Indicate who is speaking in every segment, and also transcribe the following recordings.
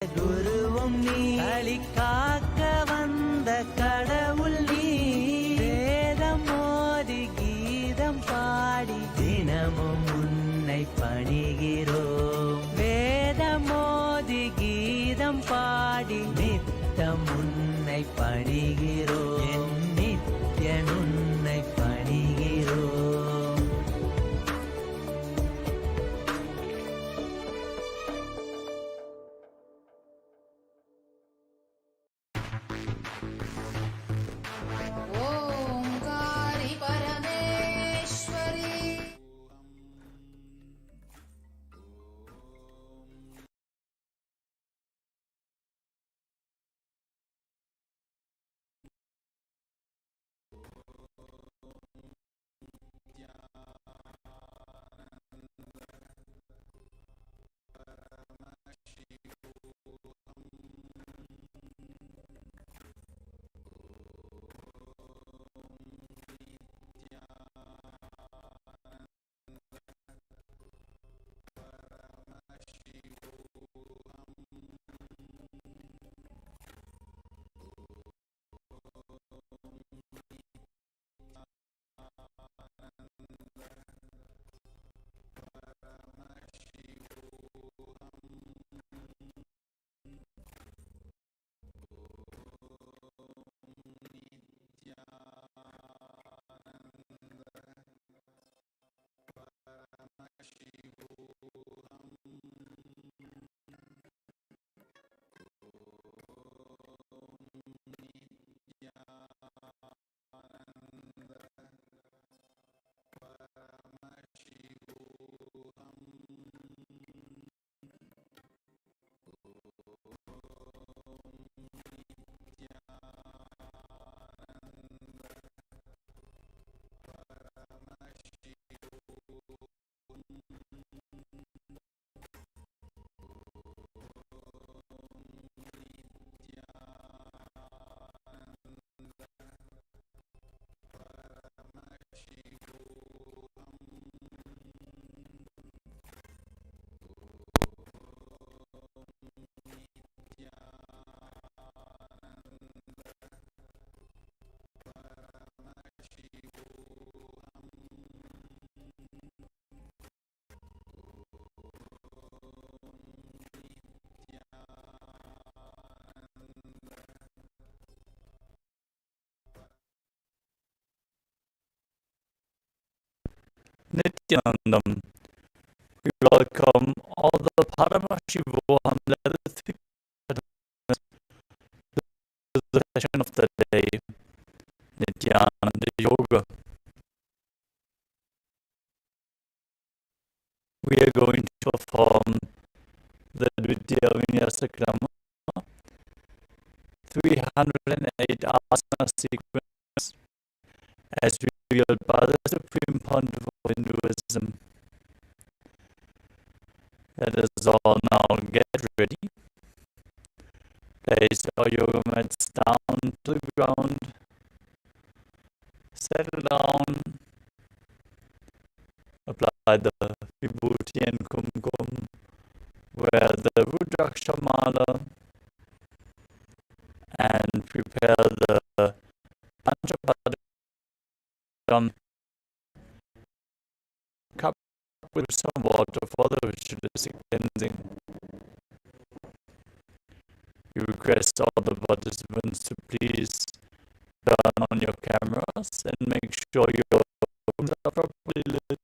Speaker 1: குருவும் நீ, களி காக்க வந்த கடவுள் நீ. வேதம் மோதி கீதம் பாடி தினமும் உன்னை பணிகிறோம். வேதம் மோதி கீதம் பாடி நித்தம் உன்னை பணிகிறோம். என் நித்யன் உன்னை பணிகிறோம்.
Speaker 2: ஓம்காரி Parameswari.
Speaker 3: Nithyanandam. We welcome all the Paramashivoham levels to the session of the day, Nithyananda Yoga. We are going to perform the Dvitiya Vinyasa Krama, 308 asana sequence, as revealed by the Supreme Pontiff of Hinduism. Let us all now get ready. Place your yoga mats down to the ground. Settle down. Apply the vibhuti and kumkum. Wear the rudraksha mala. And prepare the panchapadam cup with some water for the ritualistic cleansing. We request all the participants to please turn on your cameras and make sure your rooms are properly lit.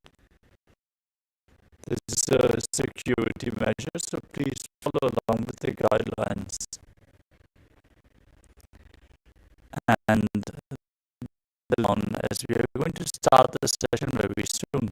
Speaker 3: This is a security measure, so please follow along with the guidelines. And on as we are going to start the session very soon.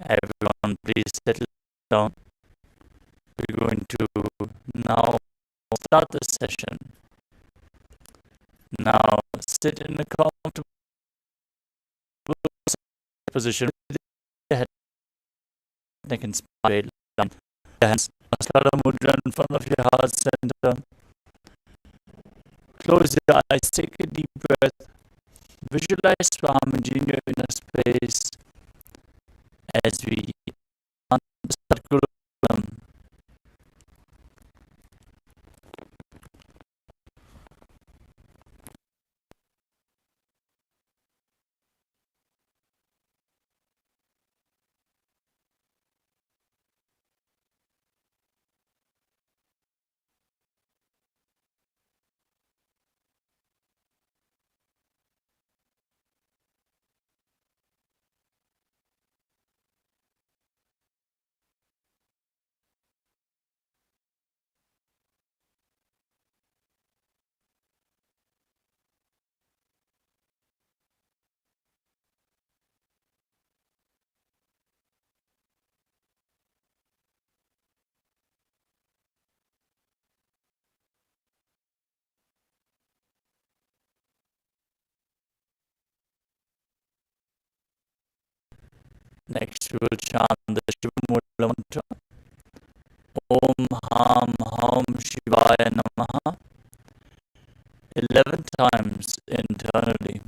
Speaker 3: Everyone, please settle down. We're going to now start the session. Now sit in a comfortable position with your head, neck and spine down. Your hands Namaskara mudra in front of your heart center. Close your eyes, take a deep breath. Visualize Swamiji in your inner space as we chant Sadguru. Next, we will chant the Shiva Mula mantra. Om Ham Ham Shivaya Namaha 11 times internally.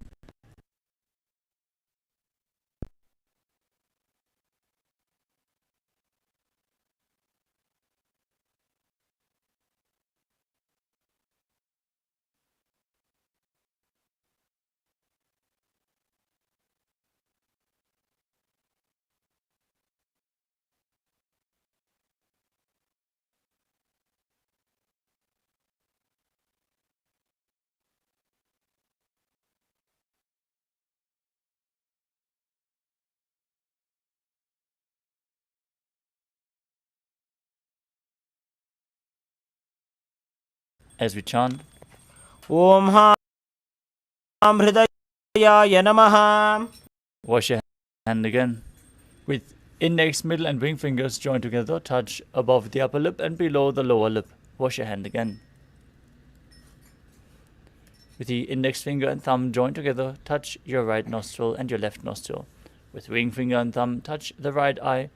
Speaker 3: As we chant,
Speaker 4: Om Ham Hridayaya Namaha.
Speaker 3: wash your hand again. With index, middle and ring fingers joined together, touch above the upper lip and below the lower lip. Wash your hand again. With the index finger and thumb joined together, touch your right nostril and your left nostril. With ring finger and thumb, touch the right eye,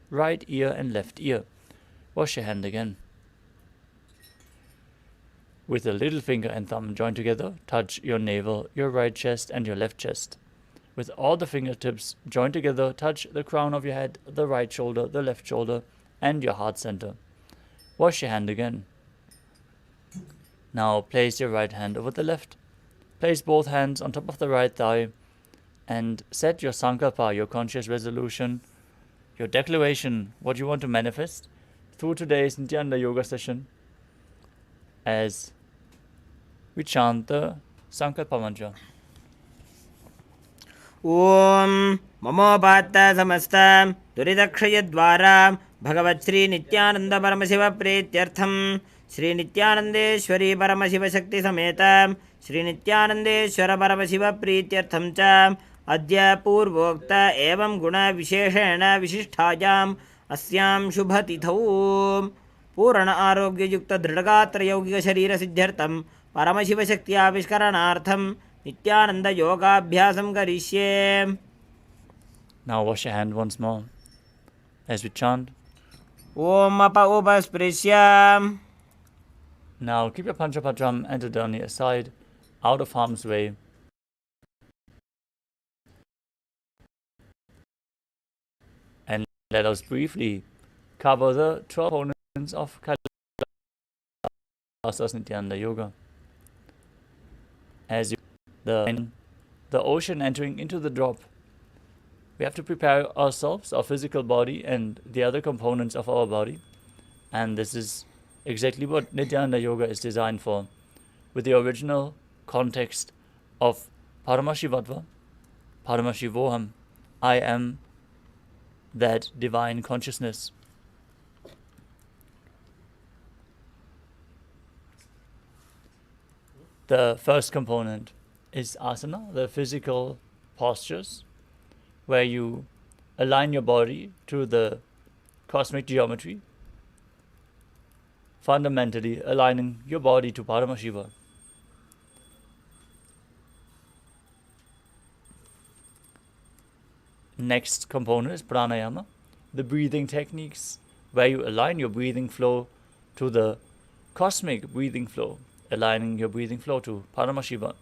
Speaker 3: right ear and left ear. Wash your hand again. With the little finger and thumb joined together, touch your navel, your right chest and your left chest. With all the fingertips joined together, touch the crown of your head, the right shoulder, the left shoulder, and your heart center. Wash your hand again. Now place your right hand over the left. Place both hands on top of the right thigh and set your sankalpa, your conscious resolution, your declaration, what you want to manifest through today's Nithyananda Yoga session as we chant the Sankalpa mantra.
Speaker 4: Om Mamopatta Samasta Duridakshayadvara Bhagavat Sri Nithyananda Paramashiva Pretyartham Sri Nithyanandeshwari Paramashiva Shakti Sameta Sri Nithyanandeshwara Paramashiva Pretyartham Cha Adya Purvokta Evam Guna Visheshena Vishisthayam Asyam Shubhatithau Purana Arogya Yukta Dridagatra Yogiga Sharira Siddhyartham Paramashiva Shakti Aviskaranaartham Nithyananda Yoga Abhyasam Karishye.
Speaker 3: Now wash your hand once more as we chant.
Speaker 4: Om Apa Upasprishya.
Speaker 3: Now keep your Panchapatram and Dharani aside, out of harm's way. And let us briefly cover the 12 components of Kailasa Nithyananda Yoga. As the ocean entering into the drop, we have to prepare ourselves, our physical body and the other components of our body. And this is exactly what Nithyananda Yoga is designed for, with the original context of Paramashivoham, Paramashivoham, I am that divine consciousness. The first component is asana, the physical postures, where you align your body to the cosmic geometry, fundamentally aligning your body to Paramashiva. Next component is pranayama, the breathing techniques where you align your breathing flow to the cosmic breathing flow, aligning your breathing flow to Paramashiva,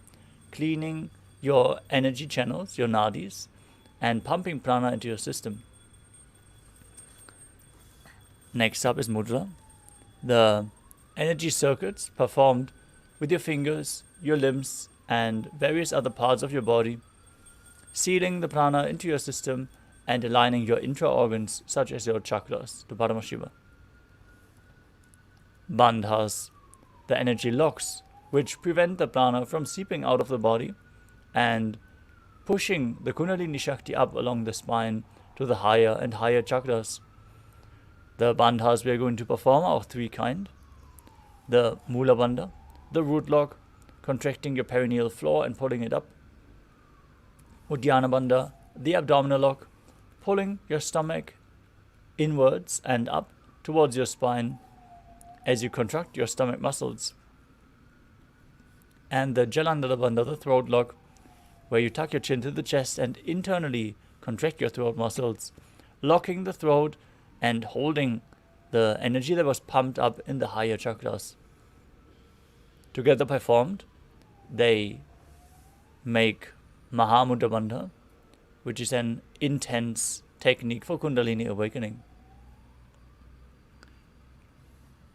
Speaker 3: cleaning your energy channels, your nadis, and pumping prana into your system. Next up is mudra, the energy circuits performed with your fingers, your limbs, and various other parts of your body, sealing the prana into your system and aligning your intra-organs such as your chakras to Paramashiva. Bandhas, the energy locks which prevent the prana from seeping out of the body and pushing the Kundalini Shakti up along the spine to the higher and higher chakras. The bandhas we are going to perform are of three kinds. The Mula Bandha, the root lock, contracting your perineal floor and pulling it up. Uddiyana Bandha, the abdominal lock, pulling your stomach inwards and up towards your spine as you contract your stomach muscles. And the Jalandhara Bandha, the throat lock, where you tuck your chin to the chest and internally contract your throat muscles, locking the throat and holding the energy that was pumped up in the higher chakras. Together performed, they make Mahamudra Bandha, which is an intense technique for Kundalini awakening.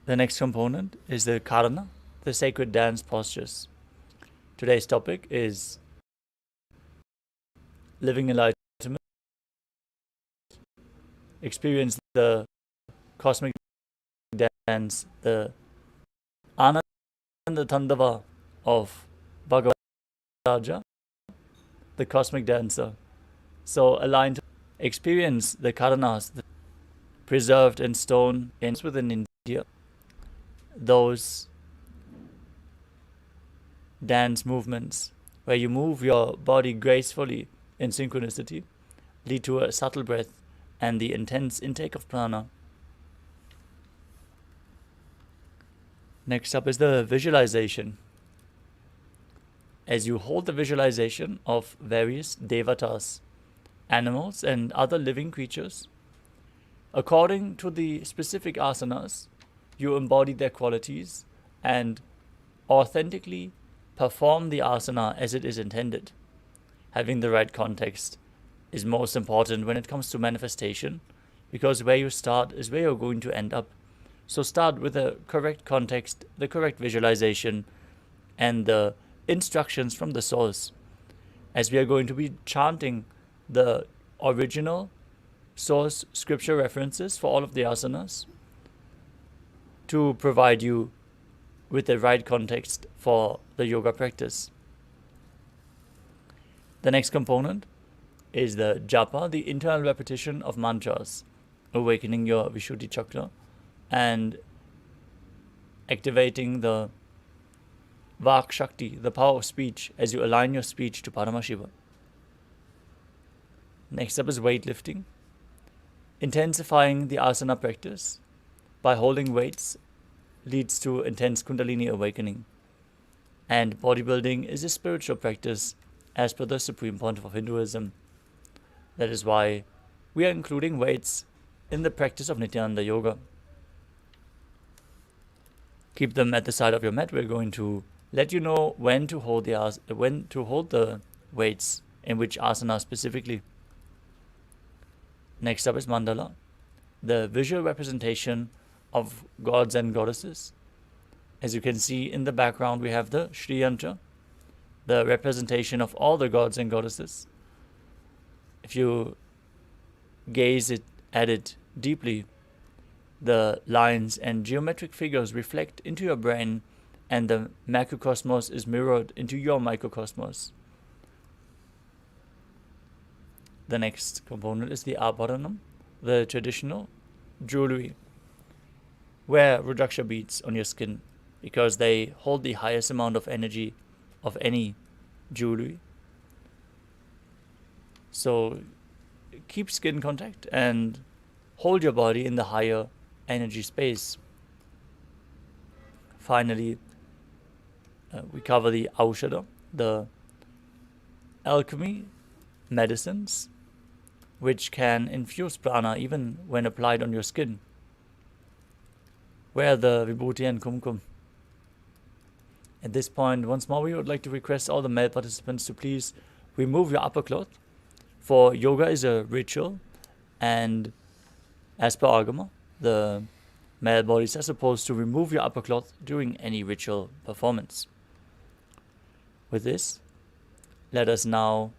Speaker 3: The next component is the Karana, the sacred dance postures. Today's topic is living enlightenment, experience the cosmic dance, the Ananda Tandava of Bhagavan Raja, the cosmic dancer. So aligned to experience the Karanas preserved in stone within India. Those dance movements where you move your body gracefully in synchronicity lead to a subtle breath and the intense intake of prana. Next up is the visualization. As you hold the visualization of various devatas, animals and other living creatures, according to the specific asanas, you embody their qualities and authentically perform the asana as it is intended. Having the right context is most important when it comes to manifestation, because where you start is where you're going to end up. So start with the correct context, the correct visualization, and the instructions from the source. As we are going to be chanting the original source scripture references for all of the asanas to provide you with the right context for the yoga practice. The next component is the japa, the internal repetition of mantras, awakening your Vishuddhi chakra and activating the Vak Shakti, the power of speech, as you align your speech to Paramashiva. Next up is weightlifting, intensifying the asana practice by holding weights leads to intense Kundalini awakening. And bodybuilding is a spiritual practice as per the Supreme Pontiff of Hinduism. That is why we are including weights in the practice of Nithyananda Yoga. Keep them at the side of your mat. We're going to let you know when to hold the weights in which asana specifically. Next up is mandala, the visual representation of gods and goddesses. As you can see in the background, we have the Shri Yantra, the representation of all the gods and goddesses. If you gaze at it deeply, the lines and geometric figures reflect into your brain, and the macrocosmos is mirrored into your microcosmos. The next component is the abharanam, the traditional jewelry. Wear Rudraksha beads on your skin because they hold the highest amount of energy of any jewelry. So keep skin contact and hold your body in the higher energy space. Finally, we cover the aushadha, the alchemy medicines, which can infuse prana even when applied on your skin. Wear the vibhuti and kumkum. At this point, once more, we would like to request all the male participants to please remove your upper cloth, for yoga is a ritual, and as per Agama, the male bodies are supposed to remove your upper cloth during any ritual performance. With this, let us now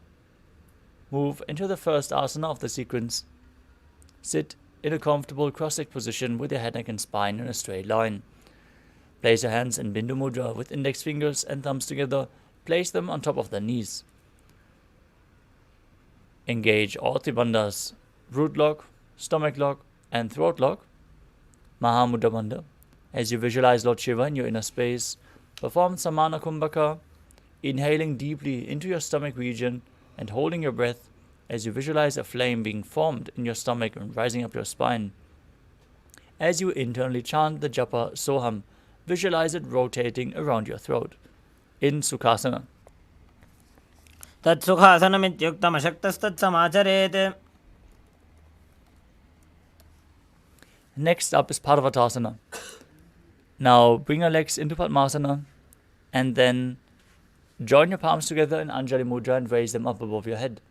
Speaker 3: move into the first asana of the sequence. Sit in a comfortable cross-legged position with your head, neck and spine in a straight line. Place your hands in Bindu Mudra with index fingers and thumbs together. Place them on top of the knees. Engage all three bandhas, root lock, stomach lock and throat lock. Mahamudra Bandha. As you visualize Lord Shiva in your inner space, perform Samana Kumbhaka, inhaling deeply into your stomach region and holding your breath as you visualize a flame being formed in your stomach and rising up your spine. As you internally chant the japa Soham, visualize it rotating around your throat. In Sukhasana.
Speaker 4: तत्सुखासनमित्युक्तमशक्तस्तत्समाचरेत्.
Speaker 3: Next up is Parvatasana. Now bring your legs into Padmasana and then join your palms together in Anjali Mudra and raise them up above your head.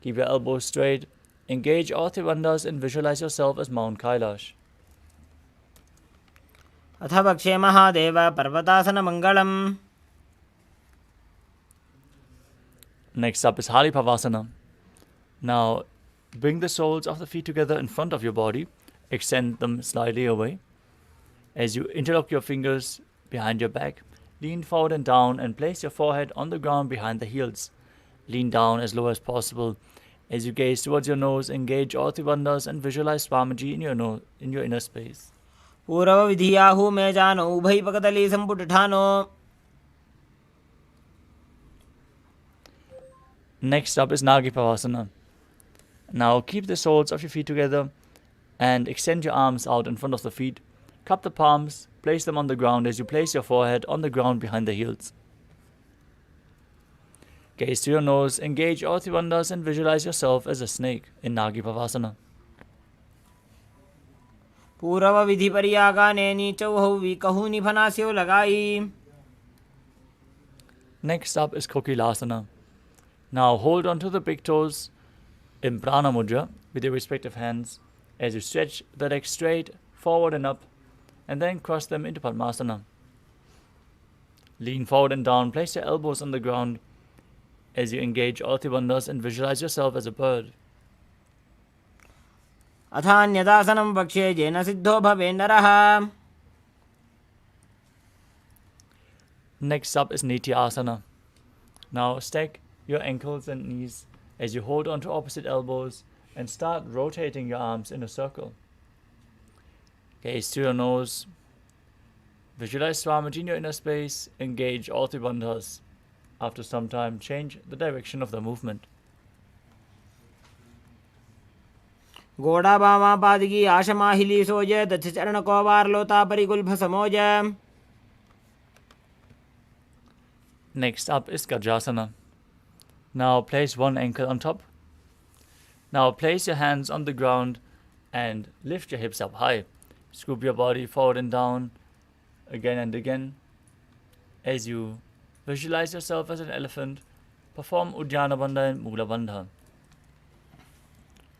Speaker 3: Keep your elbows straight. Engage all three bandhas and visualize yourself as Mount Kailash.
Speaker 4: अथ वक्षे Mahadev पर्वतासनमङ्गलम्.
Speaker 3: Next up is Halipavasana. Now bring the soles of the feet together in front of your body. Extend them slightly away. As you interlock your fingers behind your back, lean forward and down and place your forehead on the ground behind the heels. Lean down as low as possible. As you gaze towards your nose, engage all three bandhas and visualize Swamiji in your inner space.
Speaker 4: पूर्वविधियाहु मे जानो उभयपकदली सम्पुटठानो.
Speaker 3: Next up is Nagipavasana. Now keep the soles of your feet together and extend your arms out in front of the feet. Cup the palms, place them on the ground as you place your forehead on the ground behind the heels. Gaze to your nose, engage all three bandhas and visualize yourself as a snake in Nagipavasana.
Speaker 4: पूर्वविधिपर्यागाने नीचौहौ विकहु निफनास्यो लगाई.
Speaker 3: Next up is Kokilasana. Now hold on to the big toes in Prana Mudra with your respective hands as you stretch the legs straight, forward and up, and then cross them into Padmasana. Lean forward and down, place your elbows on the ground as you engage all three bandhas and visualize yourself as a bird.
Speaker 4: अथान्यदासनं वक्ष्ये येन सिद्धो भवे नरः.
Speaker 3: Next up is Nityasana. Now stack your ankles and knees as you hold on to opposite elbows and start rotating your arms in a circle. Gaze to your nose. Visualize Swamiji in your inner space. Engage all three bandhas. After some time, change the direction of the movement.
Speaker 4: गोड़ा बामा पादगी आशमाहिली सोज दक्ष चरण कोवार लोता परिगुल्भ समोज.
Speaker 3: Next up is Gajasana. Now place one ankle on top. Now place your hands on the ground and lift your hips up high. Scoop your body forward and down again and again. As you visualize yourself as an elephant, perform Uddiyana Bandha and Mula Bandha.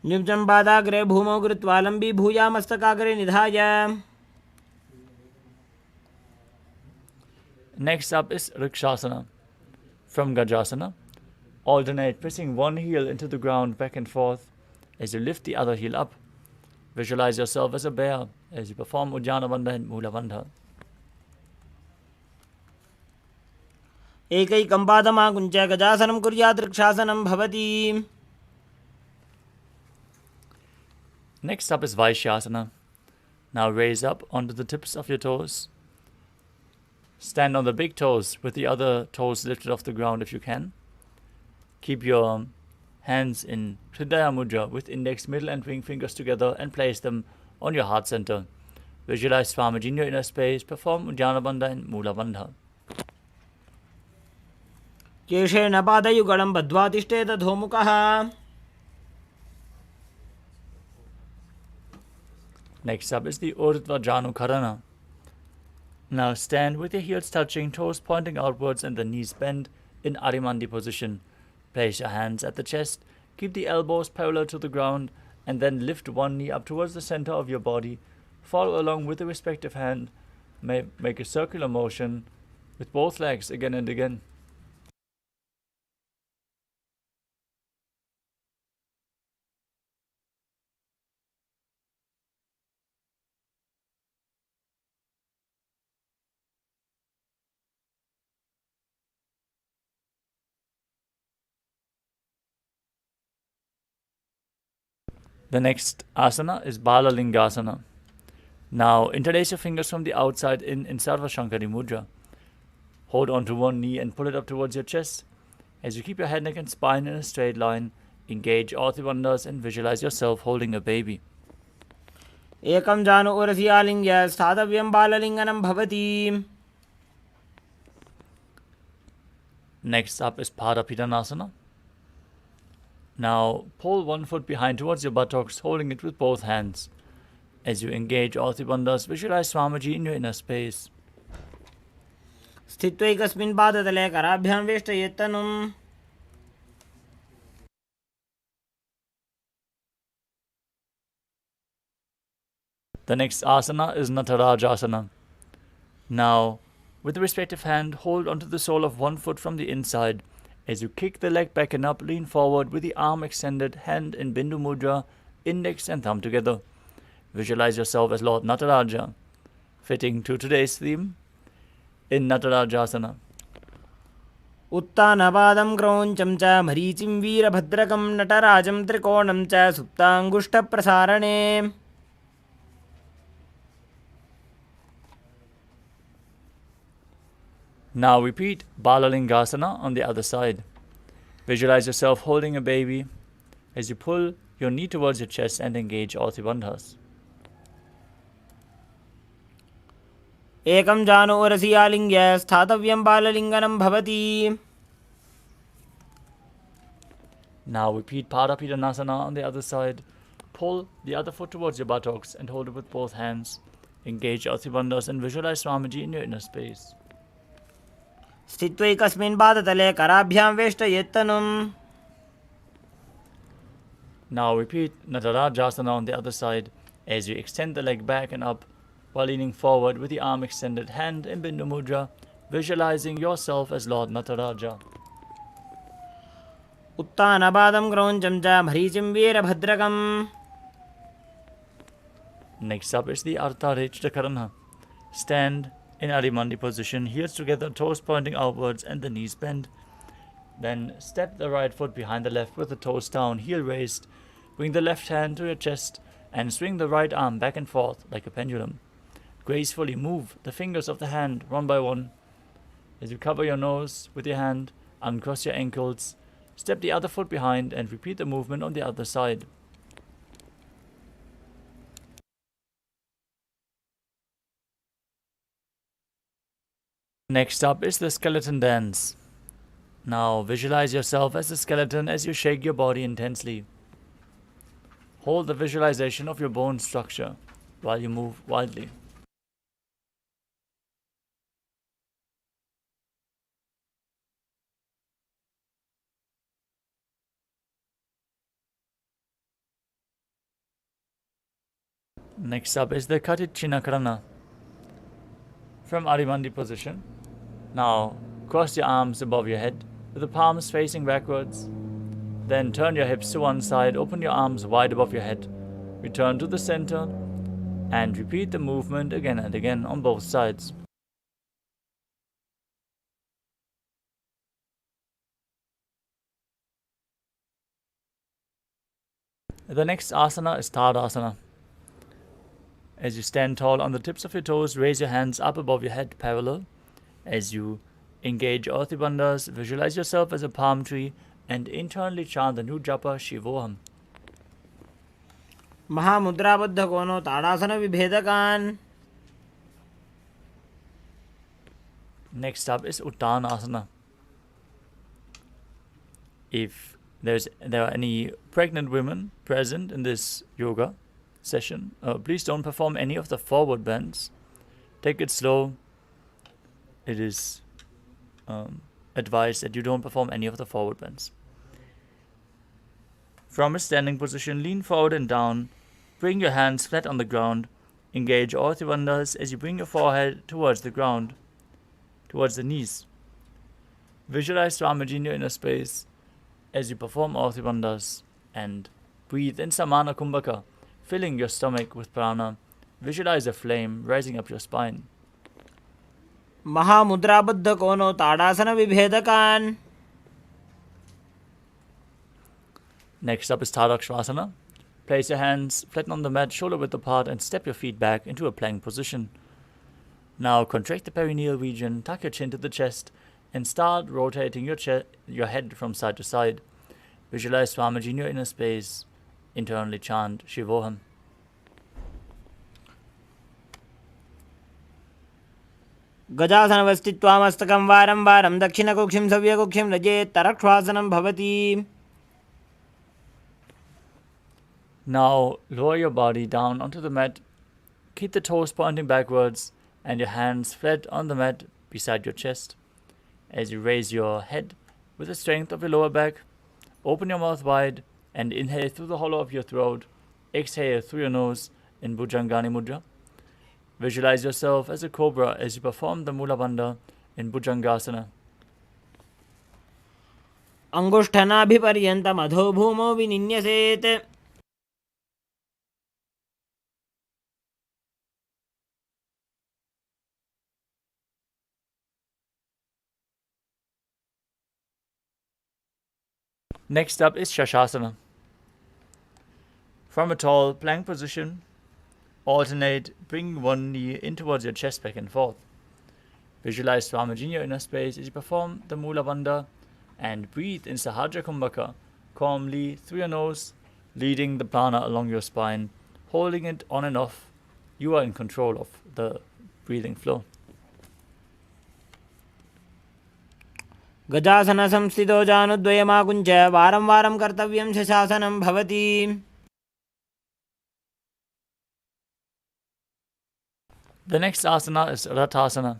Speaker 4: निब्जं पादाग्रे भूमौ कृत्वा लम्बी भूया मस्तकाग्रे निधाय.
Speaker 3: Next up is Rikshasana. From Gajasana, alternate pressing one heel into the ground back and forth as you lift the other heel up. Visualize yourself as a bear as you perform Uddiyana Bandha and Mula Bandha.
Speaker 4: एकैकं पादमाकुञ्च गजासनं कुर्यात् रक्षासनं भवति.
Speaker 3: Next up is Vaishyasana. Now raise up onto the tips of your toes. Stand on the big toes with the other toes lifted off the ground if you can. Keep your hands in Hridaya Mudra with index, middle and ring fingers together and place them on your heart center. Visualize Swamiji in your inner space. Perform Ujjana Bandha and Mula Bandha.
Speaker 4: केशेन पादयुगलं बद्ध्वा तिष्ठेत धूमुकः.
Speaker 3: Next up is the Urdhva Janu Karana. Now stand with your heels touching, toes pointing outwards and the knees bent in Arimandi position. Place your hands at the chest, keep the elbows parallel to the ground, and then lift one knee up towards the center of your body. Follow along with the respective hand. Make a circular motion with both legs again and again. The next asana is Balalingasana. Now interlace your fingers from the outside in Sarva Shankari Mudra. Hold on to one knee and pull it up towards your chest. As you keep your head, neck and spine in a straight line, engage all the bandhas and visualize yourself holding a baby.
Speaker 4: एकं जानु उरसि आलिङ्ग्य स्थातव्यं बाललिङ्गनं भवति.
Speaker 3: Next up is Padapidanasana. Now pull one foot behind towards your buttocks, holding it with both hands. As you engage all the bandhas, visualize Swamiji in your inner space.
Speaker 4: स्थित्वा एकस्मिन् पादतले कराभ्यां वेष्टयेत् तनुम्.
Speaker 3: The next asana is Natarajasana. Now, with the respective hand, hold onto the sole of one foot from the inside. As you kick the leg back and up, lean forward with the arm extended, hand in Bindu Mudra, index and thumb together. Visualize yourself as Lord Nataraja. Fitting to today's theme, in Natarajasana.
Speaker 4: उत्तानपादं क्रौञ्चं च मरीचिं वीरभद्रकं नटराजं त्रिकोणं च सुप्ताङ्गुष्ठप्रसारणे.
Speaker 3: Now repeat Balalingasana on the other side. Visualize yourself holding a baby as you pull your knee towards your chest and engage all the bandhas.
Speaker 4: एकं जानु उरसि आलिङ्ग्य स्थातव्यं बाललिङ्गनं भवति.
Speaker 3: Now repeat Padapidanasana on the other side. Pull the other foot towards your buttocks and hold it with both hands. Engage all the bandhas and visualize Swamiji in your inner space.
Speaker 4: स्थित्वा एकस्मिन् पादतले कराभ्यां वेष्टयेत् तनुम्.
Speaker 3: Now repeat Natarajasana on the other side as you extend the leg back and up while leaning forward with the arm extended, hand in Bindu Mudra, visualizing yourself as Lord Nataraja.
Speaker 4: उत्तानपादं क्रौञ्चं च मरीचिं वीरभद्रकम्.
Speaker 3: Next up is the Artharechta Karana. Stand in Arimandi position, heels together, toes pointing outwards and the knees bent. Then step the right foot behind the left with the toes down, heel raised. Bring the left hand to your chest and swing the right arm back and forth like a pendulum. Gracefully move the fingers of the hand one by one. As you cover your nose with your hand, uncross your ankles, step the other foot behind and repeat the movement on the other side. Next up is the skeleton dance. Now visualize yourself as a skeleton as you shake your body intensely. Hold the visualization of your bone structure while you move wildly. Next up is the Katichinakarana. From Arimandi position. Now cross your arms above your head with the palms facing backwards. Then turn your hips to one side, open your arms wide above your head. Return to the center and repeat the movement again and again on both sides. The next asana is Tadasana. As you stand tall on the tips of your toes, raise your hands up above your head parallel. As you engage all the bandhas, visualize yourself as a palm tree and internally chant the new japa Shivoham.
Speaker 4: महामुद्राबद्ध कोनो ताड़ासन विभेदकान्.
Speaker 3: Next up is Uttanasana. If there are any pregnant women present in this yoga session, please don't perform any of the forward bends. Take it slow. It is advised that you don't perform any of the forward bends. From a standing position, lean forward and down. Bring your hands flat on the ground. Engage all trivandhas as you bring your forehead towards the ground, towards the knees. Visualize Swamiji in your inner space as you perform all trivandhas, and breathe in Samana Kumbhaka, filling your stomach with prana. Visualize a flame rising up your spine.
Speaker 4: महामुद्राबद्ध कोनो ताड़ासन विभेदकान्.
Speaker 3: Next up is Tadakshasana. Place your hands flat on the mat, shoulder width apart, and step your feet back into a plank position. Now contract the perineal region, tuck your chin to the chest, and start rotating your head from side to side. Visualize Swamiji in your inner space. Internally chant Shivoham.
Speaker 4: गजासनवस्थित्वा मस्तकं वारं वारं दक्षिणकुक्षिं सव्यकुक्षिं लजेत् तरक्ष्वासनं भवति.
Speaker 3: Now lower your body down onto the mat. Keep the toes pointing backwards and your hands flat on the mat beside your chest. As you raise your head with the strength of your lower back, open your mouth wide and inhale through the hollow of your throat. Exhale through your nose in Bhujangani Mudra. Visualize yourself as a cobra as you perform the Mula Bandha in Bhujangasana.
Speaker 4: अंगुष्ठनाभिपर्यन्तम् अधो भूमौ विनिन्यसेत्.
Speaker 3: Next up is Shashasana. From a tall plank position, alternate, bring one knee in towards your chest back and forth. Visualize Swamiji in your inner space as you perform the Mula Bandha and breathe in Sahajra Kumbhaka calmly through your nose, leading the prana along your spine, holding it on and off. You are in control of the breathing flow.
Speaker 4: गजासन संस्थितो जानुद्वयमाकुञ्च वारं वारं कर्तव्यं शशासनं भवति.
Speaker 3: The next asana is Rathasana.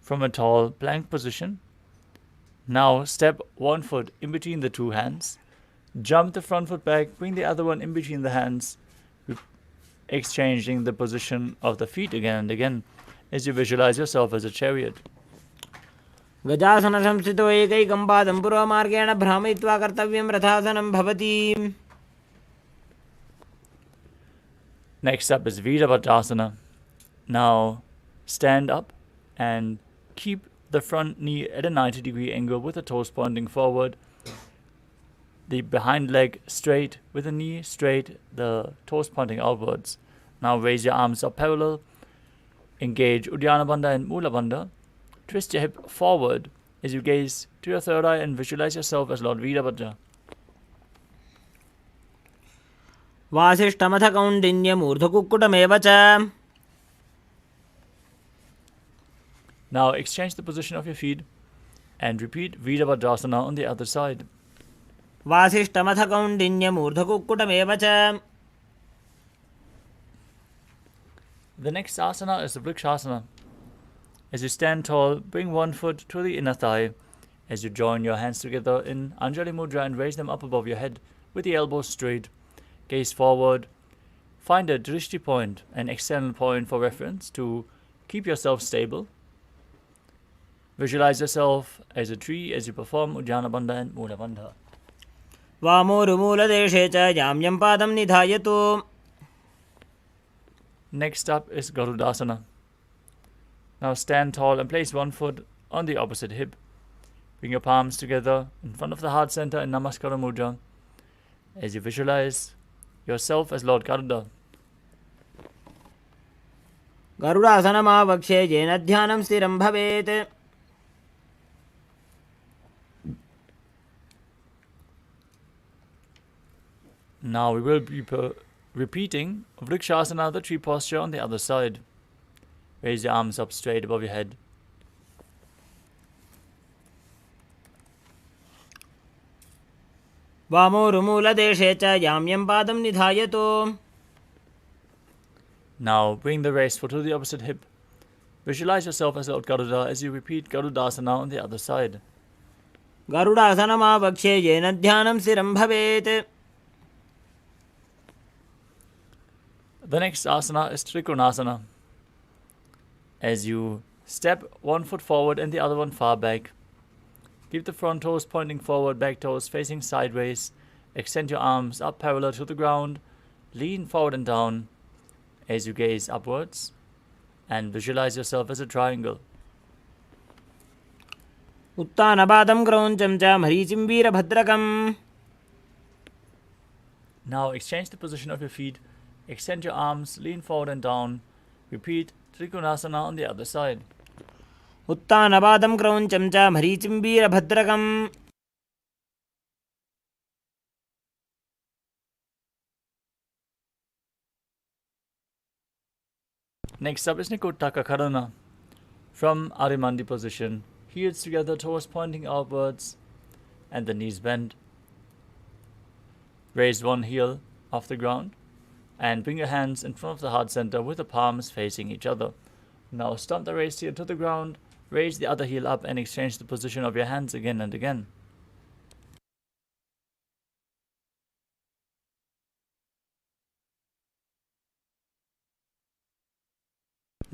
Speaker 3: From a tall plank position, now step one foot in between the two hands, jump the front foot back, bring the other one in between the hands, exchanging the position of the feet again and again as you visualize yourself as a chariot.
Speaker 4: गजासन संस्थितो एकैकं पादं पूर्वमार्गेण भ्रामयित्वा कर्तव्यं रथासनं भवति.
Speaker 3: Next up is Virabhadrasana. Now stand up and keep the front knee at a 90-degree angle with the toes pointing forward, the behind leg straight with the knee straight, the toes pointing outwards. Now raise your arms up parallel, engage Uddiyana Bandha and Mula Bandha. Twist your hip forward as you gaze to your third eye and visualize yourself as Lord Virabhadra.
Speaker 4: वासिष्ठमथ कौण्डिन्यमूर्धकुक्कुटमेव च.
Speaker 3: Now exchange the position of your feet and repeat Virabhadrasana on the other side.
Speaker 4: वासिष्ठमथ कौण्डिन्यमूर्धकुक्कुटमेव च.
Speaker 3: The next asana is the Vrikshasana. As you stand tall, bring one foot to the inner thigh. As you join your hands together in Anjali Mudra and raise them up above your head with the elbows straight. Gaze forward. Find a drishti point, an external point for reference to keep yourself stable. Visualize yourself as a tree as you perform Uddiyana Bandha and Mula Bandha.
Speaker 4: वामोरुमूलदेशे च जाम्यं पादं निधायतु.
Speaker 3: Next up is Garudasana. Now stand tall and place one foot on the opposite hip. Bring your palms together in front of the heart center in Namaskara Mudra as you visualize yourself as Lord Garuda.
Speaker 4: गरुडासनमावक्षे येन ध्यानं स्थिरं भवेत्.
Speaker 3: Now we will be repeating Vrikshasana, the tree posture, on the other side. Raise your arms up straight above your head.
Speaker 4: वामोरुमूलदेशे च याम्यं पादं निधायतु.
Speaker 3: Now bring the raised foot to the opposite hip. Visualize yourself as Lord Garuda as you repeat Garudasana on the other side.
Speaker 4: गरुडासनमावक्ष्ये येन ध्यानं स्थिरं भवेत्.
Speaker 3: The next asana is Trikonasana. As you step one foot forward and the other one far back. Keep the front toes pointing forward, back toes facing sideways. Extend your arms up parallel to the ground. Lean forward and down as you gaze upwards. And visualize yourself as a triangle.
Speaker 4: उत्तानपादं क्रौञ्चं च मरीचिं वीरभद्रकम्.
Speaker 3: Now exchange the position of your feet. Extend your arms, lean forward and down. Repeat Trikonasana on the other side.
Speaker 4: उत्तानपादं क्रौञ्चं च मरीचिं वीरभद्रकम्.
Speaker 3: Next up is Nikotaka Karana. From Arimandi position, heels together, toes pointing outwards, and the knees bent. Raise one heel off the ground, and bring your hands in front of the heart center with the palms facing each other. Now stomp the raised heel to the ground, raise the other heel up, and exchange the position of your hands again and again.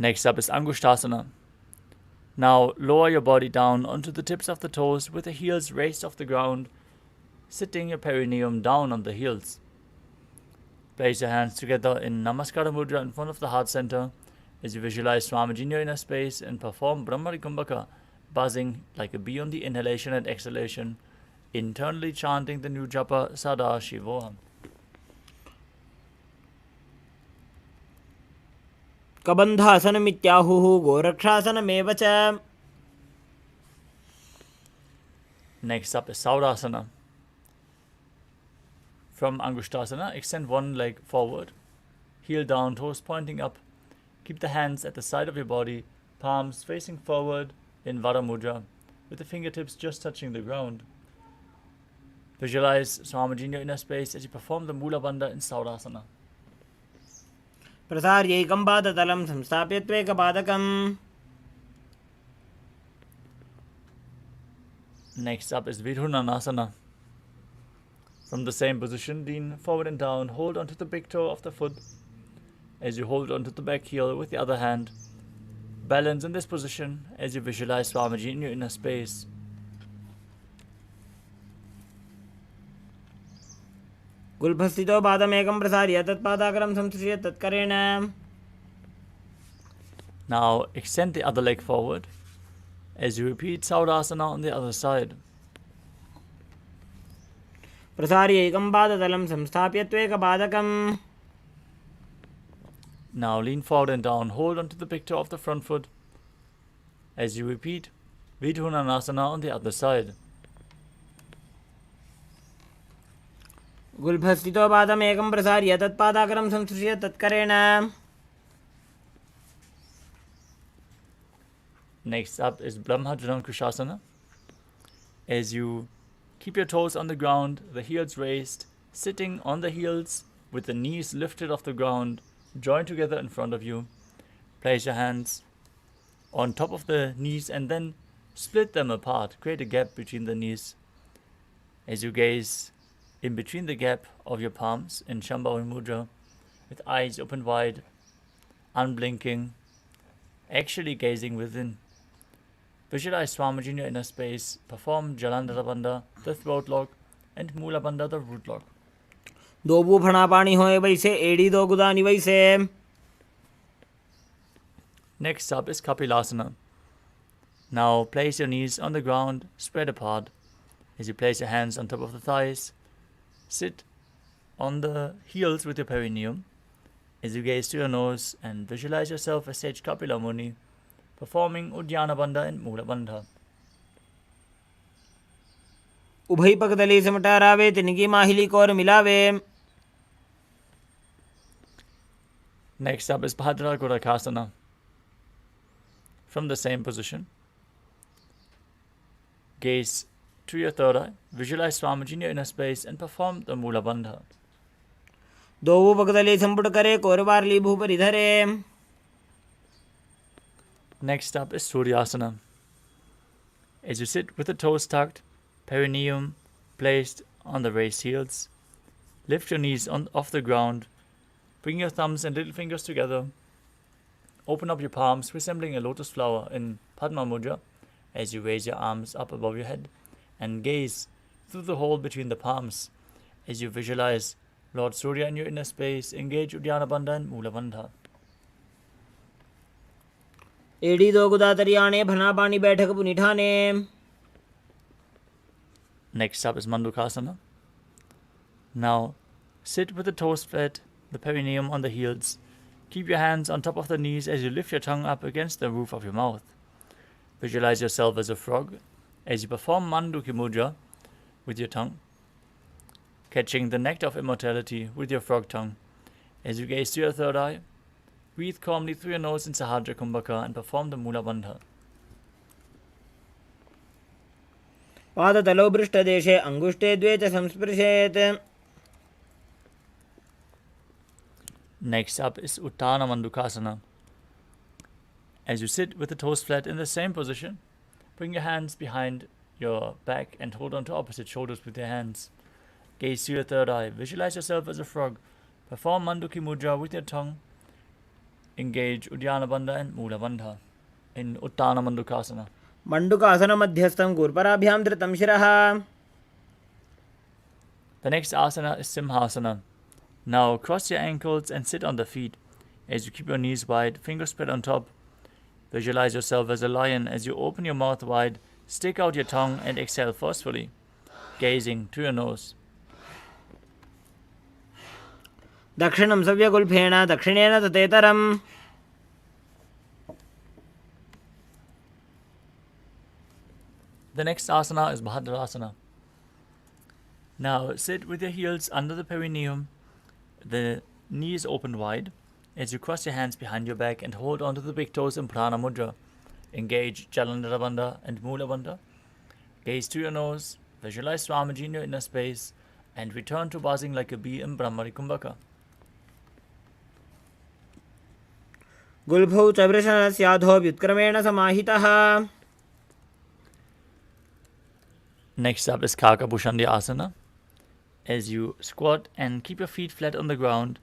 Speaker 3: Next up is Angushtasana. Now lower your body down onto the tips of the toes with the heels raised off the ground, sitting your perineum down on the heels. Place your hands together in Namaskara Mudra in front of the heart center as you visualize Swamiji in your inner space and perform Brahmari Kumbhaka, buzzing like a bee on the inhalation and exhalation, internally chanting the new japa Sadashivoham.
Speaker 4: कबन्धासनमित्याहुः गोरक्षासनमेव च.
Speaker 3: Next up is Saurasana. From Angushtasana, extend one leg forward, heel down, toes pointing up. Keep the hands at the side of your body, palms facing forward in Vara Mudra, with the fingertips just touching the ground. Visualize Swamiji in your inner space as you perform the Mula Bandha in Saurasana.
Speaker 4: प्रसार्यैकं पादतलं संस्थाप्य त्वेकपादकम्.
Speaker 3: Next up is Vidhunanasana. From the same position, lean forward and down, hold onto the big toe of the foot as you hold onto the back heel with the other hand. Balance in this position as you visualize Swamiji in your inner space.
Speaker 4: गुल्फस्थितो पादमेकं प्रसार्य तत्पादाग्रं संसृज्य तत्करेण.
Speaker 3: Now extend the other leg forward as you repeat Saurasana on the other side.
Speaker 4: प्रसार्यैकं पादतलं संस्थाप्य त्वेकपादकम्.
Speaker 3: Now lean forward and down, hold onto the big toe of the front foot as you repeat Vidhunanasana on the other side.
Speaker 4: गुल्फस्थितो पादमेकं प्रसार्य तत्पादाग्रं संसृज्य तत्करेण.
Speaker 3: Next up is Brahmajanankushasana. As you keep your toes on the ground, the heels raised, sitting on the heels with the knees lifted off the ground, joined together in front of you. Place your hands on top of the knees and then split them apart. Create a gap between the knees. As you gaze in between the gap of your palms in Shambhavi Mudra, with eyes open wide, unblinking, actually gazing within. Visualize Swamiji in your inner space, perform Jalandhara Bandha, the throat lock, and Mula Bandha, the root lock.
Speaker 4: दो बूफणा पानी होए वैसे एड़ी दो गुदानी वैसे.
Speaker 3: Next up is Kapilasana. Now place your knees on the ground, spread apart. As you place your hands on top of the thighs, sit on the heels with your perineum. As you gaze to your nose and visualize yourself as Sage Kapila Muni, performing Uddiyana Bandha and Mula Bandha.
Speaker 4: उभय पगदली सिमटा रावे तिनकी माहिली core मिलावे.
Speaker 3: Next up is Bhadra Gorakasana. From the same position, gaze to your third eye, visualize Swamiji in your inner space and perform the Mula Bandha.
Speaker 4: दोवू पगदली संपुट करे कोरबारली भूपरि धरे.
Speaker 3: Next up is Suryasana. As you sit with the toes tucked, perineum placed on the raised heels, lift your knees off the ground, bring your thumbs and little fingers together, open up your palms resembling a lotus flower in Padma Mudra as you raise your arms up above your head and gaze through the hole between the palms as you visualize Lord Surya in your inner space, engage Uddiyana Bandha and Mula Bandha.
Speaker 4: एड़ी दो गुदा तरियाने भना पानी बैठक पुनिठाने.
Speaker 3: Next up is Mandukasana. Now, sit with the toes flat, the perineum on the heels. Keep your hands on top of the knees as you lift your tongue up against the roof of your mouth. Visualize yourself as a frog as you perform Manduki Mudra with your tongue, catching the nectar of immortality with your frog tongue. As you gaze to your third eye, breathe calmly through your nose in Sahadra Kumbhaka and perform the Mula Bandha.
Speaker 4: पादतलो पृष्ठदेशे अंगुष्ठे द्वे च संस्पृशेत्.
Speaker 3: Next up is Uttana Mandukasana. As you sit with the toes flat in the same position, bring your hands behind your back and hold on to opposite shoulders with your hands. Gaze to your third eye. Visualize yourself as a frog. Perform Manduki Mudra with your tongue. Engage Uddiyana Bandha and Mula Bandha in Uttana Mandukasana.
Speaker 4: मंडुकासन मध्यस्थं गुरुपराभ्यां धृतं शिरः.
Speaker 3: The next asana is Simhasana. Now cross your ankles and sit on the feet. As you keep your knees wide, fingers spread on top. Visualize yourself as a lion as you open your mouth wide, stick out your tongue and exhale forcefully, gazing to your nose.
Speaker 4: दक्षिणं सव्यगुल्फेन दक्षिणेन ततेतरम्.
Speaker 3: The next asana is Bhadrasana. Now sit with your heels under the perineum, the knees open wide, as you cross your hands behind your back and hold onto the big toes in Prana Mudra. Engage Jalandhara Bandha and Mula Bandha. Gaze to your nose, visualize Swamiji in your inner space, and return to buzzing like a bee in Brahmari Kumbhaka.
Speaker 4: गुल्फौ च वृषणस्याधो व्युत्क्रमेण समाहितः.
Speaker 3: Next up is Kakabhushandi Asana. As you squat and keep your feet flat on the ground,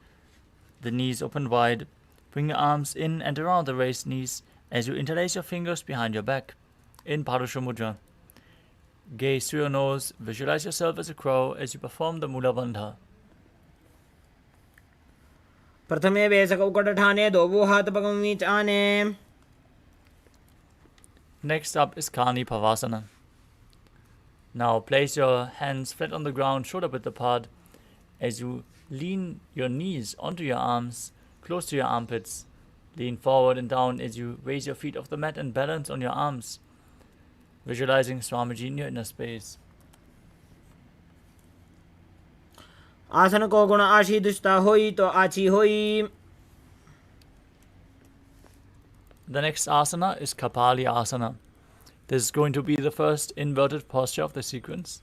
Speaker 3: the knees open wide, bring your arms in and around the raised knees as you interlace your fingers behind your back in Parusha Mudra. Gaze through your nose, visualize yourself as a crow as you perform the Mula Bandha.
Speaker 4: प्रथमे वेसकौकटठाने दोवो हाथ पगमी चाने.
Speaker 3: Next up is Kani Pavasana. Now place your hands flat on the ground, shoulder width apart, as you lean your knees onto your arms, close to your armpits. Lean forward and down as you raise your feet off the mat and balance on your arms, visualizing Swamiji in your inner space.
Speaker 4: आसन को गुण आशी दुष्टा होई तो आची होई.
Speaker 3: The next asana is Kapali Asana. This is going to be the first inverted posture of the sequence.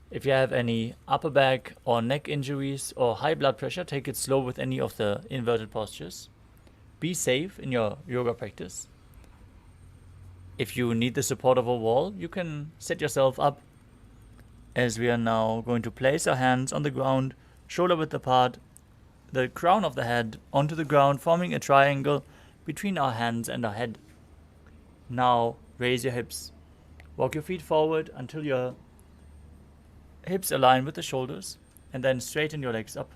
Speaker 3: If you have any upper back or neck injuries or high blood pressure, take it slow with any of the inverted postures. Be safe in your yoga practice. If you need the support of a wall, you can set yourself up, as we are now going to place our hands on the ground, shoulder width apart, the crown of the head onto the ground, forming a triangle between our hands and our head. Now raise your hips. Walk your feet forward until your hips align with the shoulders, and then straighten your legs up.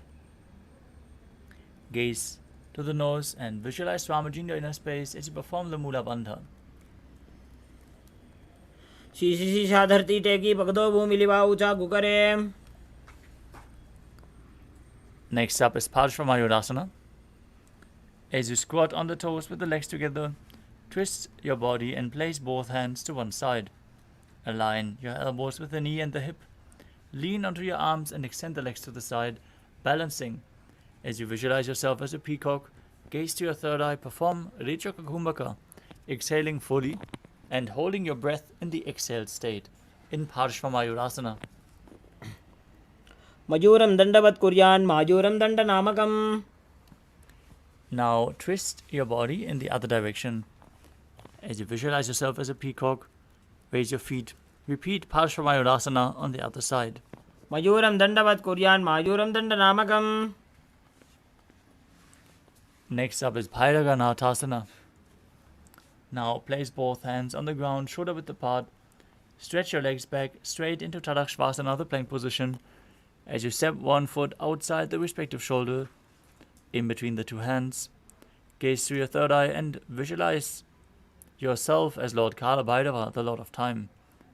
Speaker 3: Gaze to the nose and visualize Swamiji in your inner space as you perform the Mula Bandha.
Speaker 4: शीशी शीशा धरती टेकी पगदो भूमि लिवा ऊंचा गुकरे.
Speaker 3: Next up is Parshvamayurasana. As you squat on the toes with the legs together, twist your body and place both hands to one side. Align your elbows with the knee and the hip. Lean onto your arms and extend the legs to the side, balancing As you visualize yourself as a peacock, gaze to your third eye, perform Rechaka Kumbhaka, exhaling fully and holding your breath in the exhaled state in Parshvamayurasana.
Speaker 4: मयूरं दण्डवत् कुर्यान् मायूरं दण्डनामकम्.
Speaker 3: Now twist your body in the other direction. As you visualize yourself as a peacock, raise your feet. Repeat Parshvamayurasana on the other side.
Speaker 4: मयूरं दण्डवत् कुर्यान् मायूरं दण्डनामकम्.
Speaker 3: Next up is Bhairaganathasana. Now place both hands on the ground, shoulder width apart. Stretch your legs back straight into Tadakshvasana, the plank position. As you step one foot outside the respective shoulder, in between the two hands, gaze through your third eye and visualize yourself as Lord Kala Bhairava, the Lord of Time,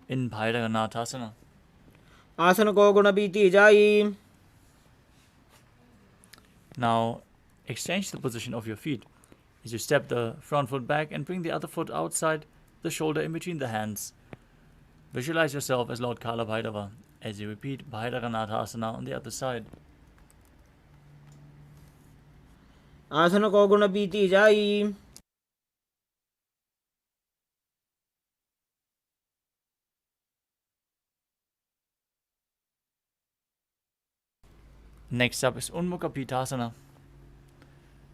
Speaker 3: in Bhairaganathasana.
Speaker 4: आसन को गुण बीती जाई.
Speaker 3: Now exchange the position of your feet as you step the front foot back and bring the other foot outside the shoulder in between the hands. Visualize yourself as Lord Kala Bhairava as you repeat Bhairaganathasana on the other side.
Speaker 4: आसन को गुण बीती जाई.
Speaker 3: Next up is Unmukha Pitasana.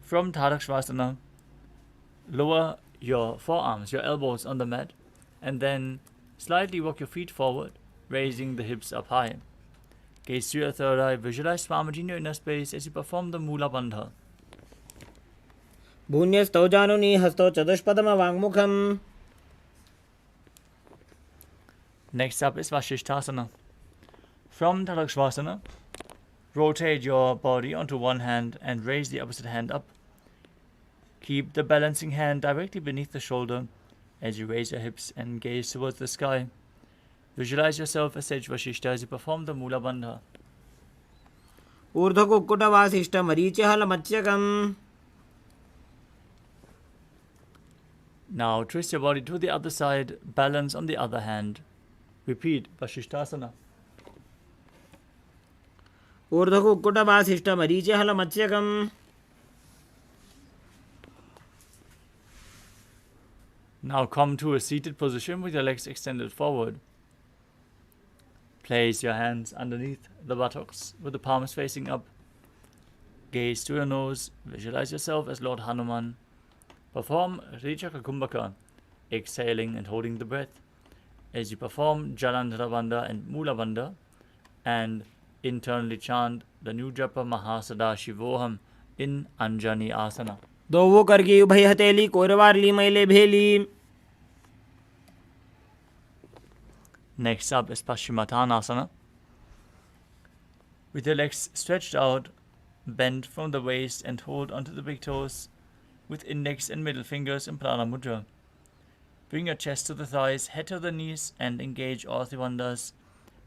Speaker 3: From Tadakshvasana, lower your forearms, your elbows on the mat, and then slightly walk your feet forward, raising the hips up high. Gaze through your third eye, visualize Swamiji in your inner space as you perform the Mula Bandha.
Speaker 4: भून्यस्तौ जानुनि हस्तौ चतुष्पदमवाङ्मुखम्.
Speaker 3: Next up is Vashishthasana. From Tadakshvasana, rotate your body onto one hand and raise the opposite hand up. Keep the balancing hand directly beneath the shoulder as you raise your hips and gaze towards the sky. Visualize yourself as Sage Vashishta as you perform the Mula Bandha.
Speaker 4: ऊर्ध्वकुक्कुटवासिष्ठमरीचिहलमत्स्यकम्.
Speaker 3: Now twist your body to the other side, balance on the other hand. Repeat Vashishthasana.
Speaker 4: ऊर्ध्वकुक्कुटवासिष्ठमरीचिहलमत्स्यकम्.
Speaker 3: Now come to a seated position with your legs extended forward. Place your hands underneath the buttocks with the palms facing up. Gaze to your nose, visualize yourself as Lord Hanuman. Perform Rechaka Kumbhaka, exhaling and holding the breath as you perform Jalandhara Bandha and Mula Bandha, and internally chant the new japa Mahasada-shivoham in Anjani Asana.
Speaker 4: दोवो करगी उभय हथेली कोरवारली मैले भेली.
Speaker 3: Next up is Paschimottanasana. With your legs stretched out, bend from the waist and hold onto the big toes with index and middle fingers in Prana Mudra. Bring your chest to the thighs, head to the knees, and engage all three bandhas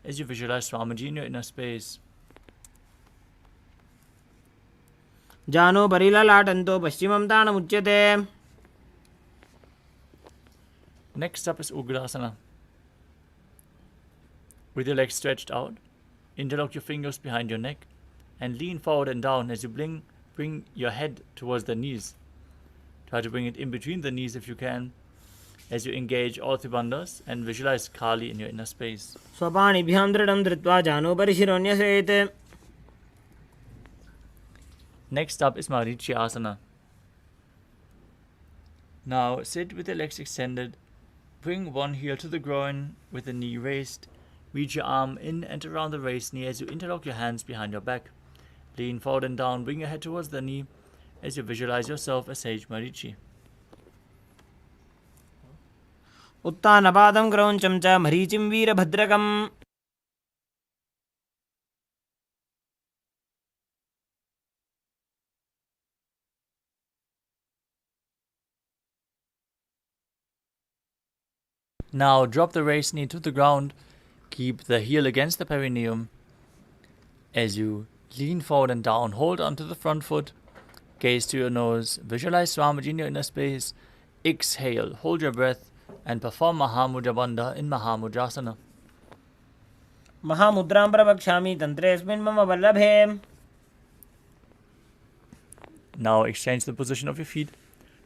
Speaker 3: as you visualize Swamiji in your inner space.
Speaker 4: जानो परिललाटन्तो पश्चिमं ताणमुच्यते.
Speaker 3: Next up is Ugrasana. With your legs stretched out, interlock your fingers behind your neck and lean forward and down as you bring your head towards the knees. Try to bring it in between the knees if you can, as you engage all three bandhas and visualize Kali in your inner space.
Speaker 4: स्वपाणिभ्यां दृढं धृत्वा जानो परिशिरोऽन्यसेत्.
Speaker 3: Next up is Marichi Asana. Now sit with your legs extended. Bring one heel to the groin with the knee raised. Reach your arm in and around the raised knee as you interlock your hands behind your back. Lean forward and down. Bring your head towards the knee as you visualize yourself as Sage Marichi.
Speaker 4: उत्तानपादं क्रौञ्चं च मरीचिं वीरभद्रकम्.
Speaker 3: Now drop the raised knee to the ground. Keep the heel against the perineum. As you lean forward and down, hold onto the front foot. Gaze to your nose. Visualize Swamiji in your inner space. Exhale, hold your breath, and perform Mahamudra Bandha in Mahamudrasana.
Speaker 4: महामुद्रां प्रवक्ष्यामि तन्त्रेऽस्मिन् मम वल्लभे.
Speaker 3: Now exchange the position of your feet.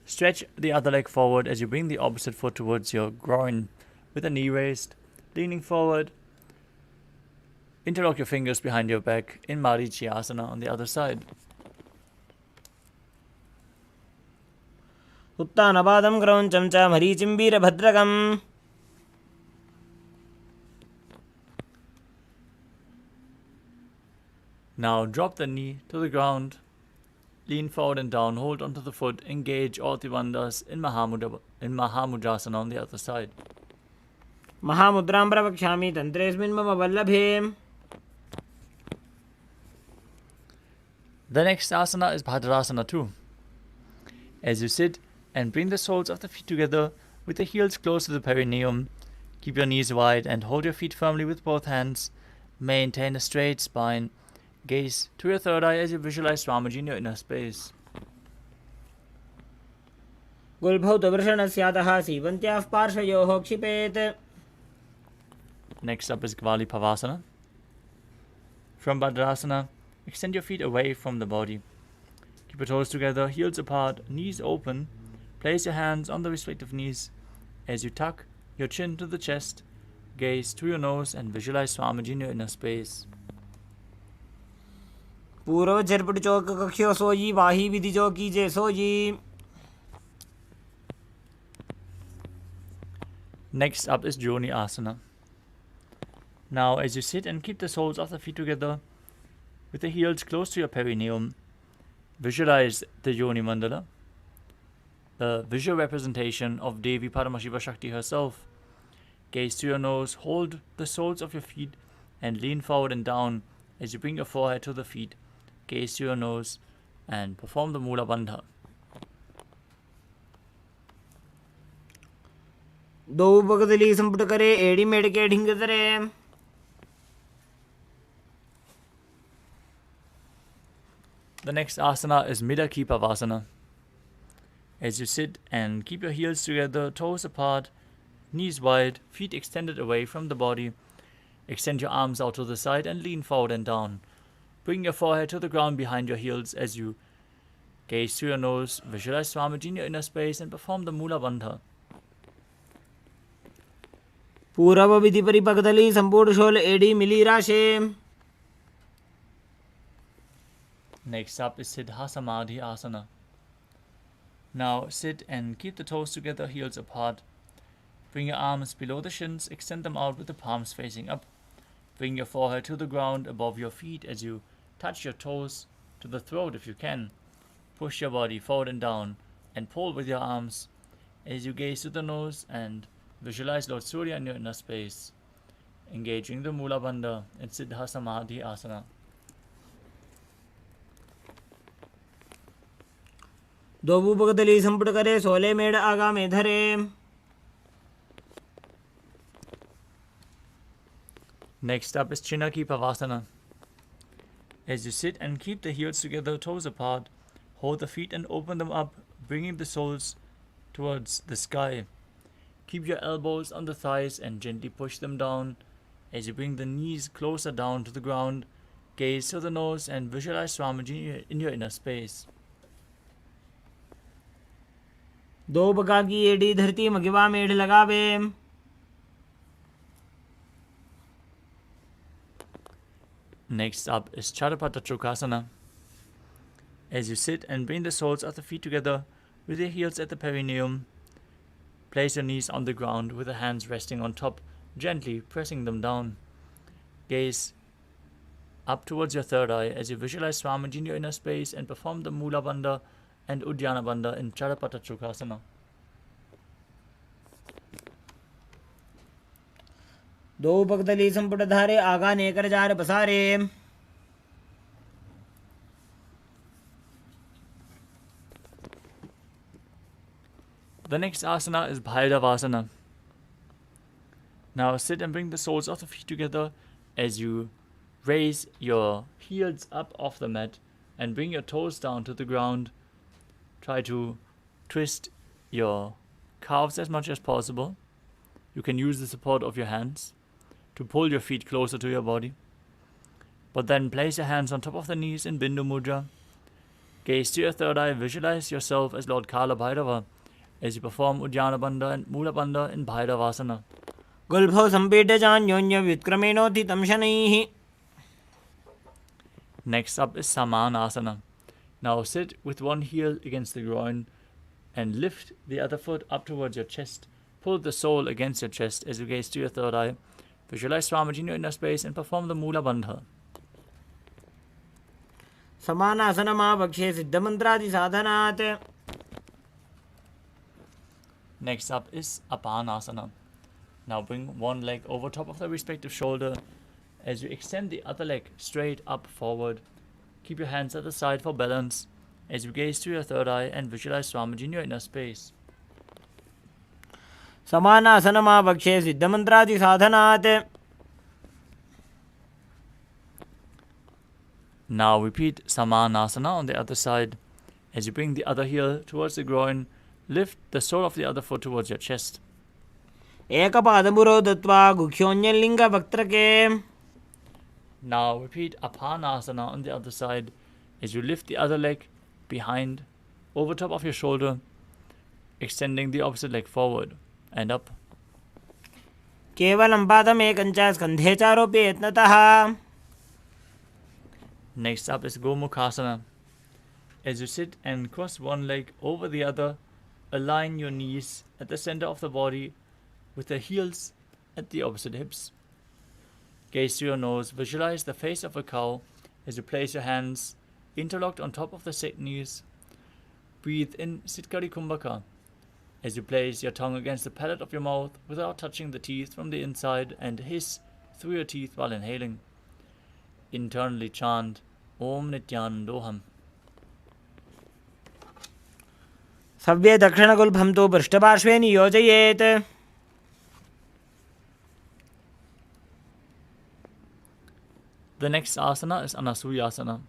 Speaker 3: Stretch the other leg forward as you bring the opposite foot towards your groin with the knee raised, leaning forward. Interlock your fingers behind your back in Marichyasana on the other side.
Speaker 4: उत्तानपादं क्रौञ्चं च मरीचिं वीरभद्रकम्.
Speaker 3: Now drop the knee to the ground. Lean forward and down, hold onto the foot, engage all the bandhas in Mahamudra on the other side.
Speaker 4: महामुद्रां प्रवक्ष्यामि तन्त्रेऽस्मिन् मम वल्लभे.
Speaker 3: The next asana is Bhadrasana 2. As you sit and bring the soles of the feet together with the heels close to the perineum, keep your knees wide and hold your feet firmly with both hands. Maintain a straight spine. Gaze to your third eye as you visualize Swamiji in your inner space.
Speaker 4: गुल्भौ तु वृषणस्यातः सीवन्त्याः पार्श्वयोः क्षिपेत्.
Speaker 3: Next up is Gvali Pavasana. From Bhadrasana, extend your feet away from the body. Keep your toes together, heels apart, knees open. Place your hands on the respective knees as you tuck your chin to the chest. Gaze to your nose and visualize Swamiji in your inner space.
Speaker 4: पूर्व झरपट चौक कक्ष्यो सोजी वाही विधि जो कीजे sooji.
Speaker 3: Next up is Joni Asana. Now as you sit and keep the soles of the feet together with the heels close to your perineum, visualize the Yoni Mandala, the visual representation of Devi Paramashiva Shakti herself. Gaze to your nose, hold the soles of your feet and lean forward and down as you bring your forehead to the feet. Gaze to your nose and perform the Mula Bandha.
Speaker 4: दो बगदली संपुट करे एड़ी मेड़ के ढिंग तरे.
Speaker 3: The next asana is Midaki Pavasana. As you sit and keep your heels together, toes apart, knees wide, feet extended away from the body. Extend your arms out to the side and lean forward and down. Bring your forehead to the ground behind your heels as you gaze to your nose, visualize Swamiji in your inner space and perform the Mula Bandha.
Speaker 4: पूर्व विधि परिपगदली संपूर्ण शोल एड़ी मिली राशे.
Speaker 3: Next up is Siddha Samadhi Asana. Now sit and keep the toes together, heels apart. Bring your arms below the shins, extend them out with the palms facing up. Bring your forehead to the ground above your feet as you touch your toes to the throat if you can. Push your body forward and down and pull with your arms as you gaze to the nose and visualize Lord Surya in your inner space, engaging the Mula Bandha in Siddha Samadhi Asana.
Speaker 4: दो बगदली संपुट करे सोले मेड़ आगा में धरे.
Speaker 3: Next up is Chinaki Pavasana. As you sit and keep the heels together, toes apart, hold the feet and open them up, bringing the soles towards the sky. Keep your elbows on the thighs and gently push them down as you bring the knees closer down to the ground. Gaze to the nose and visualize Swamiji in your inner space.
Speaker 4: दो बगा की एड़ी धरती मगिवा मेढ़ लगावे.
Speaker 3: Next up is Charapata Chokasana. As you sit and bring the soles of the feet together with your heels at the perineum, place your knees on the ground with the hands resting on top, gently pressing them down. Gaze up towards your third eye as you visualize Swamiji in your inner space and perform the Mula Bandha and Uddiyana Bandha in Charapata Chokasana.
Speaker 4: दो बगदली संपुट धारे आगा नेकर jar बसारे.
Speaker 3: The next asana is Bhaidavasana. Now sit and bring the soles of the feet together as you raise your heels up off the mat and bring your toes down to the ground. Try to twist your calves as much as possible. You can use the support of your hands to pull your feet closer to your body. But then place your hands on top of the knees in Bindu Mudra. Gaze to your third eye, visualize yourself as Lord Kala Bhairava as you perform Uddiyana Bandha and Mula Bandha in Bhairavasana.
Speaker 4: गुल्भौ सम्पीड्य चान्योन्य व्युत्क्रमेणोत्थितं शनैः.
Speaker 3: Next up is Samanasana. Now sit with one heel against the groin and lift the other foot up towards your chest. Pull the sole against your chest as you gaze to your third eye. Visualize Swamiji in your inner space and perform the Mula Bandha.
Speaker 4: समानासनमावक्षे सिद्धमन्त्रादिसाधनात्.
Speaker 3: Next up is Apanasana. Now bring one leg over top of the respective shoulder as you extend the other leg straight up forward. Keep your hands at the side for balance as you gaze to your third eye and visualize Swamiji in your inner space.
Speaker 4: समानासनमावक्षे सिद्धमन्त्रादिसाधनात्.
Speaker 3: Now repeat Samanasana on the other side. As you bring the other heel towards the groin, lift the sole of the other foot towards your chest.
Speaker 4: एकपादमुरो दत्वा गुह्योन्यलिङ्गवक्त्रके.
Speaker 3: Now repeat Apanasana on the other side. As you lift the other leg behind, over top of your shoulder, extending the opposite leg forward and up.
Speaker 4: केवलं पादमेकं च स्कन्धे चारोप्य यत्नतः.
Speaker 3: Next up is Gomukhasana. As you sit and cross one leg over the other, align your knees at the center of the body with the heels at the opposite hips. Gaze to your nose, visualize the face of a cow as you place your hands interlocked on top of the set knees. Breathe in Sitkari Kumbhaka as you place your tongue against the palate of your mouth without touching the teeth from the inside and hiss through your teeth while inhaling. Internally chant Om Nithyanandoham.
Speaker 4: सव्ये दक्षिणगुल्भं तु पृष्ठपार्श्वे नियोजयेत्.
Speaker 3: The next asana is Anasuyasana.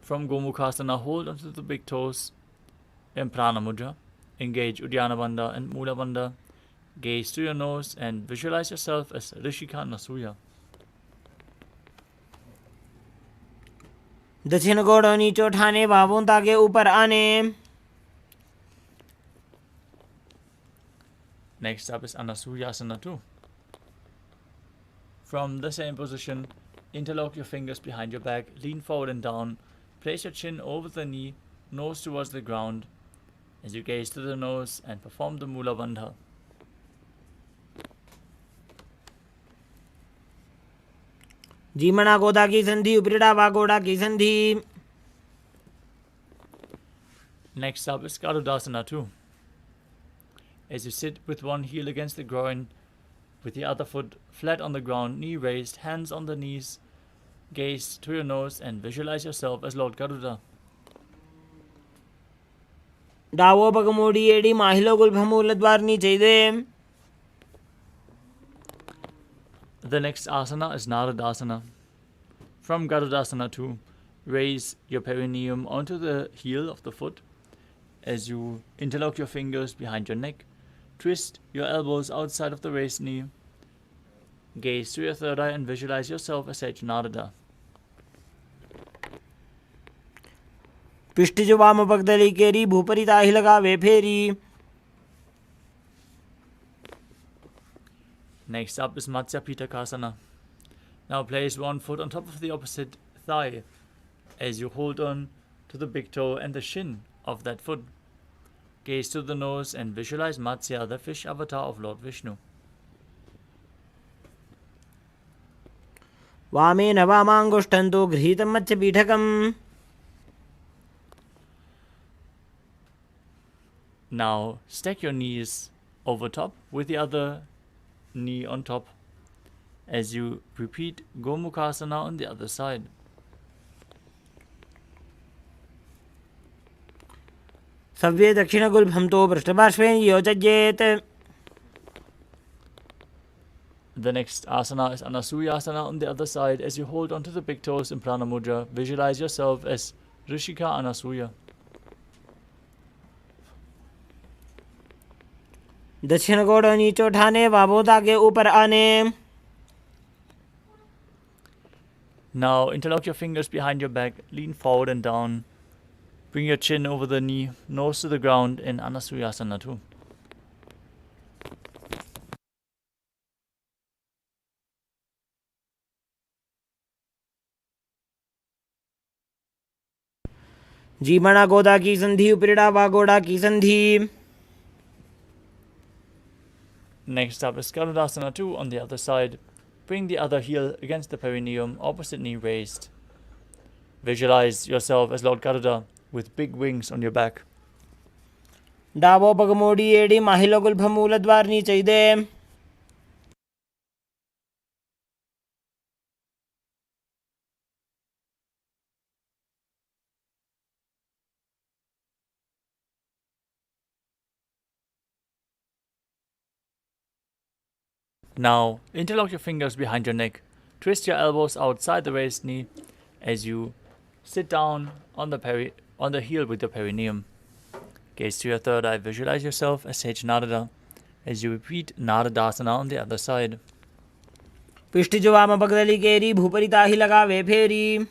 Speaker 3: From Gomukhasana, hold onto the big toes in Prana Mudra. Engage Uddiyana Bandha and Mula Bandha. Gaze to your nose and visualize yourself as Rishika Anasuya.
Speaker 4: दक्षिण गोड़ नीचे उठाने, बाहों ताके ऊपर आने.
Speaker 3: Next up is Anasuyasana too. From the same position, interlock your fingers behind your back, lean forward and down, place your chin over the knee, nose towards the ground, as you gaze to the nose and perform the Mula Bandha.
Speaker 4: जीमणा गोदा की संधि, उपरिड़ा वागोड़ा की संधि.
Speaker 3: Next up is Garudasana too. As you sit with one heel against the groin, with the other foot flat on the ground, knee raised, hands on the knees, gaze to your nose and visualize yourself as Lord Garuda.
Speaker 4: डावो पगमोड़ी एड़ी माहिलो गुल्भमूलद्वार नीचे दे.
Speaker 3: The next asana is Naradasana. From Garudasana too, raise your perineum onto the heel of the foot as you interlock your fingers behind your neck. Twist your elbows outside of the raised knee. Gaze to your third eye and visualize yourself as Sage Narada.
Speaker 4: पिष्ट जो वाम पगदली केरी, भूपरी ताही लगावे फेरी.
Speaker 3: Next up is Matsya Pitakasana. Now place one foot on top of the opposite thigh as you hold on to the big toe and the shin of that foot. Gaze to the nose and visualize Matsya, the fish avatar of Lord Vishnu.
Speaker 4: वामेन वामाङ्गुष्ठं तु गृहीतं मत्स्यपीठकम्.
Speaker 3: Now stack your knees over top with the other knee on top as you repeat Gomukhasana on the other side.
Speaker 4: सव्ये दक्षिणगुल्भं तु पृष्ठपार्श्वे नियोजयेत्.
Speaker 3: The next asana is Anasuyasana on the other side as you hold onto the big toes in Prana Mudra. Visualize yourself as Rishika Anasuya.
Speaker 4: दक्षिण गोड़ नीचे उठाने, बाहों ताके ऊपर आने.
Speaker 3: Now interlock your fingers behind your back, lean forward and down, Bring your chin over the knee, nose to the ground in Anasuyasana too.
Speaker 4: जीमणा गोदा की संधि उपरिड़ा वागोड़ा की संधि.
Speaker 3: Next up is Garudasana 2 on the other side. Bring the other heel against the perineum, opposite knee raised. Visualize yourself as Lord Garuda with big wings on your back.
Speaker 4: डावो पगमोडी एडी माहिलो गुल्फ मूलद्वार नीचे दे.
Speaker 3: Now, interlock your fingers behind your neck. Twist your elbows outside the raised knee as you sit down on the heel with your perineum. Gaze to your third eye. Visualize yourself as Sage Narada as you repeat Naradasana on the other side.
Speaker 4: पिष्ट जो वाम पगदली केरी भूपरी ताही लगावे फेरी.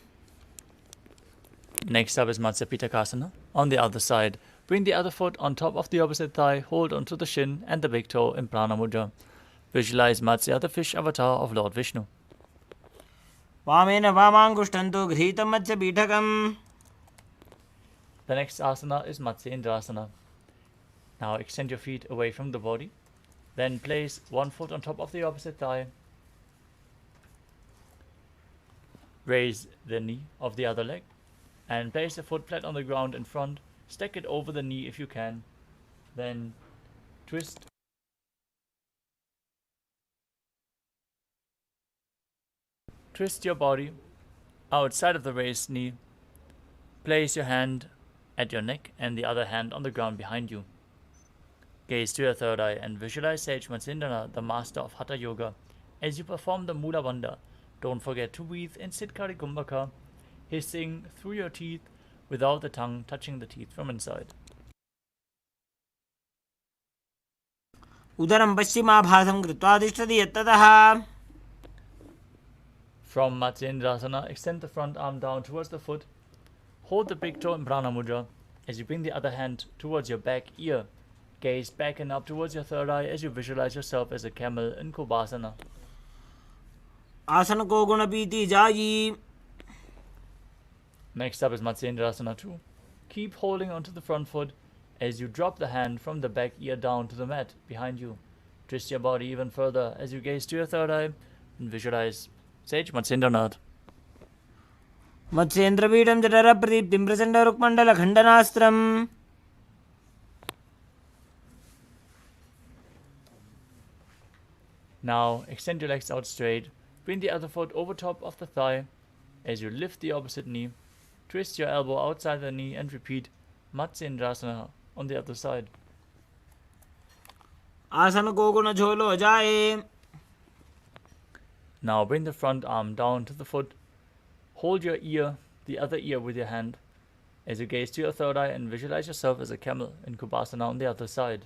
Speaker 3: Next up is Matsya Pitakasana on the other side. Bring the other foot on top of the opposite thigh. Hold onto the shin and the big toe in Prana Mudra. Visualize Matsya, the fish avatar of Lord Vishnu.
Speaker 4: वामेन वामांगुष्ठन्तो घृतं मत्स्य पीठकम्.
Speaker 3: The next asana is Matsyendrasana. Now extend your feet away from the body. Then place one foot on top of the opposite thigh. Raise the knee of the other leg and place the foot flat on the ground in front. Stack it over the knee if you can. Then twist. Twist your body outside of the raised knee. Place your hand at your neck and the other hand on the ground behind you. Gaze to your third eye and visualize Sage Matsyendranath, the master of Hatha Yoga. As you perform the Mula Bandha, don't forget to breathe in Siddhkari Kumbhaka, hissing through your teeth without the tongue touching the teeth from inside.
Speaker 4: उदरं पश्चिमाभासं कृत्वा तिष्ठति यत्ततः.
Speaker 3: From Matsyendrasana, extend the front arm down towards the foot. Hold the big toe in Prana Mudra as you bring the other hand towards your back ear. Gaze back and up towards your third eye as you visualize yourself as a camel in Kubhasana.
Speaker 4: आसन को गुण पीति जाई.
Speaker 3: Next up is Matsyendrasana 2. Keep holding onto the front foot as you drop the hand from the back ear down to the mat behind you. Twist your body even further as you gaze to your third eye and visualize Sage Matsyendranath.
Speaker 4: मत्स्येन्द्रपीठं जठर प्रदीप्तिं Prachanda रुक्मण्डल खण्डनास्त्रम्.
Speaker 3: Now extend your legs out straight. Bring the other foot over top of the thigh as you lift the opposite knee. Twist your elbow outside the knee and repeat Matsyendrasana on the other side.
Speaker 4: आसन को गुण झोलो जाए.
Speaker 3: Now bring the front arm down to the foot. Hold your ear, the other ear with your hand, as you gaze to your third eye and visualize yourself as a camel in Kubhasana on the other side.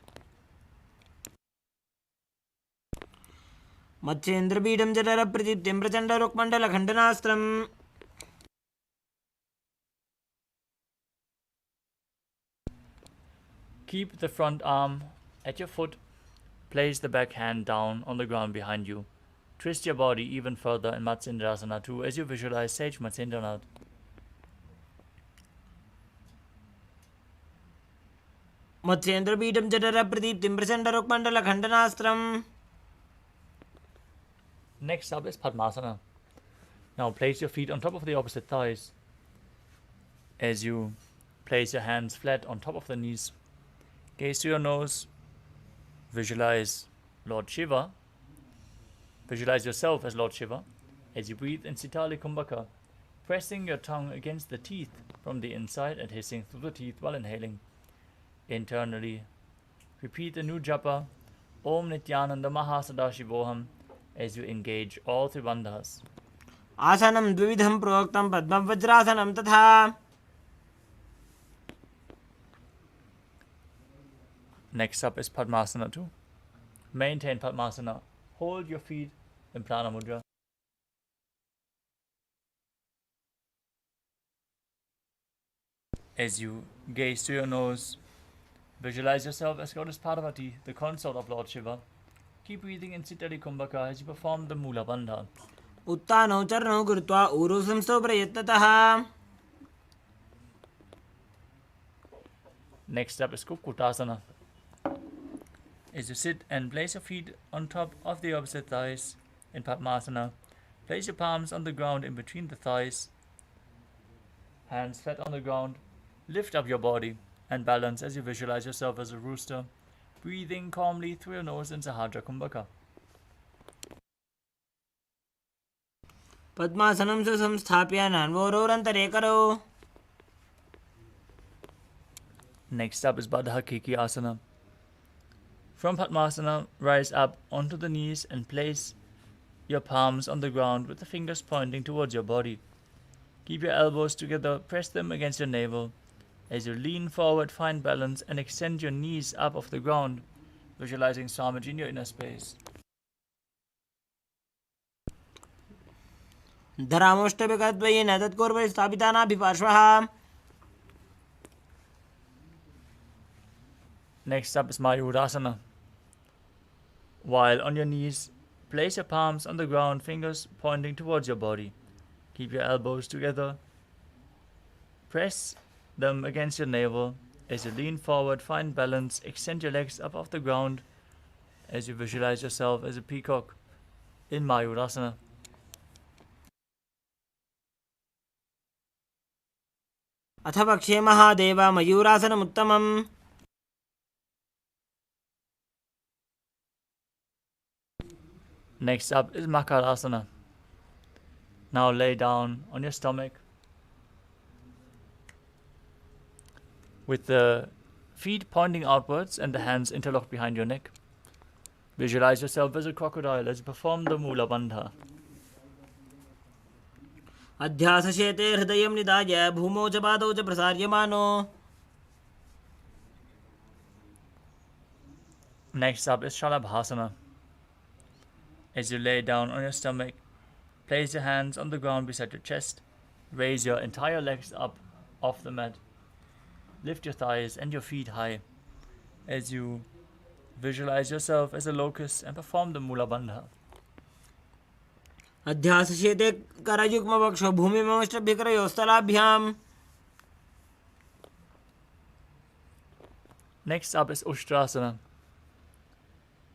Speaker 4: मत्स्येन्द्रपीठं जठर प्रदीप्तिं Prachanda रुक्मण्डल खण्डनास्त्रम्.
Speaker 3: Keep the front arm at your foot. Place the back hand down on the ground behind you. Twist your body even further in Matsyendrasana 2 as you visualize Sage Matsyendranath.
Speaker 4: मत्स्येन्द्रपीठं जठर प्रदीप्तिं Prachanda रुक्मण्डल खण्डनास्त्रम्.
Speaker 3: Next up is Padmasana. Now place your feet on top of the opposite thighs as you place your hands flat on top of the knees. Gaze to your nose. Visualize Lord Shiva. Visualize yourself as Lord Shiva as you breathe in Sitali Kumbhaka, pressing your tongue against the teeth from the inside and hissing through the teeth while inhaling. Internally, repeat the new japa, Om Nithyananda Paramashivam, as you engage all three bandhas.
Speaker 4: आसनं द्विविधं प्रोक्तं पद्मवज्रासनं तथा.
Speaker 3: Next up is Padmasana 2. Maintain Padmasana. Hold your feet in Prana Mudra. As you gaze to your nose, visualize yourself as Goddess Parvati, the consort of Lord Shiva. Keep breathing in Siddhari Kumbhaka as you perform the Mula Bandha.
Speaker 4: उत्तानौ चरणौ कृत्वा ऊरु संस्थौ प्रयत्नतः.
Speaker 3: Next up is Kukutasana. As you sit and place your feet on top of the opposite thighs in Padmasana, place your palms on the ground in between the thighs, hands flat on the ground, lift up your body and balance as you visualize yourself as a rooster, breathing calmly through your nose in Sahadra Kumbhaka.
Speaker 4: पद्मासनं सुसंस्थाप्य नान्वोरोरन्तरे करौ.
Speaker 3: Next up is Baddha Kiki Asana. From Padmasana, rise up onto the knees and place your palms on the ground with the fingers pointing towards your body. Keep your elbows together, press them against your navel. As you lean forward, find balance and extend your knees up off the ground, visualizing Swamiji in your inner space.
Speaker 4: धरामोष्टभिकद्वयेन तत्कोर्परि स्थापितानाभिपार्श्वः.
Speaker 3: Next up is Mayurasana. While on your knees, place your palms on the ground, fingers pointing towards your body. Keep your elbows together. Press them against your navel. As you lean forward, find balance. Extend your legs up off the ground as you visualize yourself as a peacock in Mayurasana.
Speaker 4: अथ पक्षे Mahadev मयूरासनमुत्तमम्.
Speaker 3: Next up is Makarasana. Now lay down on your stomach with the feet pointing outwards and the hands interlocked behind your neck. Visualize yourself as a crocodile as you perform the Mula Bandha.
Speaker 4: अध्यासशेते हृदयं निधाय भूमौ च पादौ च प्रसार्यमानो.
Speaker 3: Next up is Shalabhasana. As you lay down on your stomach, place your hands on the ground beside your chest. Raise your entire legs up off the mat. Lift your thighs and your feet high as you visualize yourself as a locust and perform the Mula Bandha.
Speaker 4: अध्यासशेते करयुग्मवक्षो भूमिमवष्टभ्यकरयोस्तलाभ्याम्.
Speaker 3: Next up is Ushtrasana.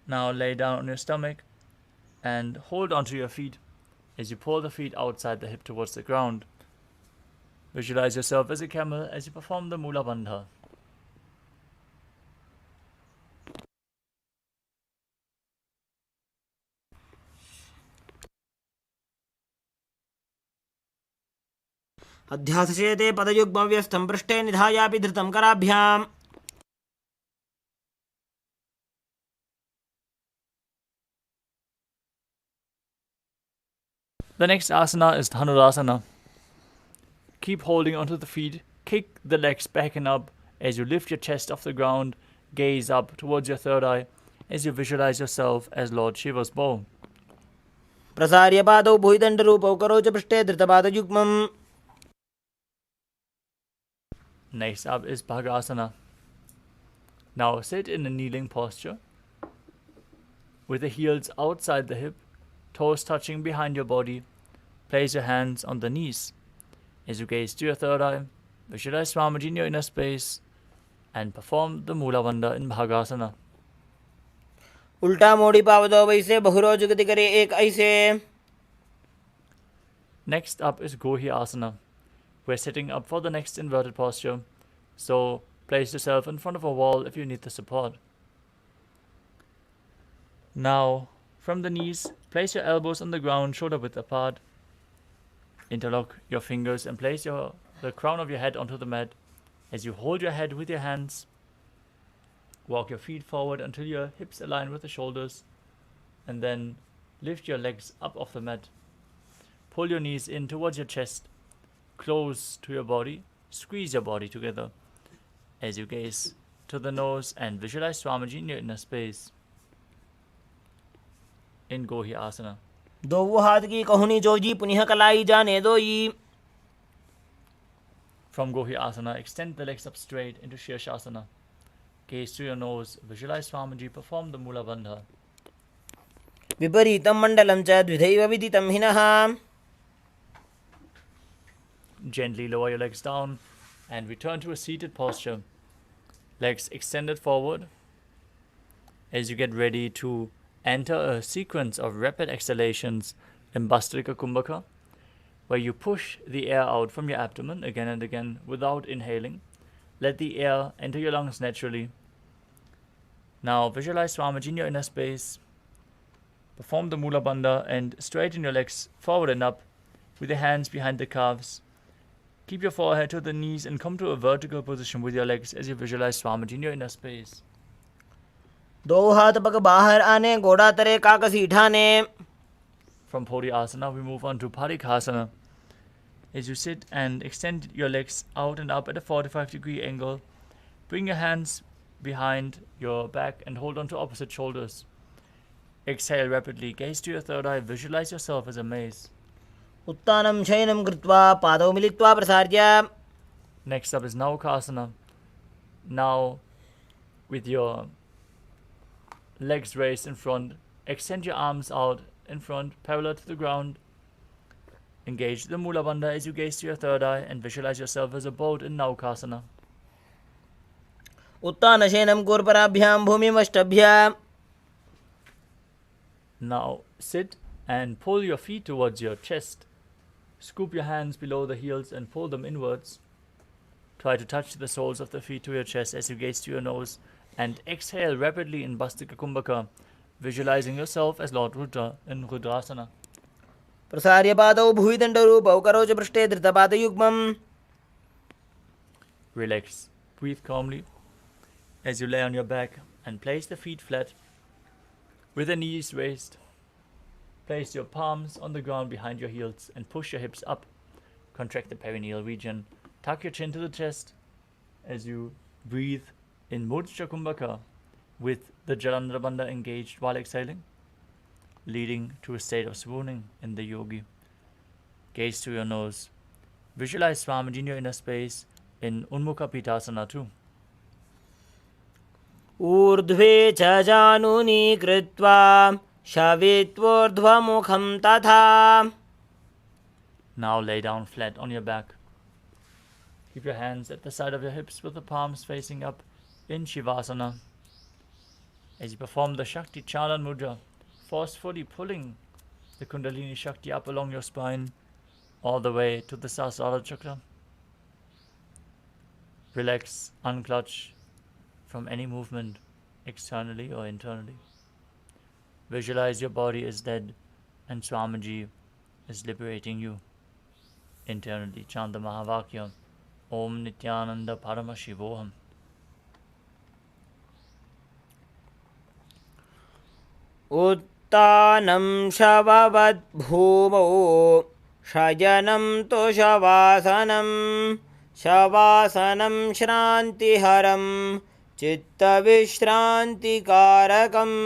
Speaker 3: Now lay down on your stomach and hold onto your feet as you pull the feet outside the hip towards the ground. Visualize yourself as a camel as you perform the Mula Bandha.
Speaker 4: अध्यासशेते पदयुग्मव्यस्थं पृष्ठे निधायापि धृतं कराभ्याम्.
Speaker 3: The next asana is Dhanurasana. Keep holding onto the feet, kick the legs back and up as you lift your chest off the ground, gaze up towards your third eye as you visualize yourself as Lord Shiva's bow.
Speaker 4: प्रसार्य पादौ भुविदण्डरूपौ करौ च पृष्ठे धृतपादयुग्मम्.
Speaker 3: Next up is Bhagasana. Now sit in a kneeling posture with the heels outside the hip, toes touching behind your body. Place your hands on the knees. As you gaze to your third eye, visualize Swamiji in your inner space and perform the Mula Bandha in Bhagasana.
Speaker 4: उल्टा मोड़ी पावदो वैसे बहुरोज गति करे एक ऐसे.
Speaker 3: Next up is Gohi Asana. We're sitting up for the next inverted posture, so place yourself in front of a wall if you need the support. Now, from the knees, place your elbows on the ground, shoulder width apart. Interlock your fingers and place the crown of your head onto the mat. As you hold your head with your hands, walk your feet forward until your hips align with the shoulders, and then lift your legs up off the mat. Pull your knees in towards your chest, close to your body, squeeze your body together as you gaze to the nose and visualize Swamiji in your inner space in Gohi Asana.
Speaker 4: दो हाथ की कहुनी जोजी पुनः कलाई जाने दोई.
Speaker 3: From Gohi Asana, extend the legs up straight into Shirshasana. Gaze to your nose. Visualize Swamiji perform the Mula Bandha.
Speaker 4: विपरीतं मण्डलं च द्विधैव विदितं हिनः.
Speaker 3: Gently lower your legs down and return to a seated posture. Legs extended forward as you get ready to enter a sequence of rapid exhalations in Bastrika Kumbhaka, where you push the air out from your abdomen again and again without inhaling. Let the air enter your lungs naturally. Now visualize Swamiji in your inner space. Perform the Mula Bandha and straighten your legs forward and up with your hands behind the calves. Keep your forehead to the knees and come to a vertical position with your legs as you visualize Swamiji in your inner space.
Speaker 4: दो हाथ पग बाहर आने, घोड़ा तरे काकसी ठाने.
Speaker 3: From Asana, we move on to Parikhasana. As you sit and extend your legs out and up at a 45-degree angle, bring your hands behind your back and hold on to opposite shoulders. Exhale rapidly, gaze to your third eye, visualize yourself as a maze.
Speaker 4: उत्तानं शयनं कृत्वा पादौ मिलित्वा प्रसार्य.
Speaker 3: Next up is Naukasana. Now, with your legs raised in front, extend your arms out in front, parallel to the ground. Engage the Mula Bandha as you gaze to your third eye and visualize yourself as a boat in Naukasana.
Speaker 4: उत्तानशयनं कूर्पराभ्यां भूमिमष्टभ्य.
Speaker 3: Now sit and pull your feet towards your chest. Scoop your hands below the heels and pull them inwards. Try to touch the soles of the feet to your chest as you gaze to your nose and exhale rapidly in Bastika Kumbhaka, visualizing yourself as Lord Rudra in Rudrasana.
Speaker 4: प्रसार्य पादौ भुविदण्डरूपौ करोच पृष्ठे धृतपादयुग्मम्.
Speaker 3: Relax. Breathe calmly as you lay on your back and place the feet flat with the knees raised. Place your palms on the ground behind your heels and push your hips up. Contract the perineal region. Tuck your chin to the chest as you breathe in Mudra Kumbhaka with the Jalandhara Bandha engaged while exhaling, leading to a state of swooning in the yogi. Gaze to your nose. Visualize Swamiji in your inner space in Unmukha Pitasana too.
Speaker 4: ऊर्ध्वे च जानुनी कृत्वा शवित्वोर्ध्वमुखं तथा.
Speaker 3: Now lay down flat on your back. Keep your hands at the side of your hips with the palms facing up in Shivasana. As you perform the Shakti Chalan Mudra, forcefully pulling the Kundalini Shakti up along your spine all the way to the Sahasrara Chakra. Relax, unclutch from any movement externally or internally. Visualize your body is dead and Swamiji is liberating you internally. Chant the Mahavakya, Om Nithyananda Paramashivoham.
Speaker 4: उत्तानं शववद् भूमौ शयनं तु शवासनं. शवासनं श्रान्तिहरं चित्तविश्रान्तिकारकम्.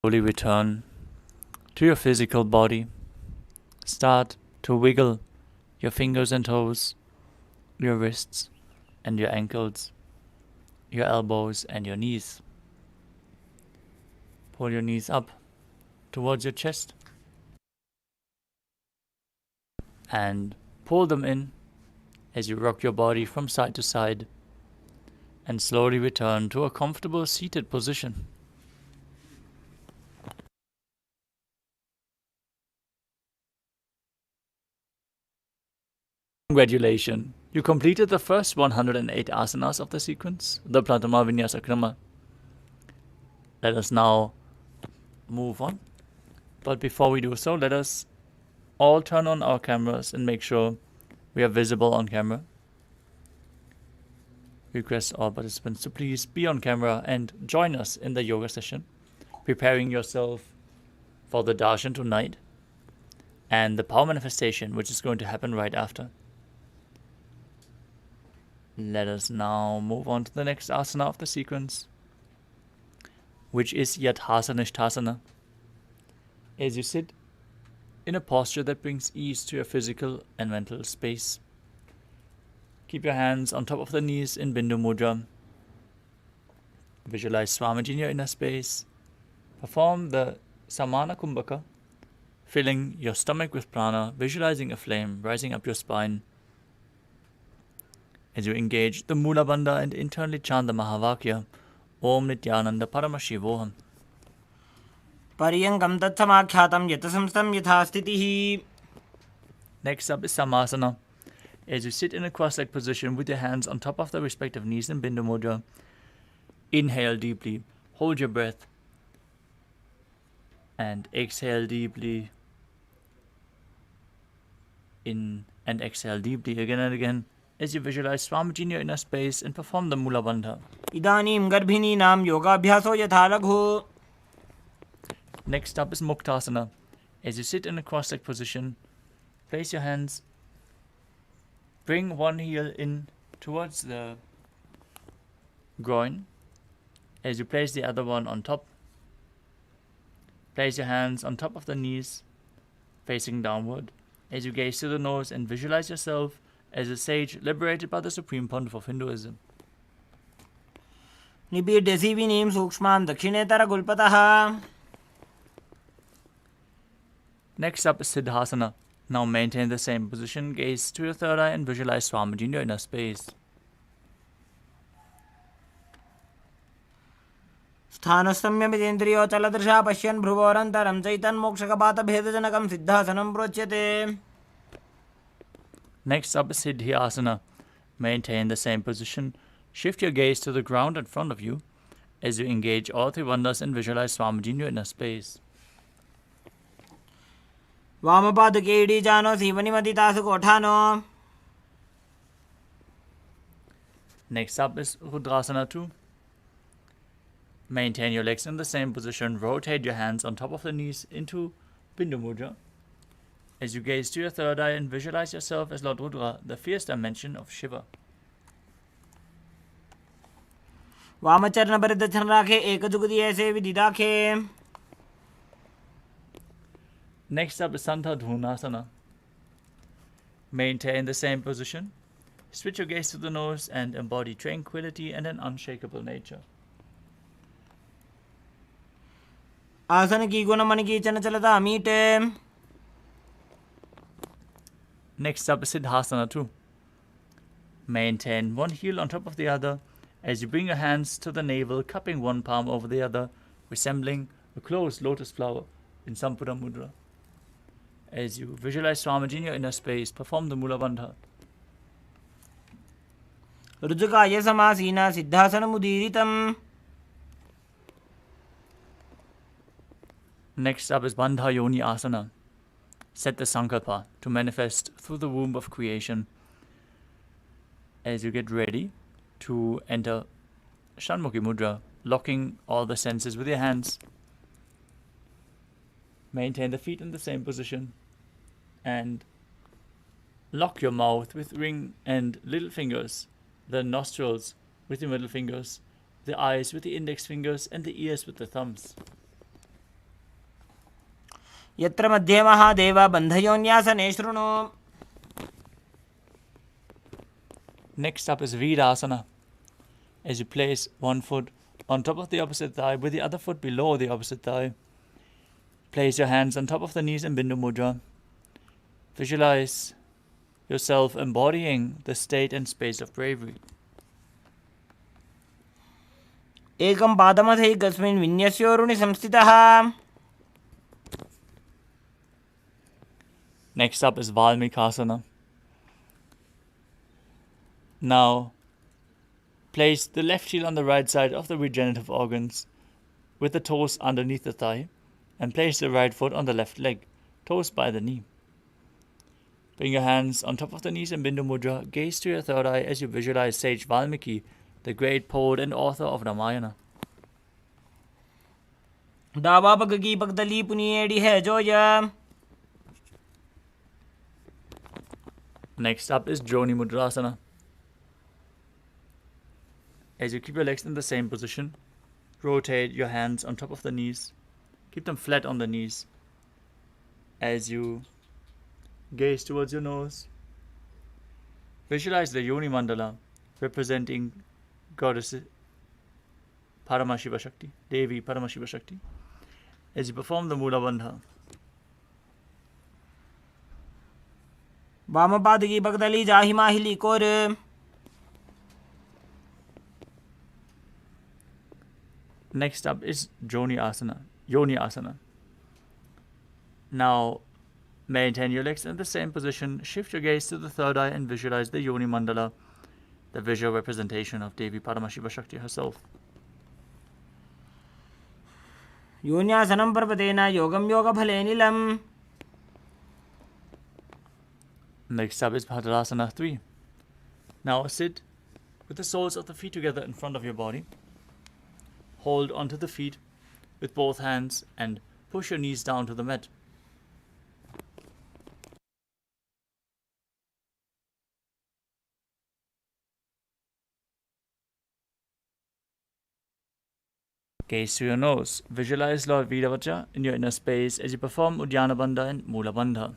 Speaker 3: Slowly return to your physical body. Start to wiggle your fingers and toes, your wrists and your ankles, your elbows and your knees. Pull your knees up towards your chest and pull them in as you rock your body from side to side and slowly return to a comfortable seated position. Congratulations! You completed the first 108 asanas of the sequence, the Pratama Vinyasa Krama. Let us now move on. But before we do so, let us all turn on our cameras and make sure we are visible on camera. We request all participants to please be on camera and join us in the yoga session, preparing yourself for the darshan tonight and the power manifestation, which is going to happen right after. Let us now move on to the next asana of the sequence, which is Yathasanishthasana. As you sit in a posture that brings ease to your physical and mental space. Keep your hands on top of the knees in Bindu Mudra. Visualize Swamiji in your inner space. Perform the Samana Kumbhaka, filling your stomach with prana, visualizing a flame rising up your spine. As you engage the Mula Bandha and internally chant the Mahavakya, Om Nithyananda Paramashivoham.
Speaker 4: Paryankam tatsamakhyatam yatasamstam yathastitihi.
Speaker 3: Next up is Samasana. As you sit in a cross-legged position with your hands on top of the respective knees in Bindu Mudra, inhale deeply, hold your breath, and exhale deeply. In and exhale deeply again and again as you visualize Swamiji in your inner space and perform the Mula Bandha.
Speaker 4: Idanim garbhini nam yogabhyaso yatha laghu.
Speaker 3: Next up is Muktasana. As you sit in a cross-legged position, place your hands, bring one heel in towards the groin. As you place the other one on top, place your hands on top of the knees, facing downward. As you gaze to the nose and visualize yourself as a sage liberated by the Supreme Pontiff of Hinduism.
Speaker 4: Nibidya vinim sukshmam dakshinetara gulpataha.
Speaker 3: Next up is Siddhasana. Now maintain the same position, gaze to your third eye and visualize Swamiji in your inner space.
Speaker 4: Sthanastamyamidendriyo chaladrisha pashyan bhruvorantaram chaitan mokshakapata bhedajanakam siddhasanam prochyate.
Speaker 3: Next up is Siddhyasana. Maintain the same position. Shift your gaze to the ground in front of you as you engage all three bandhas and visualize Swamiji in your inner space.
Speaker 4: Vamapadake idi jano sivanimati kothano.
Speaker 3: Next up is Rudrasana 2. Maintain your legs in the same position. Rotate your hands on top of the knees into Bindu Mudra. As you gaze to your third eye and visualize yourself as Lord Rudra, the fierce dimension of Shiva.
Speaker 4: Vamacharna paridachan rakhe ekajugudi aise vididakhe.
Speaker 3: Next up is Santa Dhunasana. Maintain the same position. Switch your gaze to the nose and embody tranquility and an unshakable nature.
Speaker 4: आसन की गुण मन की चंचलता मीटे.
Speaker 3: Next up is Siddhasana 2. Maintain one heel on top of the other as you bring your hands to the navel, cupping one palm over the other, resembling a closed lotus flower in Sampura Mudra. As you visualize Swamiji in your inner space, perform the Mula Bandha.
Speaker 4: रुजुकाय समासीना सिद्धासनमुदीरितम्.
Speaker 3: Next up is Bandha Yoni Asana. Set the Sankalpa to manifest through the womb of creation as you get ready to enter Shanmukhi Mudra, locking all the senses with your hands. Maintain the feet in the same position and lock your mouth with ring and little fingers, the nostrils with the middle fingers, the eyes with the index fingers, and the ears with the thumbs.
Speaker 4: यत्र मध्ये महादेव बन्धयोन्यासने शृणु.
Speaker 3: Next up is Virasana. As you place one foot on top of the opposite thigh with the other foot below the opposite thigh. Place your hands on top of the knees in Bindu Mudra. Visualize yourself embodying the state and space of bravery.
Speaker 4: एकं पादमथैकस्मिन् विन्यस्योरुणि संस्थितः.
Speaker 3: Next up is Valmikasana. Now, place the left heel on the right side of the regenerative organs with the toes underneath the thigh and place the right foot on the left leg, toes by the knee. Bring your hands on top of the knees in Bindu Mudra. Gaze to your third eye as you visualize sage Valmiki, the great poet and author of Ramayana.
Speaker 4: दावा पग की पगदली पुनिएड़ी है Zoya.
Speaker 3: Next up is Joni Mudrasana. As you keep your legs in the same position, rotate your hands on top of the knees. Keep them flat on the knees. As you gaze towards your nose, visualize the Yoni Mandala representing Goddess Paramashiva Shakti, Devi Paramashiva Shakti, as you perform the Mula Bandha.
Speaker 4: वामपाद की पगदली जाहि माहिली core.
Speaker 3: Next up is Yoni Asana. Now, maintain your legs in the same position. Shift your gaze to the third eye and visualize the Yoni Mandala, the visual representation of Devi Paramashiva Shakti herself.
Speaker 4: योन्यासनं पर्वतेन योगं योगफले नीलम्.
Speaker 3: Next up is Bhadrasana 3. Now sit with the soles of the feet together in front of your body. Hold onto the feet with both hands and push your knees down to the mat. Gaze to your nose. Visualize Lord Vidavaja in your inner space as you perform Uddiyana Bandha and Mula Bandha.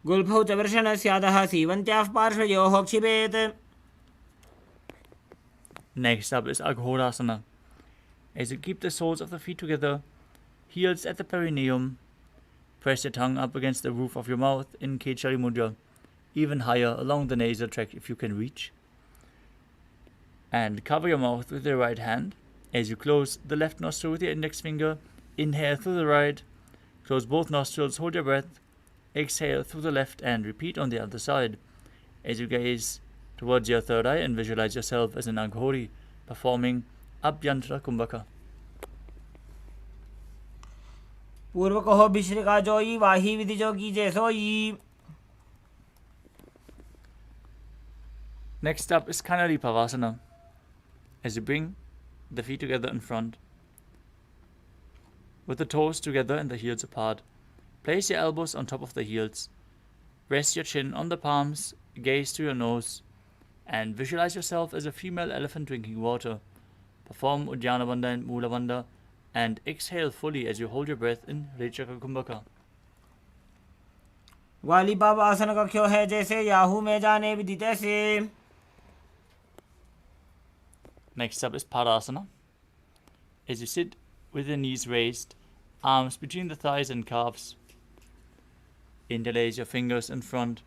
Speaker 4: गुल्फौ च वर्षणस्यादः सीवन्त्याः पार्श्वयोः क्षिपेत्.
Speaker 3: Next up is Aghorasana. As you keep the soles of the feet together, heels at the perineum, press your tongue up against the roof of your mouth in Kechari Mudra, even higher along the nasal tract if you can reach. And cover your mouth with your right hand. As you close the left nostril with your index finger, inhale through the right, close both nostrils, hold your breath, exhale through the left and repeat on the other side. As you gaze towards your third eye and visualize yourself as an Aghori performing Abhyantra Kumbhaka.
Speaker 4: पूर्व कहो भिश्रिका जोई वाही विधि जो कीजे सोई.
Speaker 3: Next up is Kanari Pavasana. As you bring the feet together in front, with the toes together and the heels apart, place your elbows on top of the heels. Rest your chin on the palms, gaze to your nose, and visualize yourself as a female elephant drinking water. Perform Uddiyana Bandha and Mula Bandha, and exhale fully as you hold your breath in Rechaka Kumbhaka.
Speaker 4: वाली बाबा आसन कक्ष्यो है जैसे Yahoo में जाने विदित से.
Speaker 3: Next up is Padasana. As you sit with your knees raised, arms between the thighs and calves, interlace your fingers in front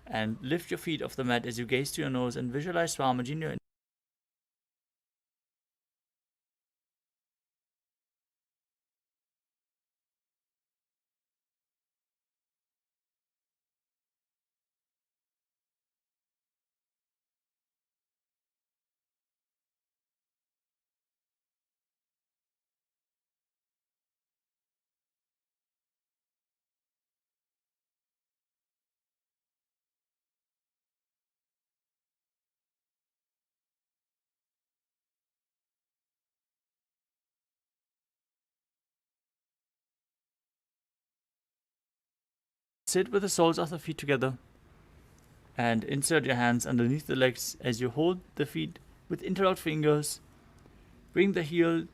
Speaker 3: and lift your feet off the mat as you gaze to your nose and visualize Swamiji in your Sit with the soles of the feet together and insert your hands underneath the legs as you hold the feet with interlocked fingers. Bring the heel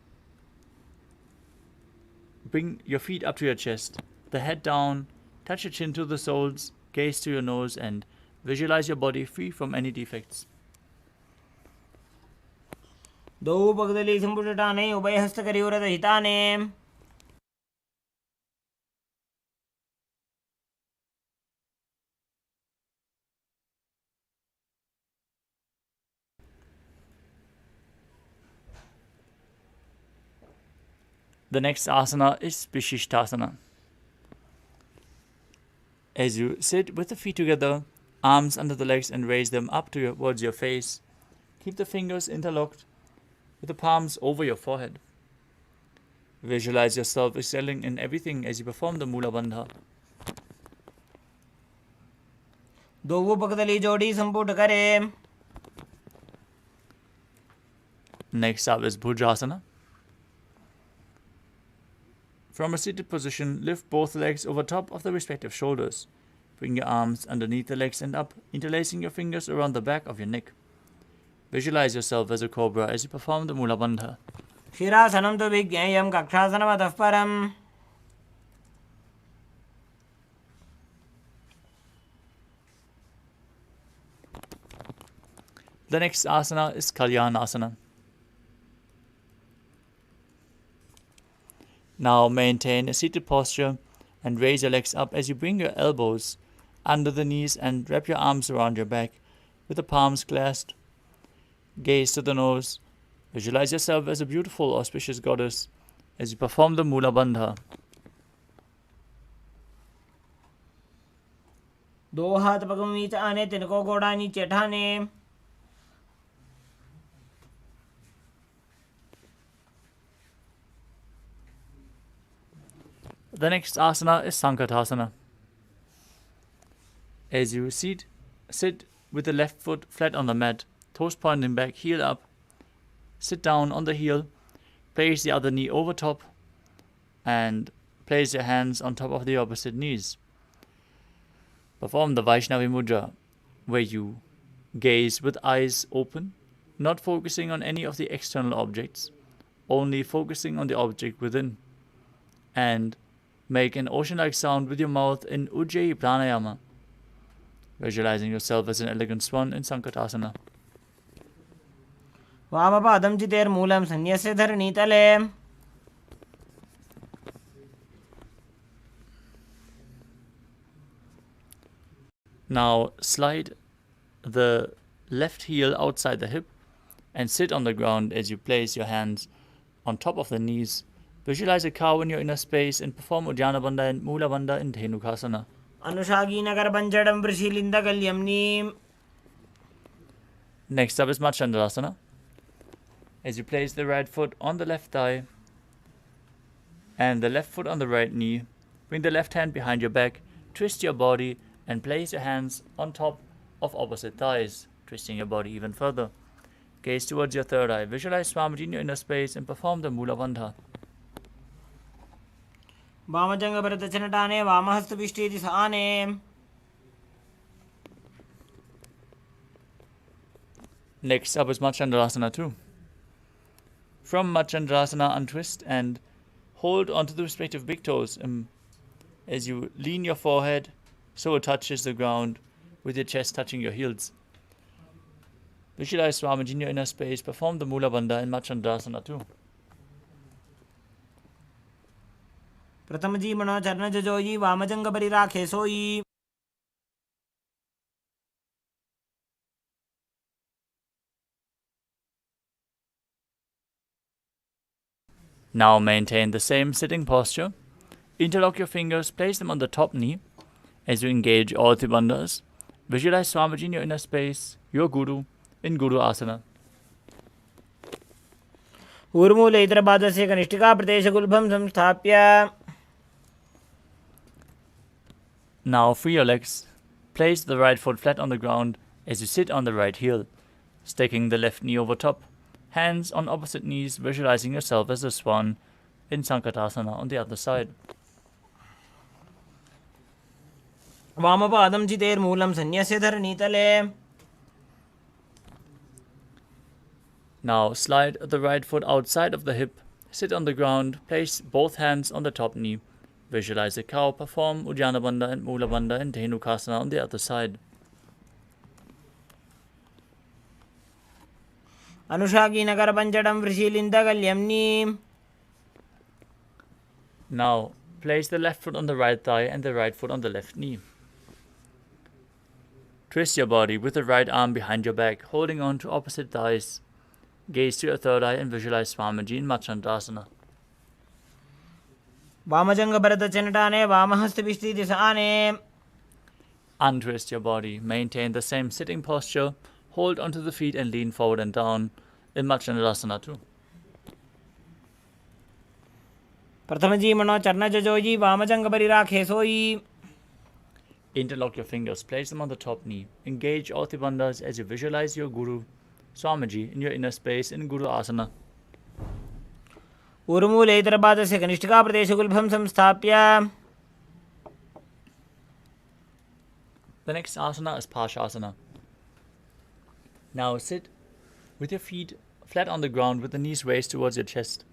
Speaker 3: bring your feet up to your chest, the head down, touch your chin to the soles, gaze to your nose, and visualize your body free from any defects.
Speaker 4: Thou ಪಕ್ಕದಲ್ಲಿ ಸಂಪುಟಟಾನೆ ಉಭಯ ಹಸ್ತಕರಿಯುರದ ಹಿತಾನೆ.
Speaker 3: The next asana is Vishishtasana. As you sit with the feet together, arms under the legs, and raise them up towards your face, keep the fingers interlocked with the palms over your forehead. Visualize yourself excelling in everything as you perform the Mula Bandha.
Speaker 4: ದೋವು ಪಕ್ಕದಲ್ಲಿ ಜೋಡಿ ಸಂಪುಟ ಕರೆ.
Speaker 3: Next up is Bhujasana. From a seated position, lift both legs over top of the respective shoulders. Bring your arms underneath the legs and up, interlacing your fingers around the back of your neck. Visualize yourself as a cobra as you perform the Mula Bandha.
Speaker 4: ಶಿರಾಸನಂ ತು ವಿಜ್ಞೇಯಂ ಕಕ್ಷಾಸನಮತಃ ಪರಂ.
Speaker 3: The next asana is Kalyanasana. Now maintain a seated posture and raise your legs up as you bring your elbows under the knees and wrap your arms around your back with the palms clasped. Gaze to the nose. Visualize yourself as a beautiful, auspicious goddess as you perform the Mula Bandha.
Speaker 4: दो हाथ पगों नीचे आने, तिनको गोड़ा नीचे ठाने.
Speaker 3: The next asana is Sankatasana. As you sit with the left foot flat on the mat, toes pointing back, heel up. Sit down on the heel, place the other knee over top, and place your hands on top of the opposite knees. Perform the Vaishnavi Mudra, where you gaze with eyes open, not focusing on any of the external objects, only focusing on the object within, and make an ocean-like sound with your mouth in Ujjayi Pranayama, visualizing yourself as an elegant swan in Sankatasana.
Speaker 4: वामपादं चितेर्मूलं सन्न्यस्य धरणीतले.
Speaker 3: Now slide the left heel outside the hip and sit on the ground as you place your hands on top of the knees. Visualize a cow in your inner space and perform Uddiyana Bandha and Mula Bandha in Dhenukasana.
Speaker 4: अनुषागी Nagar पंचडं वृषिलिंद कल्यमनीम.
Speaker 3: Next up is Machandrasana. As you place the right foot on the left thigh and the left foot on the right knee, bring the left hand behind your back, twist your body, and place your hands on top of opposite thighs, twisting your body even further. Gaze towards your third eye. Visualize Swamiji in your inner space and perform the Mula Bandha.
Speaker 4: वामजंग भरतचनटाने वामहस्त विष्टेति Sane.
Speaker 3: Next up is Machandrasana too. From Machandrasana, untwist and hold onto the respective big toes as you lean your forehead so it touches the ground with your chest touching your heels. Visualize Swamiji in your inner space. Perform the Mula Bandha in Machandrasana too.
Speaker 4: प्रथम जी मनो चरण जजोई वामजंग बरि राखे सोई.
Speaker 3: Now maintain the same sitting posture. Interlock your fingers, place them on the top knee as you engage all three bandhas. Visualize Swamiji in your inner space, your Guru, in Guru Asana.
Speaker 4: ऊर्मूले इतरपादस्य कनिष्ठिका प्रदेशगुल्भं संस्थाप्य.
Speaker 3: Now free your legs. Place the right foot flat on the ground as you sit on the right heel, staking the left knee over top. Hands on opposite knees, visualizing yourself as a swan in Sankatasana on the other side.
Speaker 4: वामपादं चितेर्मूलं सन्न्यस्य धरणीतले.
Speaker 3: Now slide the right foot outside of the hip, Sit on the ground, place both hands on the top knee. Visualize a cow, perform Uddiyana Bandha and Mula Bandha and Dhenukasana on the other side.
Speaker 4: Anushaki Nagar Panchadam Vrishilindagalyamni.
Speaker 3: Now, place the left foot on the right thigh and the right foot on the left knee. Twist your body with the right arm behind your back, holding on to opposite thighs. Gaze to your third eye and visualize Swamiji in Machandasana.
Speaker 4: Vamajanga Bharata Chanatane, Vamahastapishti Disane.
Speaker 3: Untwist your body. Maintain the same sitting posture. Hold onto the feet and lean forward and down in Machandasana too.
Speaker 4: Prathamaji Mano Charna Jajoji, Vamajanga Barirake Soi.
Speaker 3: Interlock your fingers, place them on the top knee. Engage all the bandhas as you visualize your Guru, Swamiji, in your inner space in Guru Asana.
Speaker 4: Urmule Itarabadasya Kanishtika Pradeshagulbham Samsthapya.
Speaker 3: The next asana is Pashasana. Now sit with your feet flat on the ground with the knees raised towards your chest.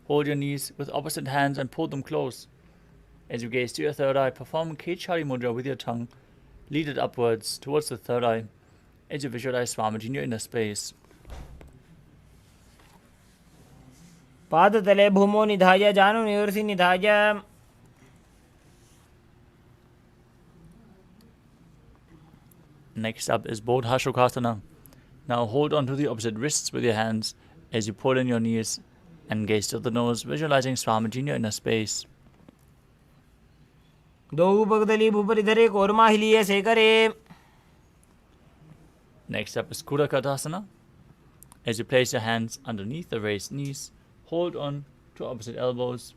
Speaker 3: Hold your knees with opposite hands and pull them close. As you gaze to your third eye, perform Kechari Mudra with your tongue. Lead it upwards towards the third eye as you visualize Swamiji in your inner space.
Speaker 4: Padatale Bhumo Nidhaya Janu Nirsi Nidhaya.
Speaker 3: Next up is Bodhashukasana. Now hold on to the opposite wrists with your hands as you pull in your knees and gaze to the nose, visualizing Swamiji in your inner space.
Speaker 4: Do Bhagdali Bhuparidhare Korma Hiliye Sekare.
Speaker 3: Next up is Kudakatasana. As you place your hands underneath the raised knees, hold on to opposite elbows.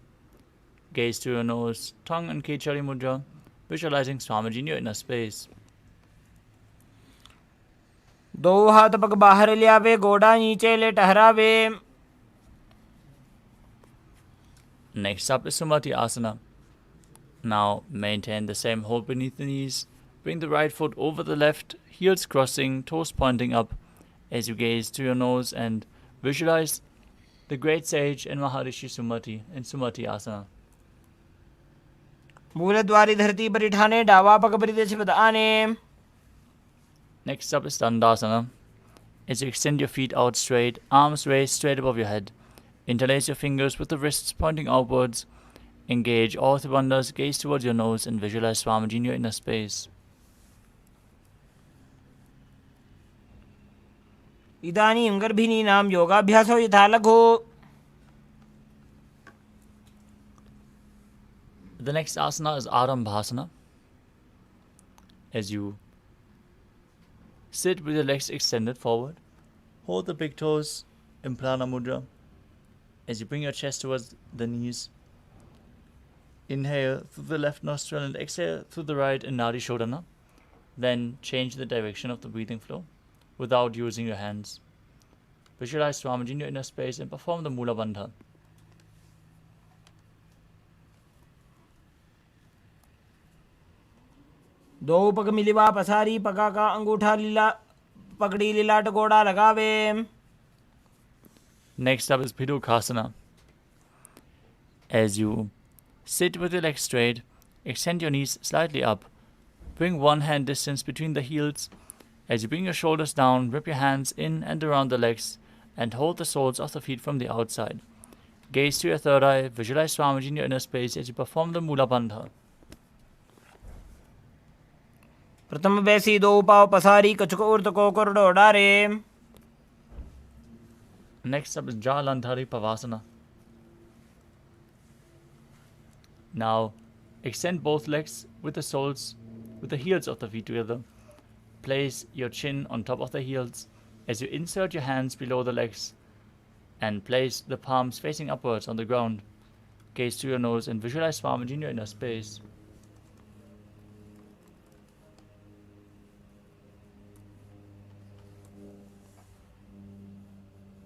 Speaker 3: Gaze to your nose, tongue and Kechari Mudra, visualizing Swamiji in your inner space.
Speaker 4: Do हाथ पग बाहर ले आवे गोड़ा नीचे ले टहरावे.
Speaker 3: Next up is Sumati Asana. Now maintain the same hold beneath the knees. Bring the right foot over the left, heels crossing, toes pointing up as you gaze to your nose and visualize the great sage and Maharishi Sumati in Sumati Asana.
Speaker 4: मूलद्वारी धरती पर इठाने डावा पग परिदेश बदाने.
Speaker 3: Next up is Dandasana. As you extend your feet out straight, arms raised straight above your head. Interlace your fingers with the wrists pointing outwards. Engage all the bandhas, gaze towards your nose and visualize Swamiji in your inner space.
Speaker 4: इदानीं गर्भिणीनां योगाभ्यासो यथा लघु.
Speaker 3: The next asana is Arambhasana. As you sit with your legs extended forward, hold the big toes in Prana Mudra. As you bring your chest towards the knees, inhale through the left nostril and exhale through the right in Nadi Shodhana. Then change the direction of the breathing flow without using your hands. Visualize Swamiji in your inner space and perform the Mula Bandha.
Speaker 4: दो पग मिलिवा पसारी पगा का अंगूठा लीला पगड़ी लीलाट गोड़ा लगावे.
Speaker 3: Next up is Pidukasana. As you sit with your legs straight, extend your knees slightly up. Bring one hand distance between the heels. As you bring your shoulders down, wrap your hands in and around the legs and hold the soles of the feet from the outside. Gaze to your third eye, visualize Swamiji in your inner space as you perform the Mula Bandha.
Speaker 4: प्रथम बैसी दो पाव पसारी कछुक उर्त को कोरडो डारे.
Speaker 3: Next up is Jalandhari Pavasana. Now, extend both legs with the heels of the feet together. Place your chin on top of the heels as you insert your hands below the legs and place the palms facing upwards on the ground. Gaze to your nose and visualize Swamiji in your inner space.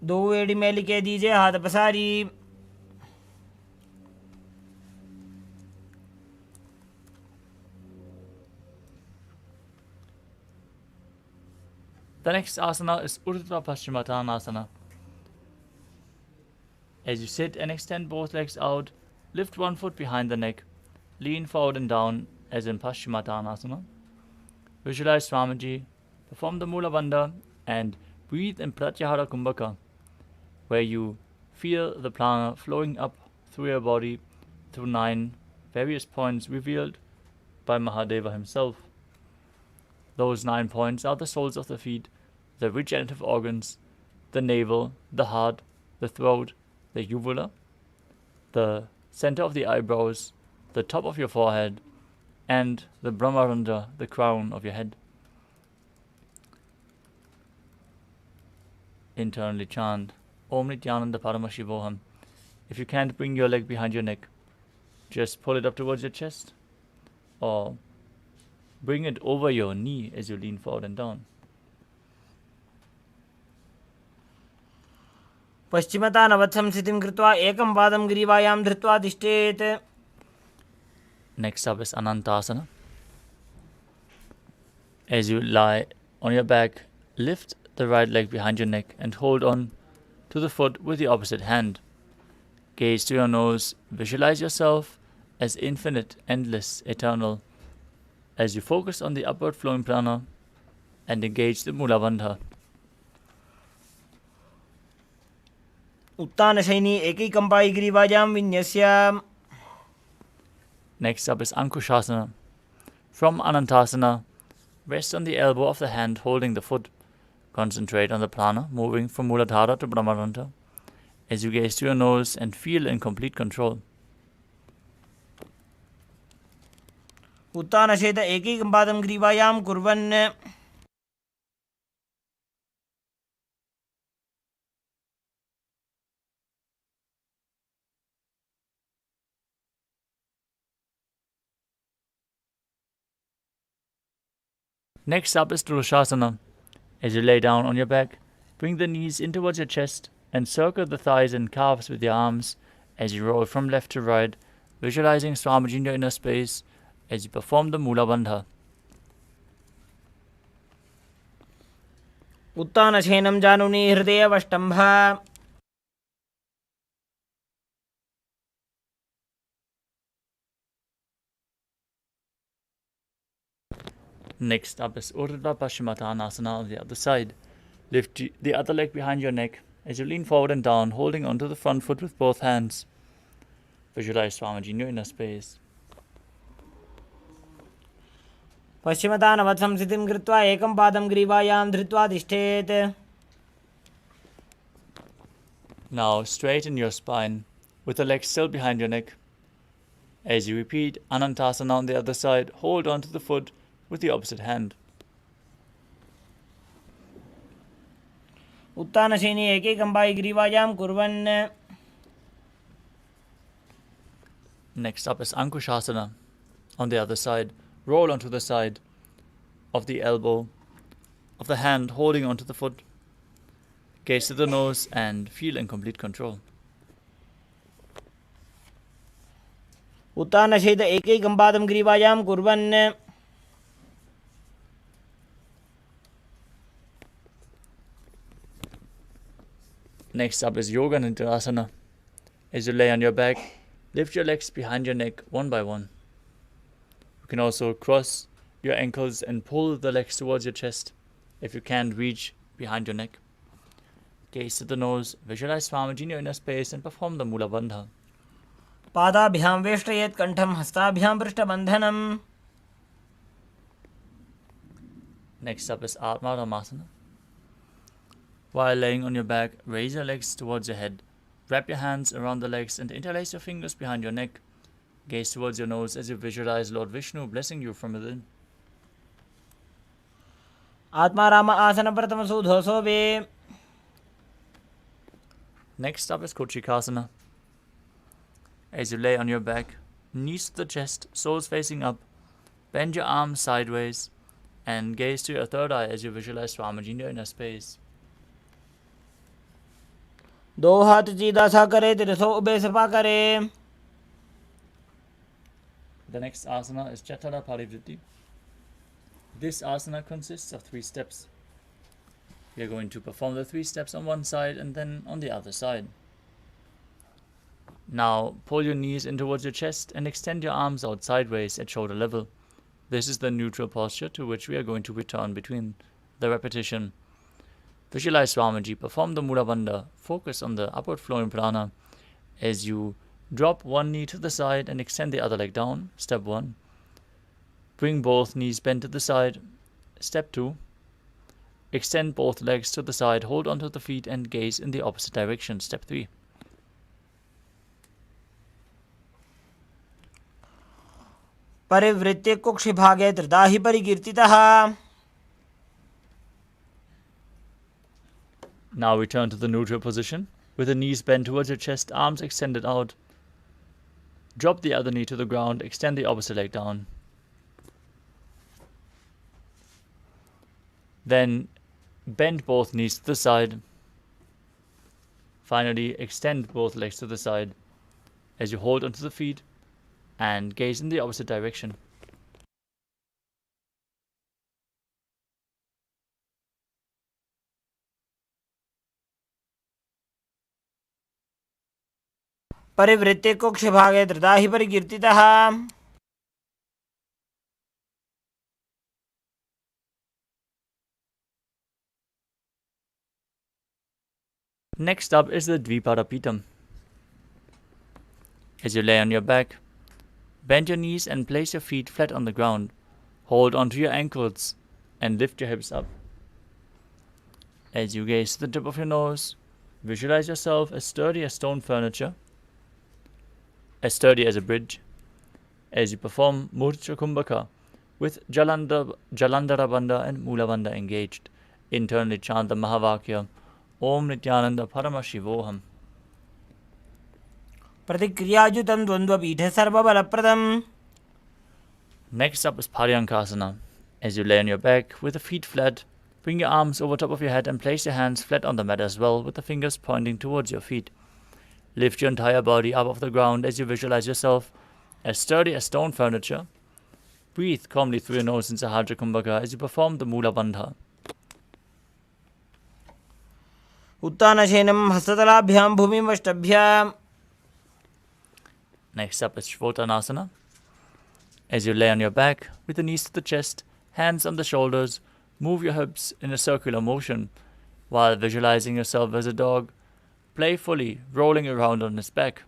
Speaker 4: दो एड़ी में लिखे दीजिए हाथ पसारी.
Speaker 3: The next asana is Urdhva Paschimottanasana. As you sit and extend both legs out, lift one foot behind the neck, lean forward and down as in Paschimottanasana. Visualize Swamiji, perform the Mula Bandha, and breathe in Pratyahara Kumbhaka, where you feel the prana flowing up through your body through 9 various points revealed by Mahadeva himself. Those 9 points are the soles of the feet, the regenerative organs, the navel, the heart, the throat, the uvula, the center of the eyebrows, the top of your forehead, and the Brahmarandha, the crown of your head. Internally chant Om Nithyananda Paramashivoham. If you can't bring your leg behind your neck, just pull it up towards your chest, or bring it over your knee as you lean forward and down.
Speaker 4: पश्चिमतानवत्सं स्थितिं कृत्वा एकं पादं ग्रीवायां धृत्वा तिष्ठेत्.
Speaker 3: Next up is Anantasana. As you lie on your back, lift the right leg behind your neck and hold on to the foot with the opposite hand. Gaze to your nose, visualize yourself as infinite, endless, eternal, as you focus on the upward flowing prana and engage the Mula Bandha.
Speaker 4: उत्तानशयनी एकैकम्पायि ग्रीवायां विन्यस्य.
Speaker 3: Next up is Ankushasana. From Anantasana, rest on the elbow of the hand holding the foot. Concentrate on the prana moving from Muladhara to Brahmarandha as you gaze to your nose and feel in complete control.
Speaker 4: उत्तानशेत एकैकं पादं ग्रीवायां कुर्वन्.
Speaker 3: Next up is Drushasana. As you lay down on your back, bring the knees in towards your chest and circle the thighs and calves with your arms as you roll from left to right, visualizing Swamiji in your inner space as you perform the Mula Bandha.
Speaker 4: उत्तानशयनं जानुनी हृदयवष्टम्भ.
Speaker 3: Next up is Urdhva Paschimottanasana on the other side. Lift the other leg behind your neck as you lean forward and down, holding onto the front foot with both hands. Visualize Swamiji in your inner space.
Speaker 4: पश्चिमतानवत्सं स्थितिं कृत्वा एकं पादं ग्रीवायां धृत्वा तिष्ठेत्.
Speaker 3: Now straighten your spine with the legs still behind your neck. As you repeat Anantasana on the other side, hold on to the foot with the opposite hand.
Speaker 4: उत्तानशयनी एकैकम्पायि ग्रीवायां कुर्वन्.
Speaker 3: Next up is Ankushasana. On the other side, roll onto the side of the elbow of the hand, holding onto the foot. Gaze to the nose and feel in complete control.
Speaker 4: उत्तानशयत एकैकं पादं ग्रीवायां कुर्वन्.
Speaker 3: Next up is Yoga Nidasana. As you lay on your back, lift your legs behind your neck one by one. You can also cross your ankles and pull the legs towards your chest if you can't reach behind your neck. Gaze to the nose, visualize Swamiji in your inner space and perform the Mula Bandha.
Speaker 4: पादाभ्यां वेष्टयेत् कण्ठं हस्ताभ्यां पृष्ठबन्धनम्.
Speaker 3: Next up is Atma Ramasana. While laying on your back, raise your legs towards your head. Wrap your hands around the legs and interlace your fingers behind your neck. Gaze towards your nose as you visualize Lord Vishnu blessing you from within.
Speaker 4: Atmaram आसन प्रथमसूधोऽसो वे.
Speaker 3: Next up is Kochikasana. As you lay on your back, knees to the chest, soles facing up, bend your arms sideways and gaze to your third eye as you visualize Swamiji in your inner space.
Speaker 4: दो हाथ सीधा सा करे तिरसो ube Sapa करे.
Speaker 3: The next asana is Chatara Parivritti. This asana consists of 3 steps. We are going to perform the 3 steps on one side and then on the other side. Now pull your knees in towards your chest and extend your arms out sideways at shoulder level. This is the neutral posture to which we are going to return between the repetition. Visualize Swamiji, perform the Mula Bandha, focus on the upward flowing prana as you drop one knee to the side and extend the other leg down. Step 1. Bring both knees bent to the side. Step 2. Extend both legs to the side, hold onto the feet and gaze in the opposite direction. Step 3.
Speaker 4: परिवृत्य कुक्षिभागे त्रिदाहि परिकीर्तितः.
Speaker 3: Now return to the neutral position with the knees bent towards your chest, arms extended out. Drop the other knee to the ground, extend the opposite leg down. Then bend both knees to the side. Finally, extend both legs to the side as you hold onto the feet and gaze in the opposite direction.
Speaker 4: परिवृत्य कुक्षिभागे त्रिदाहि परिकीर्तितः.
Speaker 3: Next up is the Dvipadapitam. As you lay on your back, bend your knees and place your feet flat on the ground. Hold onto your ankles and lift your hips up. As you gaze to the tip of your nose, visualize yourself as sturdy as stone furniture, as sturdy as a bridge, as you perform Murcha Kumbhaka with Jalandhara Bandha and Mula Bandha engaged. Internally chant the Mahavakya, Om Nithyananda Paramashivoham.
Speaker 4: प्रतिक्रियाजुतं द्वन्द्वपीठे सर्वबलप्रदम्.
Speaker 3: Next up is Paryankasana. As you lay on your back with the feet flat, bring your arms over top of your head and place your hands flat on the mat as well, with the fingers pointing towards your feet. Lift your entire body up off the ground as you visualize yourself as sturdy as stone furniture. Breathe calmly through your nose in Sahaja Kumbhaka as you perform the Mula Bandha.
Speaker 4: उत्तानशयनं हस्ततलाभ्यां भूमिमष्टभ्याम्.
Speaker 3: Next up is Shvotanasana. As you lay on your back with the knees to the chest, hands on the shoulders, move your hips in a circular motion while visualizing yourself as a dog, playfully rolling around on his back.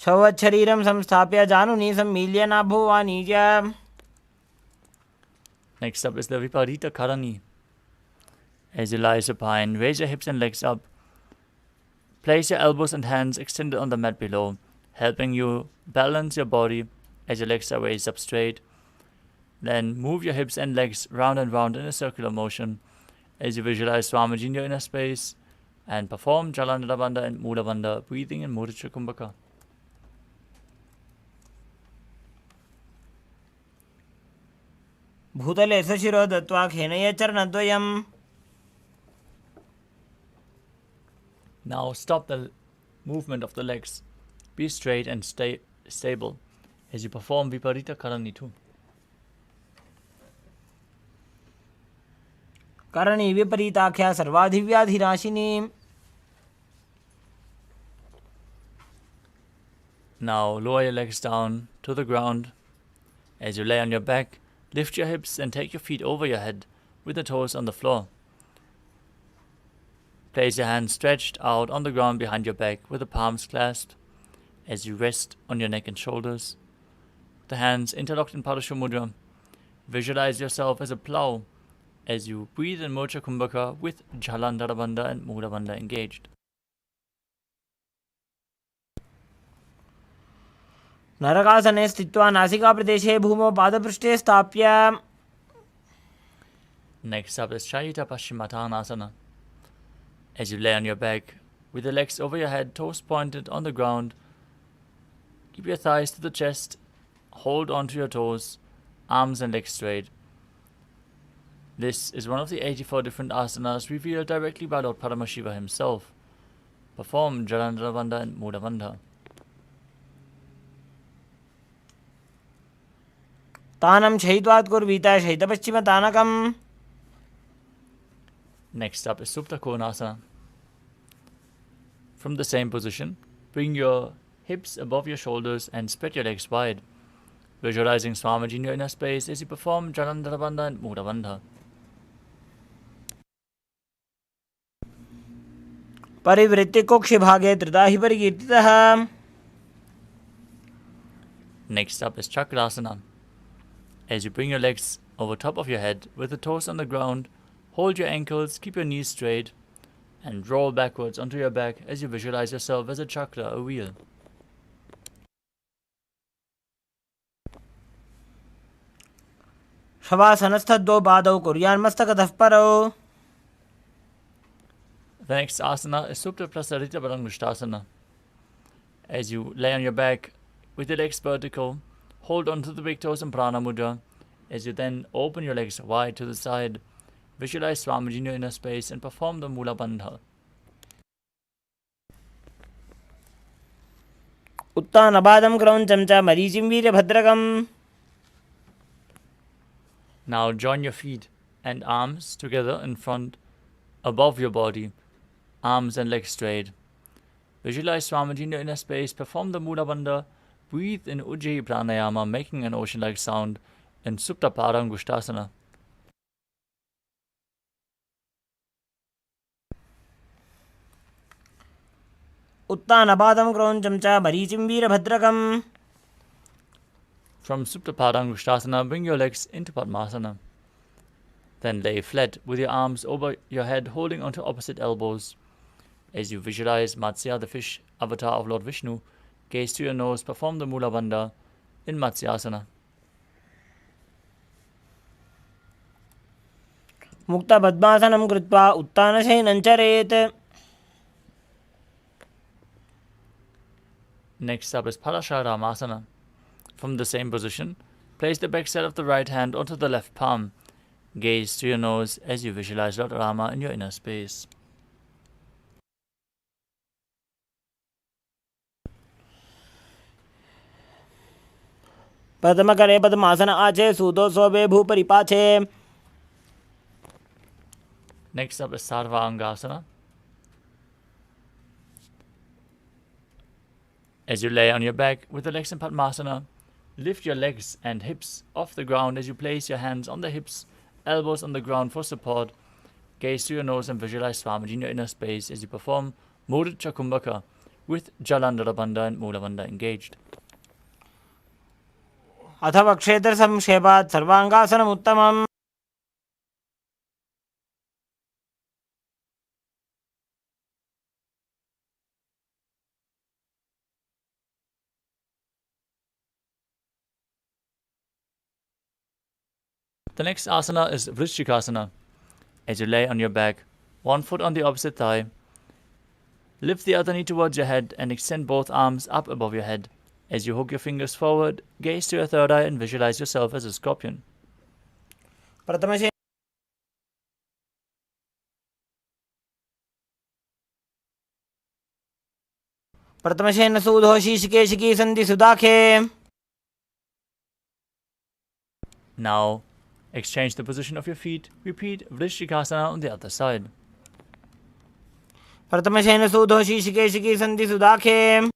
Speaker 4: शरीरं संस्थाप्य जानुनी सम्मील्य नाभुवानीज.
Speaker 3: Next up is the Viparita Karani. As you lie supine, raise your hips and legs up. Place your elbows and hands extended on the mat below, helping you balance your body as your legs are raised up straight. Then move your hips and legs round and round in a circular motion as you visualize Swamiji in your inner space and perform Jalandhara Bandha and Mula Bandha, breathing in Mudra Kumbhaka.
Speaker 4: भूतले सशिरो दत्वा खेनय चरणद्वयम्.
Speaker 3: Now stop the movement of the legs. Be straight and stay stable as you perform Viparita Karani too.
Speaker 4: Karni विपरीताख्या सर्वाधिव्याधिनाशिनी.
Speaker 3: Now lower your legs down to the ground. As you lay on your back, lift your hips and take your feet over your head with the toes on the floor. Place your hands stretched out on the ground behind your back with the palms clasped as you rest on your neck and shoulders. The hands interlocked in Padasha Mudra. Visualize yourself as a plow as you breathe in Mocha Kumbhaka with Jalandhara Bandha and Mula Bandha engaged.
Speaker 4: नरकासने स्थित्वा नासिकाप्रदेशे भूमौ पादपृष्ठे स्थाप्य.
Speaker 3: Next up is Shayita Paschimottanasana. As you lay on your back with the legs over your head, toes pointed on the ground, keep your thighs to the chest, hold onto your toes, arms and legs straight. This is one of the 84 different asanas revealed directly by Lord Paramashiva himself. Perform Jalandhara Bandha and Mula Bandha. तानं शयित्वात् कुर्वीत शयितपश्चिमतानकम्. Next up is Supta Konasana. From the same position, bring your hips above your shoulders and spread your legs wide, visualizing Swamiji in your inner space as you perform Jalandhara Bandha and Mula Bandha.
Speaker 4: परिवृत्ति कुक्षि भागे त्रिधा हि परिकीर्तितः.
Speaker 3: Next up is Chakrasana. As you bring your legs over top of your head with the toes on the ground, hold your ankles, keep your knees straight, and roll backwards onto your back as you visualize yourself as a chakra, a wheel.
Speaker 4: शवासनस्थद्वौ पादौ कुर्यान्मस्तकतः परौ.
Speaker 3: The next asana is Supta Prasarita Balangushtasana. As you lay on your back with your legs vertical, hold onto the big toes in Prana Mudra. As you then open your legs wide to the side, visualize Swamiji in your inner space and perform the Mula Bandha.
Speaker 4: उत्तानपादं क्रौञ्चं च मरीचिं वीरभद्रकम्.
Speaker 3: Now join your feet and arms together in front, above your body, arms and legs straight. Visualize Swamiji in your inner space, perform the Mula Bandha, breathe in Ujjayi Pranayama, making an ocean-like sound in Supta Parangushtasana.
Speaker 4: उत्तानपादं क्रौञ्चं च मरीचिं वीरभद्रकम्.
Speaker 3: From Supta Parangushtasana, bring your legs into Padmasana. Then lay flat with your arms over your head, holding onto opposite elbows. As you visualize Matsya, the fish avatar of Lord Vishnu, gaze to your nose, perform the Mula Bandha in Matsyasana.
Speaker 4: मुक्तपद्मासनं कृत्वा उत्तानशयनं चरेत्.
Speaker 3: Next up is Parasharamasana. From the same position, place the backside of the right hand onto the left palm. Gaze to your nose as you visualize Lord Rama in your inner space.
Speaker 4: पद्मकरे पद्मासन आचे सूतो सोबे भूपरिपाचे.
Speaker 3: Next up is Sarvangasana. As you lay on your back with the legs in Padmasana, lift your legs and hips off the ground as you place your hands on the hips, elbows on the ground for support. Gaze to your nose and visualize Swamiji in your inner space as you perform Mudra Kumbhaka with Jalandhara Bandha and Mula Bandha engaged.
Speaker 4: अथवा क्षेत्र संक्षेपात् सर्वांगासनम् उत्तमम्.
Speaker 3: The next asana is Vrishchikasana. As you lay on your back, one foot on the opposite thigh, lift the other knee towards your head and extend both arms up above your head. As you hook your fingers forward, gaze to your third eye and visualize yourself as a scorpion.
Speaker 4: प्रथमशेन सूधो शीर्षकेशिकी सन्धि सुदाखे.
Speaker 3: Now, exchange the position of your feet. Repeat Vrishchikasana on the other side.
Speaker 4: प्रथमशेन सूधो शीर्षकेशिकी सन्धि सुदाखे.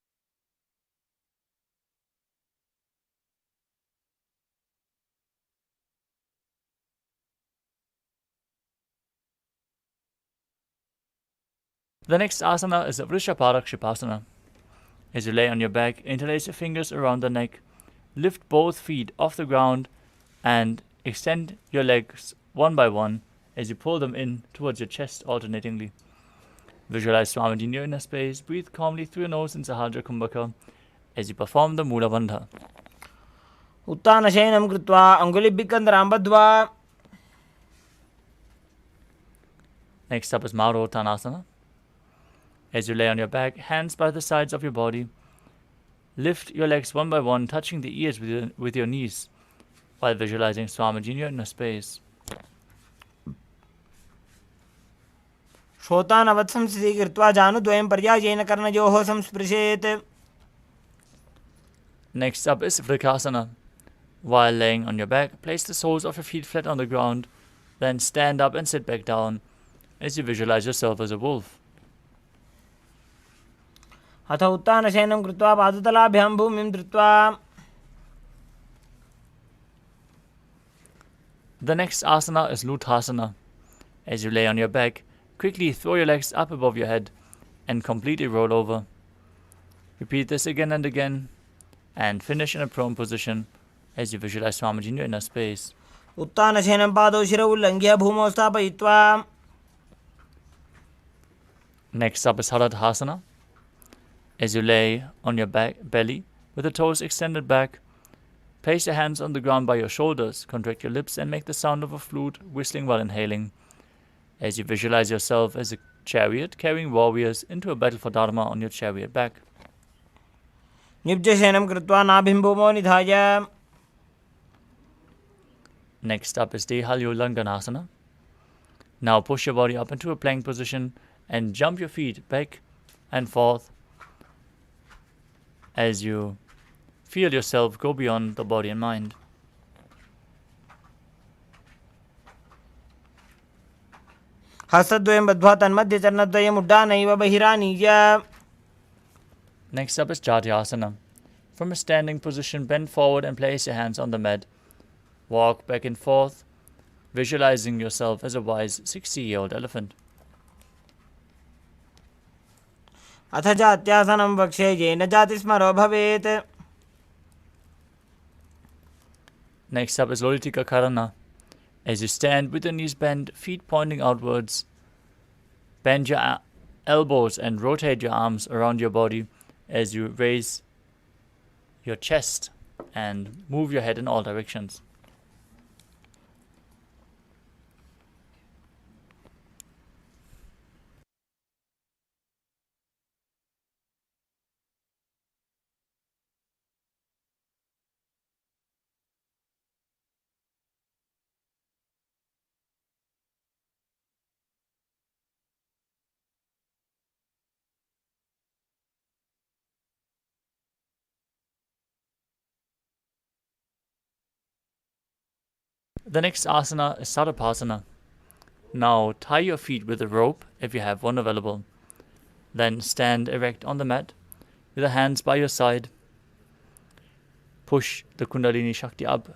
Speaker 3: The next asana is Vrishaparakshipasana. As you lay on your back, interlace your fingers around the neck, lift both feet off the ground, and extend your legs one by one as you pull them in towards your chest alternatingly. Visualize Swamiji in your inner space, breathe calmly through your nose in Sahajra Kumbhaka as you perform the Mula Bandha.
Speaker 4: उत्तानशयनं कृत्वा अङ्गुलिभिः बद्ध्वा.
Speaker 3: Next up is Marottanasana. As you lay on your back, hands by the sides of your body, lift your legs one by one, touching the ears with your knees, while visualizing Swamiji in your inner space.
Speaker 4: श्रोतानवत्सं स्थितीकृत्वा जानुद्वयं पर्यायेन कर्णयोः संस्पृशेत्.
Speaker 3: Next up is Vrikasana. While laying on your back, place the soles of your feet flat on the ground, then stand up and sit back down. as you visualize yourself as a wolf.
Speaker 4: अथ उत्थानशयनं कृत्वा पादतलाभ्यां भूमिं धृत्वा
Speaker 3: The next asana is Luthasana. As you lay on your back, quickly throw your legs up above your head and completely roll over. Repeat this again and again, and finish in a prone position as you visualize Swamiji in your inner space.
Speaker 4: उत्थानशयनं पादौ शिरौ उल्लङ्घ्य भूमौ स्थापयित्वा
Speaker 3: Next up is Haladhasana. As you lay on your belly with the toes extended back, place your hands on the ground by your shoulders, contract your lips and make the sound of a flute whistling while inhaling. As you visualize yourself as a chariot carrying warriors into a battle for Dharma on your chariot back.
Speaker 4: निब्जशयनं कृत्वा नाभिं भूमौ निधाय
Speaker 3: Next up is Dehalyolanganasana. Now push your body up into a plank position and jump your feet back and forth as you feel yourself go beyond the body and mind.
Speaker 4: हस्तद्वयं बद्ध्वा तन्मध्यचरणद्वयम् उड्डानैव बहिरानीय
Speaker 3: Next up is Jatyasana. From a standing position, bend forward and place your hands on the mat. Walk back and forth, visualizing yourself as a wise 60-year-old elephant.
Speaker 4: अथ जात्यासनं वक्षे येन जातिस्मरो भवेत्
Speaker 3: Next up is Lolitika Karana. As you stand with your knees bent, feet pointing outwards, bend your elbows and rotate your arms around your body as you raise your chest and move your head in all directions. The next asana is Sarapasana. Now tie your feet with a rope if you have one available. Then stand erect on the mat with the hands by your side. Push the Kundalini Shakti up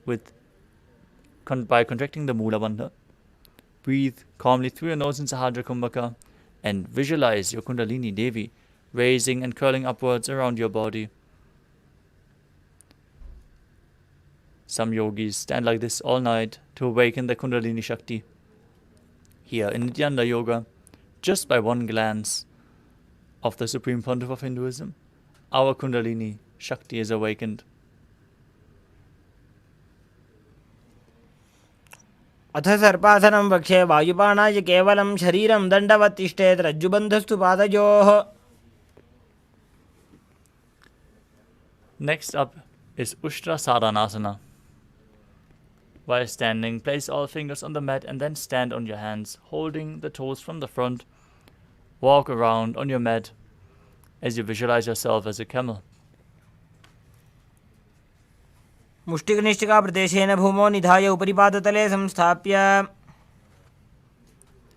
Speaker 3: by contracting the Mula Bandha. Breathe calmly through your nose in Sahadra Kumbhaka and visualize your Kundalini Devi raising and curling upwards around your body. Some yogis stand like this all night to awaken the Kundalini Shakti. Here in Nithyananda Yoga, just by one glance of the Supreme Pontiff of Hinduism, our Kundalini Shakti is awakened.
Speaker 4: अथ सर्पासनं वक्षे वायुपाणाय केवलं शरीरं दण्डवत् तिष्ठेत् रज्जुबन्धस्तु पादयोः
Speaker 3: Next up is Ushtra Sadhanasana. While standing, place all fingers on the mat and then stand on your hands, holding the toes from the front. Walk around on your mat as you visualize yourself as a camel.
Speaker 4: मुष्टिकनिष्ठिकाप्रदेशेन भूमौ निधाय उपरि पादतले संस्थाप्य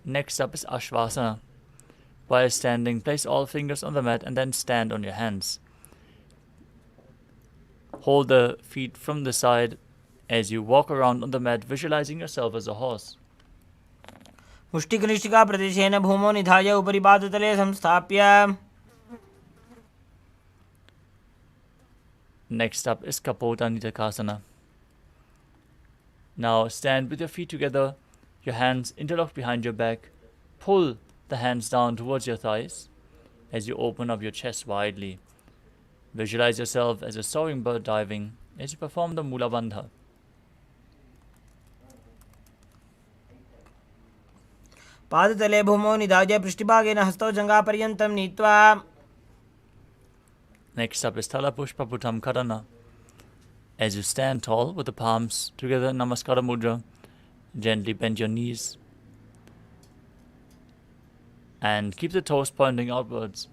Speaker 3: Next up is Ashvasana. While standing, place all fingers on the mat and then stand on your hands. Hold the feet from the side as you walk around on the mat, visualizing yourself as a horse.
Speaker 4: मुष्टिकनिष्ठिकाप्रदेशेन भूमौ निधाय उपरि पादतले संस्थाप्य
Speaker 3: Next up is Kapota Nitakasana. Now stand with your feet together, your hands interlocked behind your back. Pull the hands down towards your thighs as you open up your chest widely. Visualize yourself as a soaring bird diving as you perform the Mula Bandha.
Speaker 4: पादतले भूमौ निधाय पृष्ठभागेन हस्तौ जङ्घापर्यन्तं नीत्वा
Speaker 3: Next up is Talapushpa Putam Karana. As you stand tall with the palms together in Namaskara Mudra, gently bend your knees and keep the toes pointing outwards.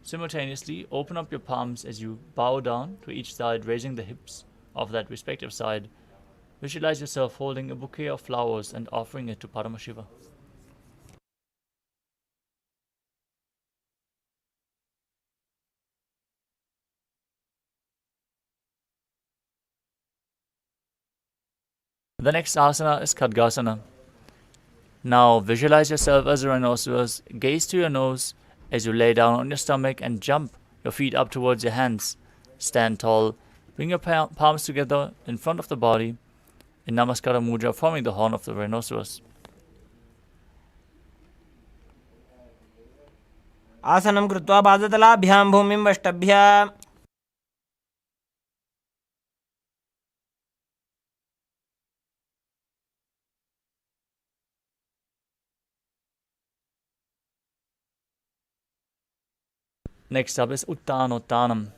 Speaker 3: Simultaneously, open up your palms as you bow down to each side, raising the hips of that respective side. Visualize yourself holding a bouquet of flowers and offering it to Paramashiva. The next asana is Khadgasana. Now visualize yourself as a rhinoceros, gaze to your nose as you lay down on your stomach and jump your feet up towards your hands. Stand tall, bring your palms together in front of the body in Namaskara Mudra, forming the horn of the rhinoceros.
Speaker 4: आसनं कृत्वा पादतलाभ्यां भूमिं वष्टभ्य
Speaker 3: Next up is Uttanottanam.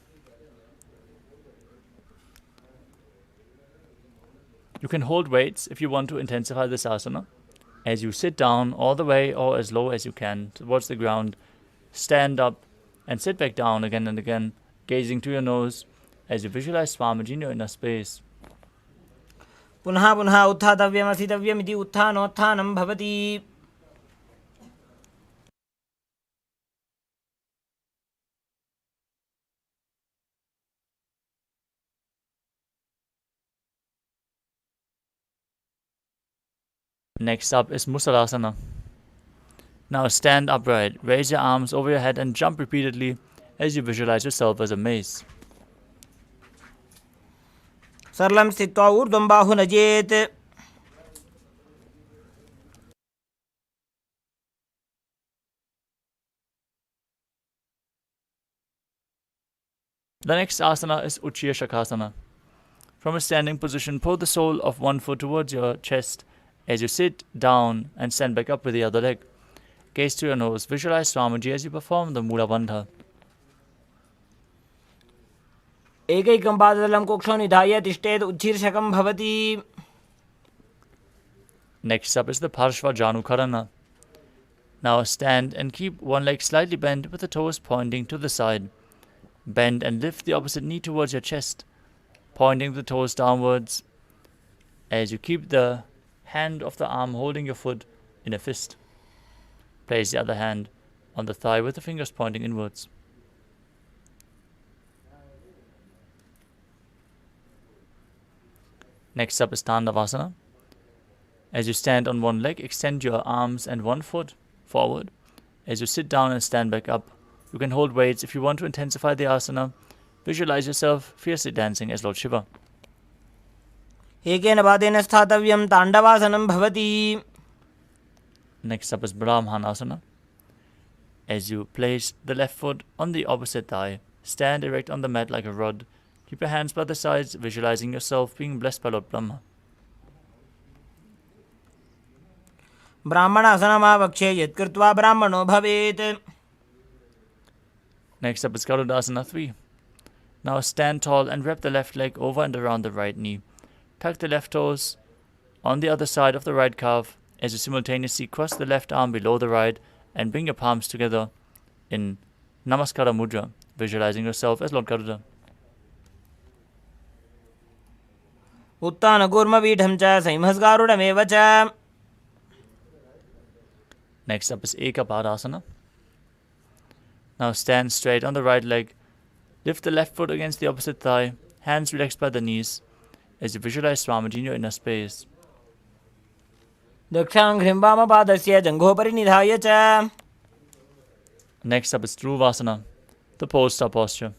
Speaker 3: You can hold weights if you want to intensify this asana. As you sit down all the way or as low as you can towards the ground, stand up and sit back down again and again, gazing to your nose as you visualize Swamiji in your inner space.
Speaker 4: पुनः पुनः उत्थातव्यमसितव्यमिति उत्थानोत्थानं भवति.
Speaker 3: Next up is Musalasana. Now stand upright, raise your arms over your head and jump repeatedly as you visualize yourself as a mace.
Speaker 4: सरलं स्थित्वा ऊर्ध्वं बाहु नजेत्.
Speaker 3: The next asana is Uchchiya Shakasana. From a standing position, pull the sole of one foot towards your chest as you sit down and stand back up with the other leg. Gaze to your nose, visualize Swamiji as you perform the Mula Bandha.
Speaker 4: एकैकं पादतलं कुक्षौ निधाय तिष्ठेत् उच्छीर्षकं भवति.
Speaker 3: Next up is the Parshva Janukarana. Now stand and keep one leg slightly bent with the toes pointing to the side. Bend and lift the opposite knee towards your chest, pointing the toes downwards as you keep the hand of the arm holding your foot in a fist. Place the other hand on the thigh with the fingers pointing inwards. Next up is Tandavasana. As you stand on one leg, extend your arms and one foot forward. As you sit down and stand back up, you can hold weights if you want to intensify the asana. Visualize yourself fiercely dancing as Lord Shiva.
Speaker 4: एकेन पादेन स्थातव्यं ताण्डवासनं भवति.
Speaker 3: Next up is Brahmanasana. As you place the left foot on the opposite thigh, stand erect on the mat like a rod. Keep your hands by the sides, visualizing yourself being blessed by Lord Brahma.
Speaker 4: ब्राह्मणासनमावक्षे यत्कृत्वा ब्राह्मणो भवेत्.
Speaker 3: Next up is Garudasana 3. Now stand tall and wrap the left leg over and around the right knee. Tuck the left toes on the other side of the right calf as you simultaneously cross the left arm below the right and bring your palms together in Namaskara Mudra, visualizing yourself as Lord Garuda.
Speaker 4: उत्तानकूर्मपीठं च संहस्गारुडमेव च.
Speaker 3: Next up is Ekapadasana. Now stand straight on the right leg. Lift the left foot against the opposite thigh, hands relaxed by the knees, as you visualize Swamiji in your inner space.
Speaker 4: दक्षाङ्घ्रिं वामपादस्य जङ्घोपरि निधाय च.
Speaker 3: Next up is Dhruvasana, the pole star posture.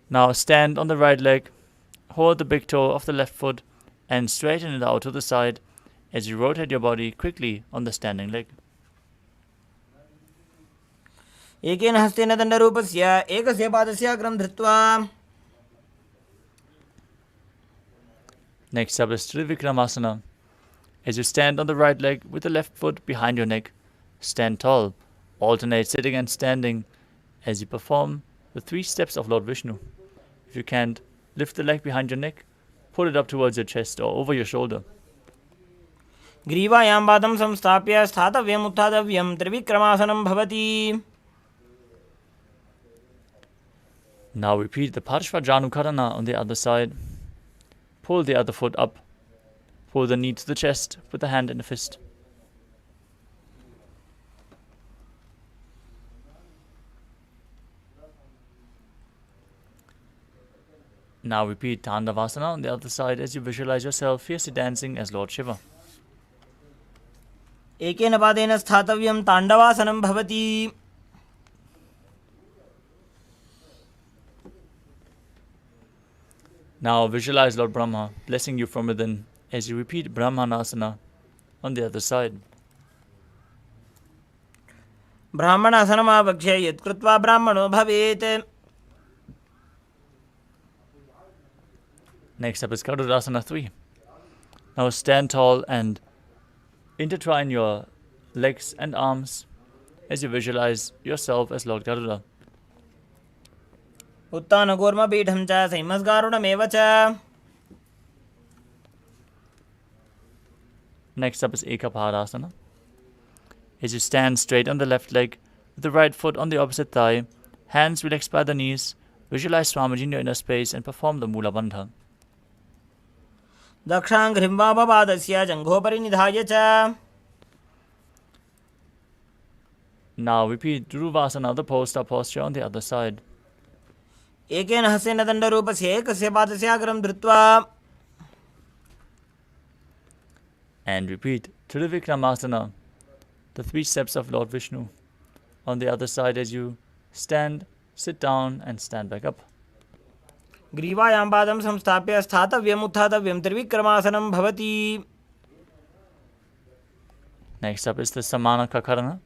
Speaker 3: Now stand on the right leg, hold the big toe of the left foot and straighten it out to the side as you rotate your body quickly on the standing leg.
Speaker 4: एकेन हस्तेन दण्डरूपस्य एकस्य पादस्य अग्रं धृत्वा.
Speaker 3: Next up is Trivikramasana. As you stand on the right leg with the left foot behind your neck, stand tall, alternate sitting and standing as you perform the 3 steps of Lord Vishnu. If you can't, lift the leg behind your neck, pull it up towards your chest or over your shoulder.
Speaker 4: ग्रीवायां पादं संस्थाप्य स्थातव्यम् उत्थातव्यं त्रिविक्रमासनं भवति.
Speaker 3: Now repeat the Parshva Janukarana on the other side. Pull the other foot up. Pull the knee to the chest with the hand in a fist. Now repeat Tandavasana on the other side as you visualize yourself fiercely dancing as Lord Shiva.
Speaker 4: एकेन पादेन स्थातव्यं ताण्डवासनं भवति.
Speaker 3: Now visualize Lord Brahma blessing you from within as you repeat Brahmanasana on the other side.
Speaker 4: ब्राह्मणासनमावक्ष्य यत्कृत्वा ब्राह्मणो भवेत्.
Speaker 3: Next up is Garudasana 3. Now stand tall and intertwine your legs and arms as you visualize yourself as Lord Garuda.
Speaker 4: उत्तानकूर्मपीठं च संमस्गारुडमेव च.
Speaker 3: Next up is Ekapadasana. As you stand straight on the left leg, with the right foot on the opposite thigh, hands relaxed by the knees, visualize Swamiji in your inner space and perform the Mula Bandha.
Speaker 4: दक्षाङ्घ्रिं वामपादस्य जङ्घोपरि निधाय च.
Speaker 3: Now repeat Dhuruvasana, the pole-star posture on the other side.
Speaker 4: एकेन हस्तेन दण्डरूपस्य एकस्य पादस्य अग्रं धृत्वा.
Speaker 3: And repeat Trivikramasana, the 3 steps of Lord Vishnu, on the other side as you stand, sit down and stand back up.
Speaker 4: ग्रीवायां पादं संस्थाप्य स्थातव्यम् उत्थातव्यं त्रिविक्रमासनं भवति.
Speaker 3: Next up is the Samana Kakarana.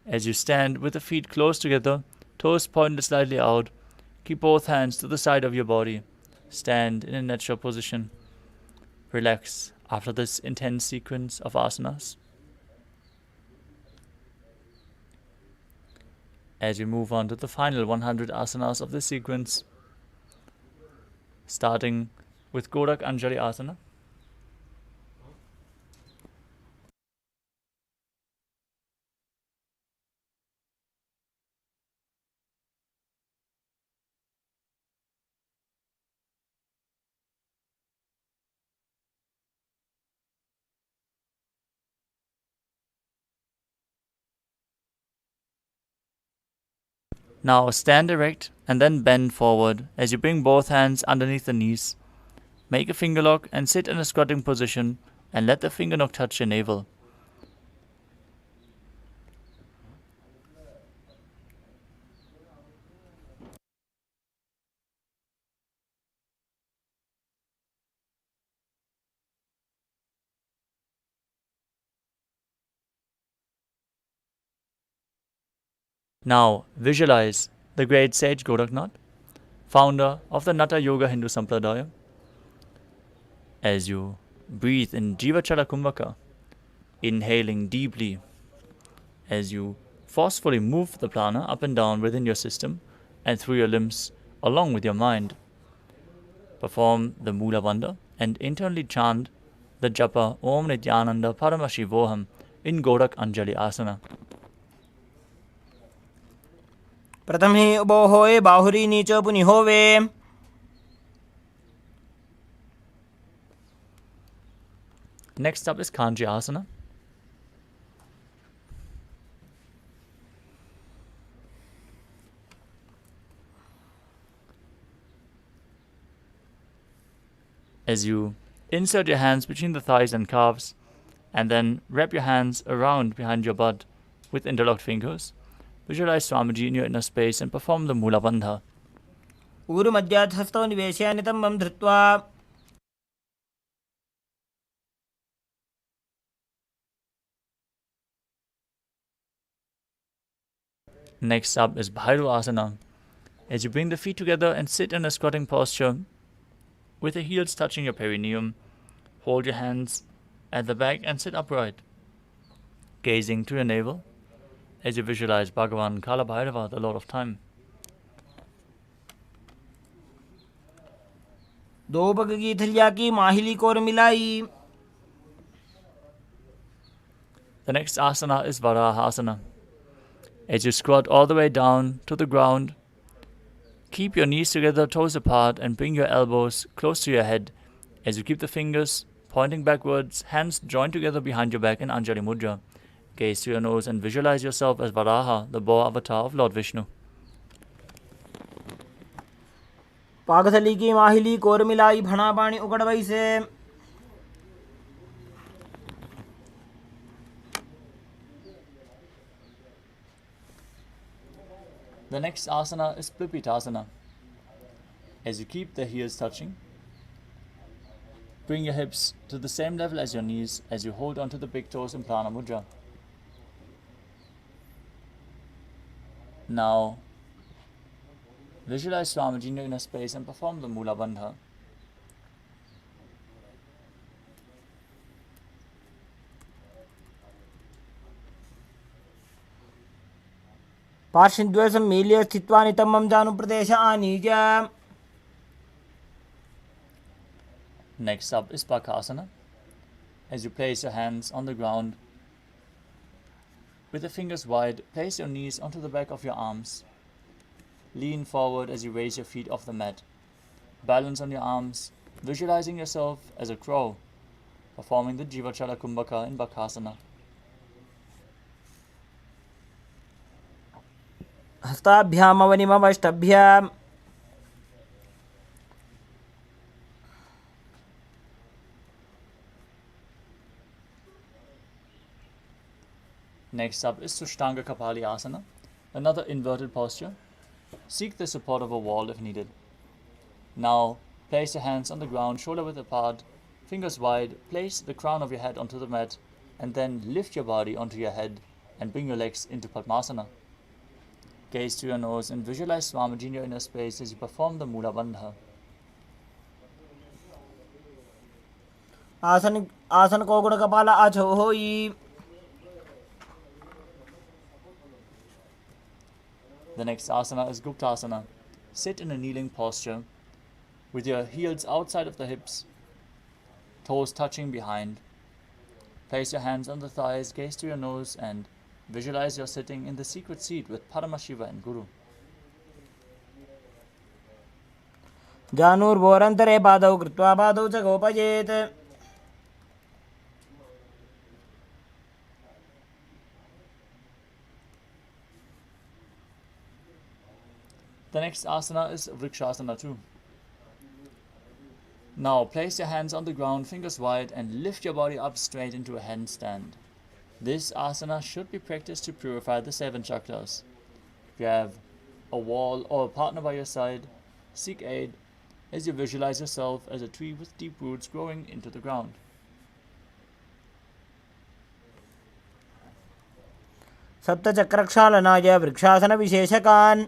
Speaker 3: As you stand with the feet close together, toes pointed slightly out, keep both hands to the side of your body. Stand in a natural position. Relax after this intense sequence of asanas. As we move on to the final 100 asanas of this sequence, starting with Gorak Anjali Asana. Now stand erect and then bend forward as you bring both hands underneath the knees. Make a finger lock and sit in a squatting position and let the finger lock touch your navel. Now visualize the great sage Goraknath, founder of the Natha Yoga Hindu Sampradaya. As you breathe in Jivachala Kumbhaka, inhaling deeply, as you forcefully move the prana up and down within your system and through your limbs along with your mind. Perform the Mula Bandha and internally chant the japa Om Nithyananda Paramashivoham in Gorak Anjali Asana.
Speaker 4: प्रथमे उभोहोए बाहुरी नीचो पुनिहोवे.
Speaker 3: Next up is Kanji Asana. As you insert your hands between the thighs and calves, and then wrap your hands around behind your butt with interlocked fingers, visualize Swamiji in your inner space and perform the Mula Bandha.
Speaker 4: ऊरुमध्यात् हस्तौ निवेश्य नितम्बं धृत्वा.
Speaker 3: Next up is Bhairu Asana. As you bring the feet together and sit in a squatting posture with the heels touching your perineum, hold your hands at the back and sit upright, gazing to your navel as you visualize Bhagavan Kalabhairava, the Lord of Time.
Speaker 4: दो पग की थलिया की माहिली core मिलाई.
Speaker 3: The next asana is Varaha Asana. As you squat all the way down to the ground, keep your knees together, toes apart, and bring your elbows close to your head as you keep the fingers pointing backwards, hands joined together behind your back in Anjali Mudra. Gaze to your nose and visualize yourself as Varaha, the boar avatar of Lord Vishnu.
Speaker 4: पागथली की माहिली core मिलाई भणा पानी उकड़वई से।
Speaker 3: The next asana is Plipitasana. As you keep the heels touching, bring your hips to the same level as your knees as you hold onto the big toes in Prana Mudra. Now, visualize Swamiji in your inner space and perform the Mula Bandha.
Speaker 4: पार्श्वद्वय सम्मील्य स्थित्वा नितम्बं जानुप्रदेश आनीय।
Speaker 3: Next up is Bakasana. As you place your hands on the ground, with the fingers wide, place your knees onto the back of your arms. Lean forward as you raise your feet off the mat. Balance on your arms, visualizing yourself as a crow, performing the Jivachala Kumbhaka in Bakasana.
Speaker 4: हस्ताभ्यामवनिमवष्टभ्याम्।
Speaker 3: Next up is Sushtanga Kapali Asana, another inverted posture. Seek the support of a wall if needed. Now, place your hands on the ground, shoulder width apart, fingers wide, place the crown of your head onto the mat, and then lift your body onto your head and bring your legs into Padmasana. Gaze to your nose and visualize Swamiji in your inner space as you perform the Mula Bandha.
Speaker 4: आसन को गुण कपाला आछो होई।
Speaker 3: The next asana is Guptasana. Sit in a kneeling posture with your heels outside of the hips, toes touching behind. Place your hands on the thighs, gaze to your nose, and visualize you're sitting in the secret seat with Paramashiva and Guru.
Speaker 4: जानुर्भोरन्तरे पादौ कृत्वा पादौ च गोपयेत्।
Speaker 3: The next asana is Vrikshasana too. Now place your hands on the ground, fingers wide, and lift your body up straight into a handstand. This asana should be practiced to purify the 7 chakras. If you have a wall or a partner by your side, seek aid as you visualize yourself as a tree with deep roots growing into the ground.
Speaker 4: सप्तचक्रक्षालनाय vrikshasana विशेषकान्।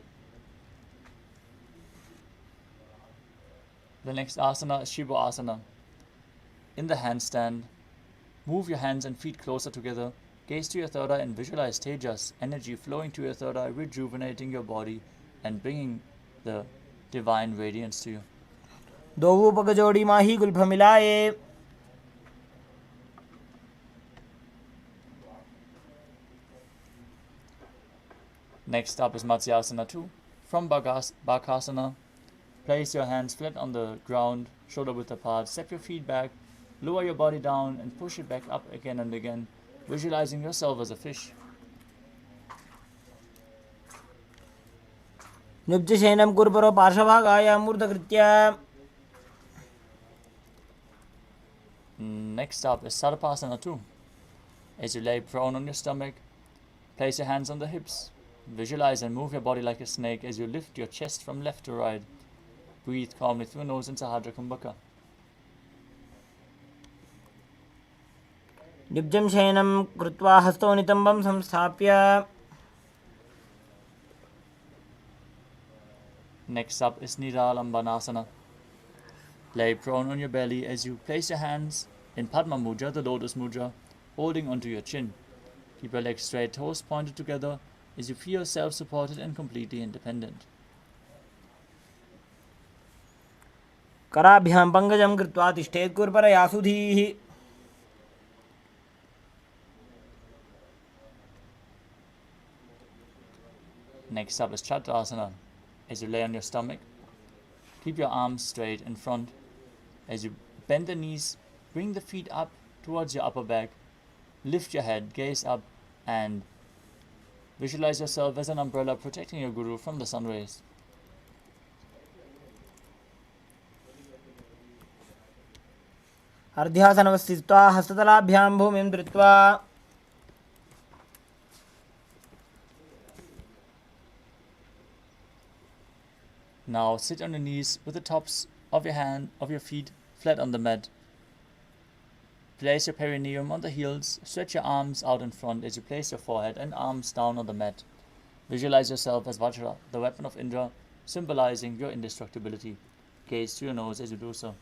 Speaker 3: The next asana is Shiva Asana. In the handstand, move your hands and feet closer together. Gaze to your third eye and visualize Tejas, energy flowing to your third eye, rejuvenating your body and bringing the divine radiance to you.
Speaker 4: दो पग जोड़ी माही Gulf मिलाए।
Speaker 3: Next up is Matsyasana 2. From Bakasana, place your hands flat on the ground, shoulder width apart. Step your feet back, lower your body down and push it back up again and again, visualizing yourself as a fish.
Speaker 4: नुब्जशयनं कुर्परो पार्श्वभागाय मूर्धकृत्य।
Speaker 3: Next up is Sarpasana 2. As you lay prone on your stomach, place your hands on the hips. Visualize and move your body like a snake as you lift your chest from left to right. Breathe calmly through your nose in Sahadra Kumbhaka.
Speaker 4: निब्जं शयनं कृत्वा हस्तौ नितम्बं संस्थाप्य।
Speaker 3: Next up is Niralambanasana. Lay prone on your belly as you place your hands in Padma Mudra, the lotus mudra, holding onto your chin. Keep your legs straight, toes pointed together as you feel self-supported and completely independent.
Speaker 4: कराभ्यां पङ्कजं कृत्वा तिष्ठेत् कुर्परयासुधीः।
Speaker 3: Next up is Chakrasana. As you lay on your stomach, keep your arms straight in front. As you bend the knees, bring the feet up towards your upper back. Lift your head, gaze up, and visualize yourself as an umbrella protecting your Guru from the sun rays.
Speaker 4: अर्ध्यासनवस्थित्वा हस्ततलाभ्यां भूमिं धृत्वा
Speaker 3: Now sit on your knees with the tops of your feet flat on the mat. Place your perineum on the heels, stretch your arms out in front as you place your forehead and arms down on the mat. Visualize yourself as Vajra, the weapon of Indra, symbolizing your indestructibility. Gaze to your nose as you do so.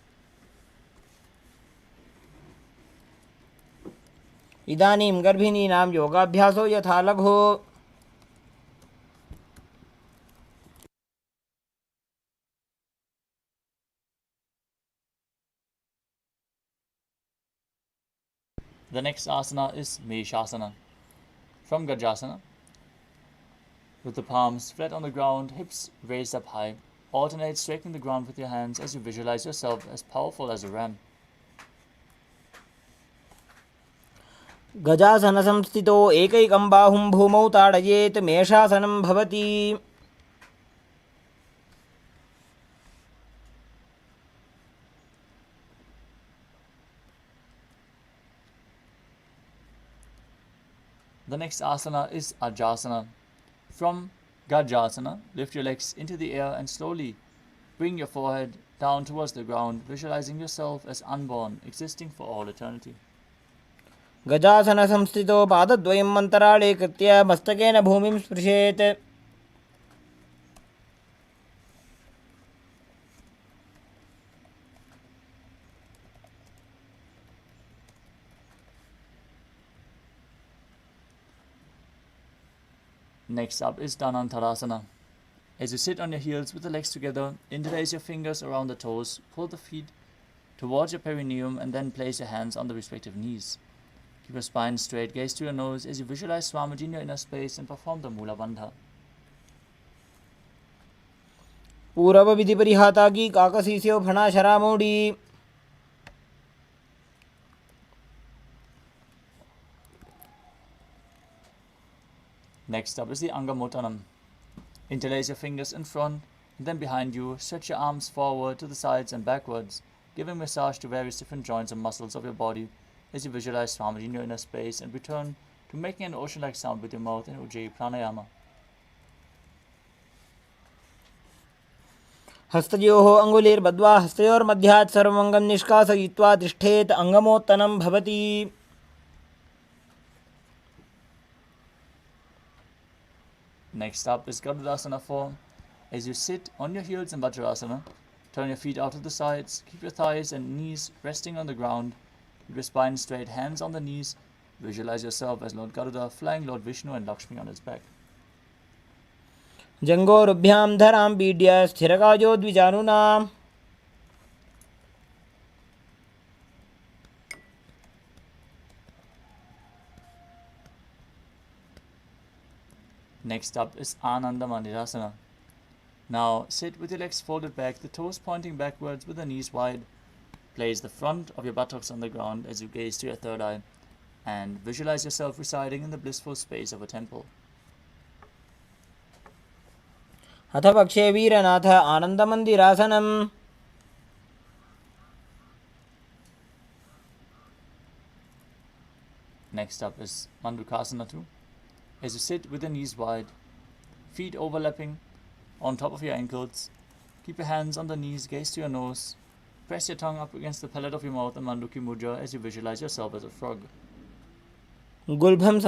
Speaker 4: इदानीं गर्भिणीनां योगाभ्यासो यथा लघु
Speaker 3: The next asana is Meshasana. From Gajasana, with the palms flat on the ground, hips raised up high, alternate straightening the ground with your hands as you visualize yourself as powerful as a ram.
Speaker 4: गजासनसंस्थितो एकैकं बाहुं भूमौ ताडयेत् मेषासनं भवति
Speaker 3: The next asana is Ajasana. From Gajasana, lift your legs into the air and slowly bring your forehead down towards the ground, visualizing yourself as unborn, existing for all eternity.
Speaker 4: गजासनसंस्थितो पादद्वयम् अन्तराळे कृत्य मस्तकेन भूमिं स्पृशेत्
Speaker 3: Next up is Dhanantarasana. As you sit on your heels with the legs together, interlace your fingers around the toes, pull the feet towards your perineum, and then place your hands on the respective knees. Keep your spine straight, gaze to your nose as you visualize Swamiji in your inner space and perform the Mula Bandha.
Speaker 4: पूर्व विधि परिहाता की काकसीस्यो फणा शरामोडी
Speaker 3: Next up is the Angamottanam. Interlace your fingers in front and then behind you. Stretch your arms forward to the sides and backwards, giving massage to various different joints and muscles of your body as you visualize Swamiji in your inner space and return to making an ocean-like sound with your mouth in Ujjayi Pranayama.
Speaker 4: हस्तयोः अङ्गुलीर्बद्ध्वा हस्तयोर्मध्यात् सर्वमङ्गं निष्कासयित्वा तिष्ठेत् अङ्गमोत्तनं भवति
Speaker 3: Next up is Garudasana form. As you sit on your heels in Vajrasana, turn your feet out to the sides, keep your thighs and knees resting on the ground, keep your spine straight, hands on the knees, visualize yourself as Lord Garuda flying Lord Vishnu and Lakshmi on his back.
Speaker 4: जङ्गोरुभ्यां धरां पीड्य स्थिरकायो द्विजानुनाम्
Speaker 3: Next up is Ananda Mandirasana. Now sit with your legs folded back, the toes pointing backwards with the knees wide. Place the front of your buttocks on the ground as you gaze to your third eye and visualize yourself residing in the blissful space of a temple.
Speaker 4: अथ पक्षे वीरनाथ आनन्दमन्दिरासनम्
Speaker 3: Next up is Mandukasana 2. As you sit with the knees wide, feet overlapping on top of your ankles, keep your hands on the knees, gaze to your nose, press your tongue up against the palate of your mouth in Manduki Mudra as you visualize yourself as a frog.
Speaker 4: गुल्भं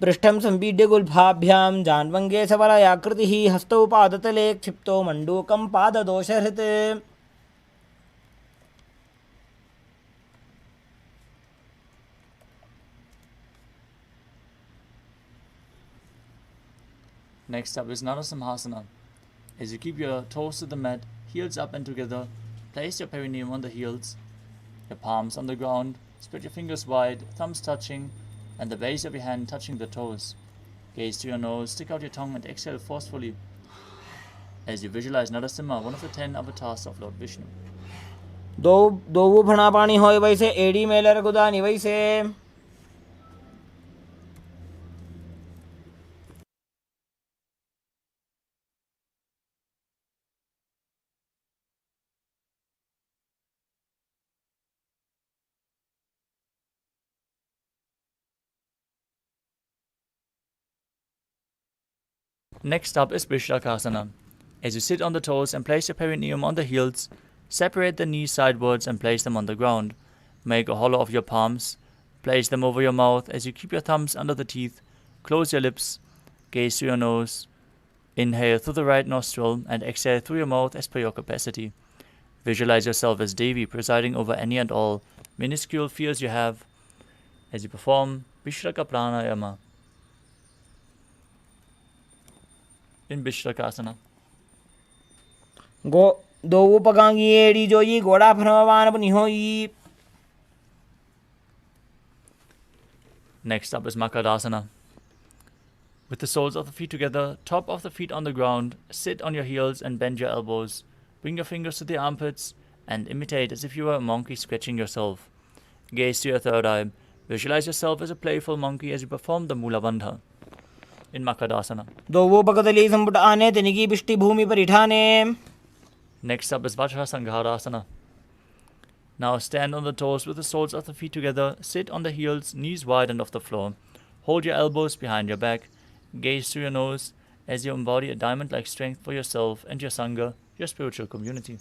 Speaker 4: पृष्ठं सम्पीड्य गुल्फाभ्यां जान्वङ्गे सवलयाकृतिः हस्तौ पादतले क्षिप्तो मण्डूकं पाददोषहृत्
Speaker 3: Next up is Narasimhasana. As you keep your toes to the mat, heels up and together, place your perineum on the heels, your palms on the ground, spread your fingers wide, thumbs touching, and the base of your hand touching the toes. Gaze to your nose, stick out your tongue and exhale forcefully as you visualize Narasimha, one of the 10 avatars of Lord Vishnu.
Speaker 4: दो फणा पानी होय वैसे एड़ी Mailer गुदानी वैसे
Speaker 3: Next up is Vishlakasana. As you sit on the toes and place your perineum on the heels, separate the knees sidewards and place them on the ground. Make a hollow of your palms. Place them over your mouth as you keep your thumbs under the teeth. Close your lips. Gaze through your nose. Inhale through the right nostril and exhale through your mouth as per your capacity. Visualize yourself as Devi presiding over any and all minuscule fears you have as you perform Vishlaka Pranayama in Vishlakasana.
Speaker 4: Go do upagangi edi joyi goda phanavan punihoyi.
Speaker 3: Next up is Makadasana. With the soles of the feet together, top of the feet on the ground, sit on your heels and bend your elbows. Bring your fingers to the armpits and imitate as if you were a monkey scratching yourself. Gaze to your third eye. Visualize yourself as a playful monkey as you perform the Mula Bandha in Makadasana.
Speaker 4: Do upakadali samputa ane tenigi pishti bhumi parithane.
Speaker 3: Next up is Vajrasanghadasana. Now stand on the toes with the soles of the feet together. Sit on the heels, knees widened off the floor. Hold your elbows behind your back. Gaze through your nose as you embody a diamond-like strength for yourself and your Sangha, your spiritual community.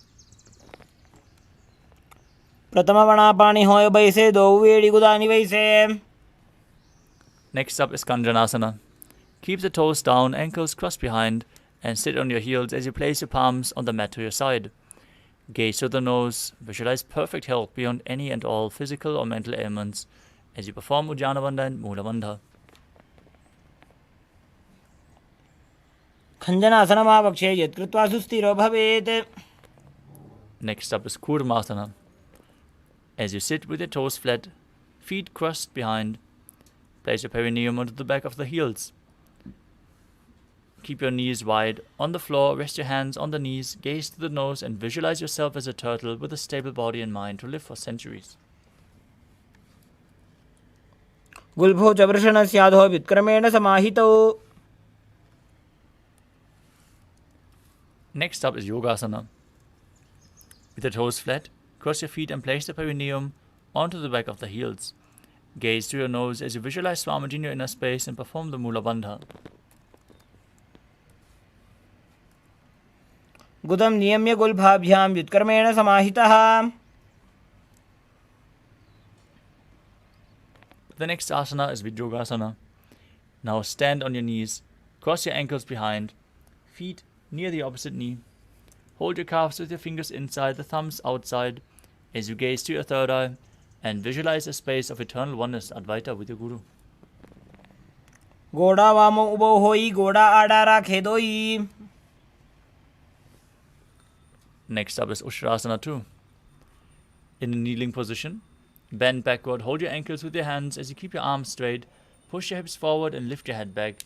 Speaker 4: Pratama vanapani hoya baise do edi gudani baise.
Speaker 3: Next up is Kanjanasana. Keep the toes down, ankles crossed behind, and sit on your heels as you place your palms on the mat to your side. Gaze through the nose, visualize perfect health beyond any and all physical or mental ailments as you perform Ujjana Bandha and Mula Bandha.
Speaker 4: Khanjanasana yat krutva sustiro bhavet.
Speaker 3: Next up is Kurmasana. As you sit with your toes flat, feet crossed behind, place your perineum onto the back of the heels. Keep your knees wide. On the floor, rest your hands on the knees, gaze to the nose, and visualize yourself as a turtle with a stable body and mind to live for centuries.
Speaker 4: Gulbho chavrashana syadho vitkramena samahito.
Speaker 3: Next up is Yogasana. With your toes flat, cross your feet and place the perineum onto the back of the heels. Gaze through your nose as you visualize Swamiji in your inner space and perform the Mula Bandha.
Speaker 4: Gudam niyamya gulbhabhyam vyutkarmena samahitaha.
Speaker 3: The next asana is Vijyogasana. Now stand on your knees, cross your ankles behind, feet near the opposite knee. Hold your calves with your fingers inside, the thumbs outside, as you gaze to your third eye and visualize a space of eternal oneness, Advaita, with your Guru.
Speaker 4: Goda vamo ubo hoi goda adara khedoi.
Speaker 3: Next up is Ushtrasana 2. In a kneeling position, bend backward, hold your ankles with your hands as you keep your arms straight, push your hips forward and lift your head back,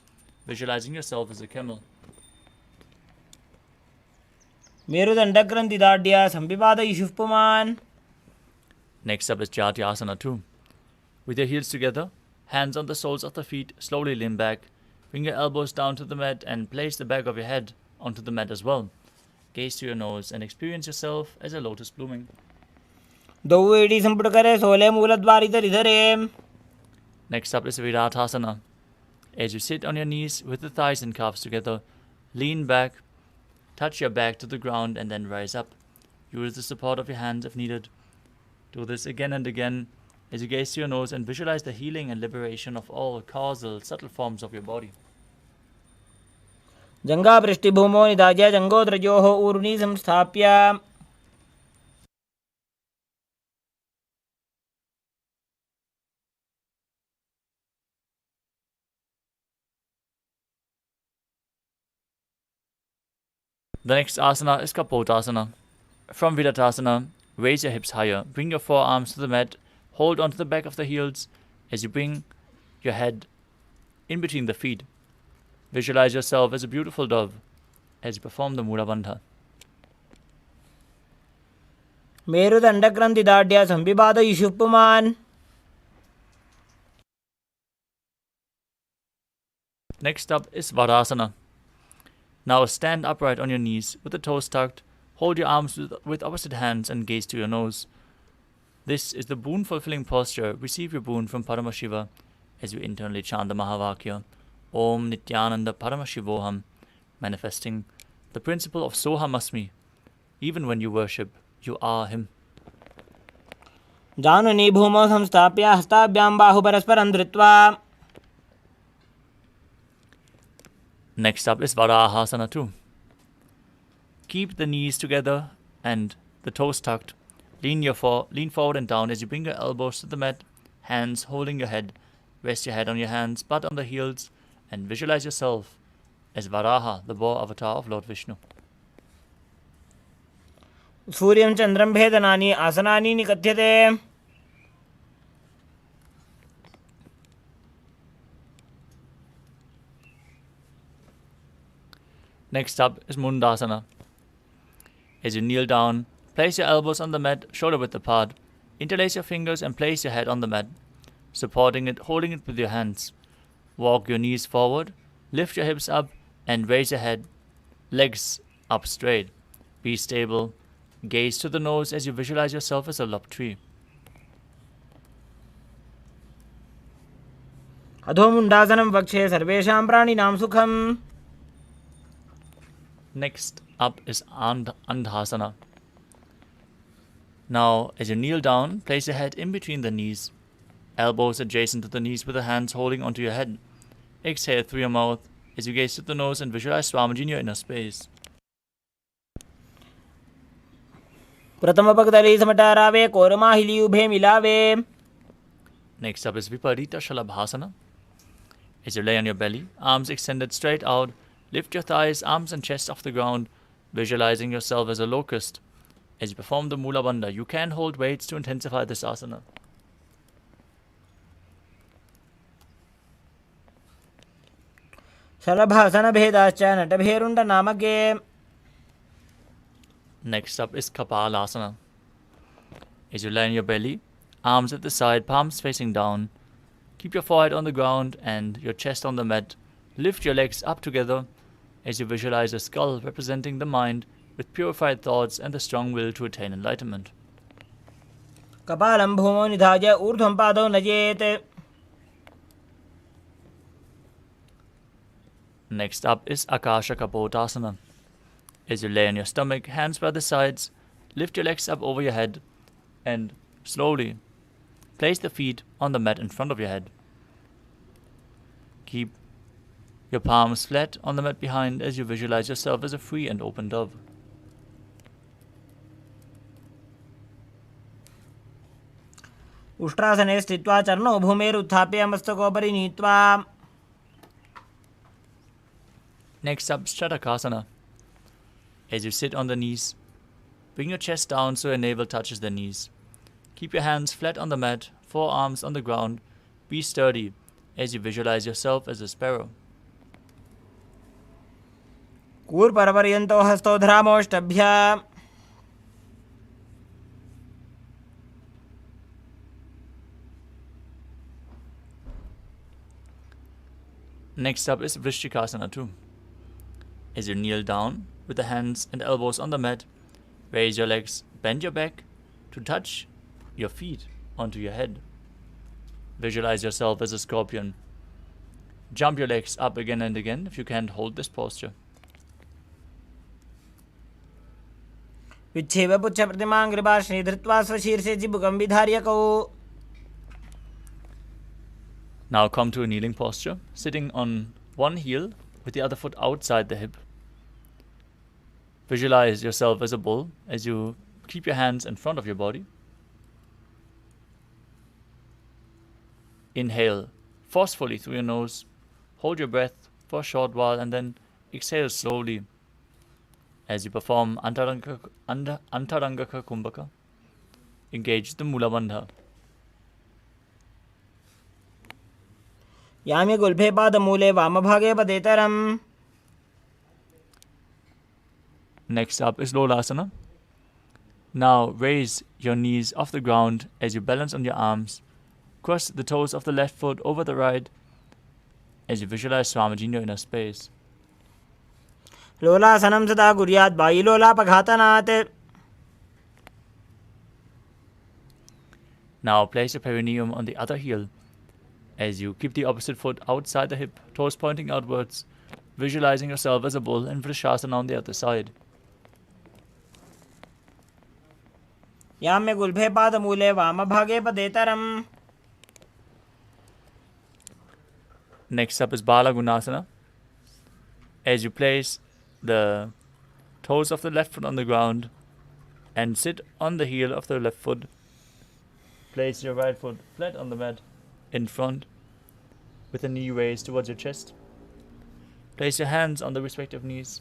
Speaker 3: visualizing yourself as a camel.
Speaker 4: Merudandagranthi dadya sambipada ishufpuman.
Speaker 3: Next up is Jatyasana 2. With your heels together, hands on the soles of the feet, slowly lean back, bring your elbows down to the mat and place the back of your head onto the mat as well. Gaze to your nose and experience yourself as a lotus blooming.
Speaker 4: Do edi samputa kare sole mooladvarita ridhare.
Speaker 3: Next up is Viratasana. As you sit on your knees with the thighs and calves together, lean back, touch your back to the ground and then rise up. Use the support of your hands if needed. Do this again and again as you gaze to your nose and visualize the healing and liberation of all causal, subtle forms of your body.
Speaker 4: Janga prishti bhumo nidajya jangodrajoho uruni samsthapya.
Speaker 3: The next asana is Kapotasana. From Vidatasana, raise your hips higher. Bring your forearms to the mat. Hold onto the back of the heels as you bring your head in between the feet. Visualize yourself as a beautiful dove as you perform the Mula Bandha.
Speaker 4: Merudandagranthi dadya sambibada ishufpuman.
Speaker 3: Next up is Varasana. Now stand upright on your knees with the toes tucked. Hold your arms with opposite hands and gaze to your nose. This is the boon-fulfilling posture. Receive your boon from Paramashiva as you internally chant the Mahavakya. Om Nithyananda Paramashivoham. manifesting the principle of Sohamasmi. Even when you worship, you are Him.
Speaker 4: जानुनी भूमौ संस्थाप्य हस्ताभ्यां बाहुपरस्परं धृत्वा.
Speaker 3: Next up is Varahasana 2. Keep the knees together and the toes tucked. Lean forward and down as you bring your elbows to the mat, hands holding your head. Rest your head on your hands, butt on the heels, and visualize yourself as Varaha, the boar avatar of Lord Vishnu.
Speaker 4: सूर्यं चन्द्रं भेदनानि आसनानि निकथ्यते.
Speaker 3: Next up is Mundasana. As you kneel down, place your elbows on the mat, shoulder width apart. Interlace your fingers and place your head on the mat, supporting it, holding it with your hands. Walk your knees forward, lift your hips up, and raise your head, legs up straight. Be stable. Gaze to the nose as you visualize yourself as a lopped tree.
Speaker 4: अधो मुण्डासनं वक्षे सर्वेषां प्राणिनां सुखम्.
Speaker 3: Next up is Andhasana. Now, as you kneel down, place your head in between the knees, elbows adjacent to the knees with the hands holding onto your head. Exhale through your mouth as you gaze to the nose and visualize Swamiji in your inner space.
Speaker 4: प्रथमपगतली समटारावे कोरमाहिली उभे मिलावे.
Speaker 3: Next up is Viparita Shalabhasana. As you lay on your belly, arms extended straight out, lift your thighs, arms and chest off the ground, visualizing yourself as a locust. As you perform the Mula Bandha, you can hold weights to intensify this asana.
Speaker 4: शलभासन भेदाश्च नटभेरुण्ड नामके.
Speaker 3: Next up is Kapalasana. As you lie on your belly, arms at the side, palms facing down. Keep your forehead on the ground and your chest on the mat. Lift your legs up together as you visualize a skull representing the mind with purified thoughts and the strong will to attain enlightenment.
Speaker 4: कपालं भूमौ निधाय ऊर्ध्वं पादौ नयेत्.
Speaker 3: Next up is Akasha Kapotasana. As you lay on your stomach, hands by the sides, lift your legs up over your head and slowly place the feet on the mat in front of your head. Keep your palms flat on the mat behind as you visualize yourself as a free and open dove.
Speaker 4: उष्ट्रासने स्थित्वा चरणौ भूमेरुत्थाप्य मस्तकोपरि नीत्वा.
Speaker 3: Next up, Shatakasana. As you sit on the knees, bring your chest down so your navel touches the knees. Keep your hands flat on the mat, forearms on the ground. Be sturdy as you visualize yourself as a sparrow.
Speaker 4: कूर्परपर्यन्तौ हस्तौ धरामोष्टभ्य.
Speaker 3: Next up is Vrishchikasana 2. As you kneel down with the hands and elbows on the mat, raise your legs, bend your back to touch your feet onto your head. Visualize yourself as a scorpion. Jump your legs up again and again if you can't hold this posture.
Speaker 4: विच्छेव पुच्छ प्रतिमाङ्घ्रिपार्श्वे धृत्वा स्वशीर्षे जिबुकं विधार्यकौ.
Speaker 3: Now come to a kneeling posture, sitting on one heel with the other foot outside the hip. Visualize yourself as a bull as you keep your hands in front of your body. Inhale forcefully through your nose. Hold your breath for a short while and then exhale slowly as you perform Antarangaka Kumbhaka. Engage the Mula Bandha.
Speaker 4: याम्य गुल्फे पादमूले वामभागे पदेतरम्.
Speaker 3: Next up is Lolasana. Now raise your knees off the ground as you balance on your arms. Cross the toes of the left foot over the right as you visualize Swamiji in your inner space.
Speaker 4: लोलासनं सदा कुर्यात् वायुलोलापघातनात्.
Speaker 3: Now place your perineum on the other heel as you keep the opposite foot outside the hip, toes pointing outwards. visualizing yourself as a bull and Vrishasana on the other side.
Speaker 4: याम्य गुल्भे पादमूले वामभागे पदेतरम्.
Speaker 3: Next up is Bala Gunasana. As you place the toes of the left foot on the ground and sit on the heel of the left foot, place your right foot flat on the mat in front with the knee raised towards your chest. Place your hands on the respective knees.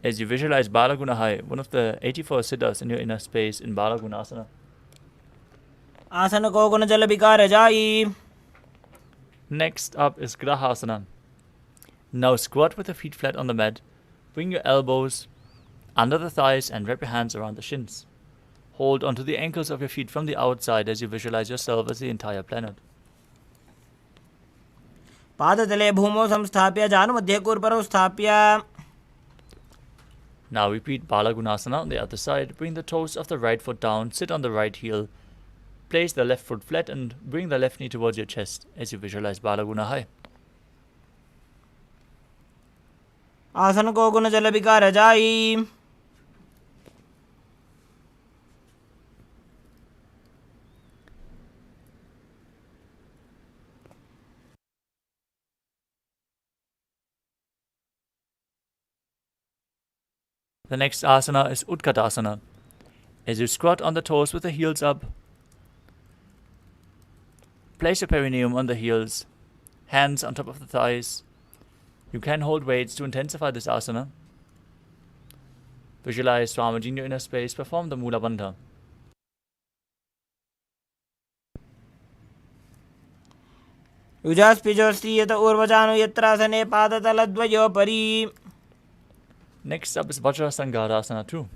Speaker 3: As you visualize Bala Gunahai, one of the 84 siddhas in your inner space in Bala Gunasana.
Speaker 4: आसन को गुण जल विकार जाई.
Speaker 3: Next up is Grahasana. Now squat with your feet flat on the mat. Bring your elbows under the thighs and wrap your hands around the shins. Hold onto the ankles of your feet from the outside as you visualize yourself as the entire planet.
Speaker 4: पादतले भूमौ संस्थाप्य जानुमध्ये कूर्परौ स्थाप्य.
Speaker 3: Now repeat Bala Gunasana on the other side. Bring the toes of the right foot down, sit on the right heel. Place the left foot flat and bring the left knee towards your chest as you visualize Bala Gunahai.
Speaker 4: आसन को गुण जल विकार जाई.
Speaker 3: The next asana is Utkatasana. As you squat on the toes with the heels up, place your perineum on the heels, hands on top of the thighs. You can hold weights to intensify this asana. Visualize Swamiji in your inner space. Perform the Mula Bandha.
Speaker 4: युजास्पिजोस्त्रीयत ऊर्वजानु यत्रासने पादतलद्वयोपरि.
Speaker 3: Next up is Vajrasangadasana too.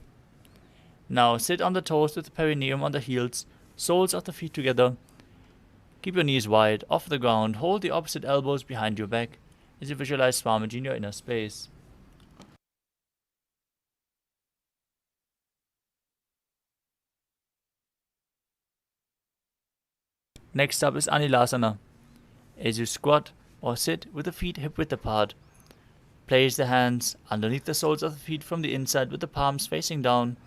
Speaker 3: Now sit on the toes with the perineum on the heels, soles of the feet together. Keep your knees wide, off the ground. Hold the opposite elbows behind your back as you visualize Swamiji in your inner space. Next up is Anilasana. As you squat or sit with the feet hip-width apart, place the hands underneath the soles of the feet from the inside with the palms facing down,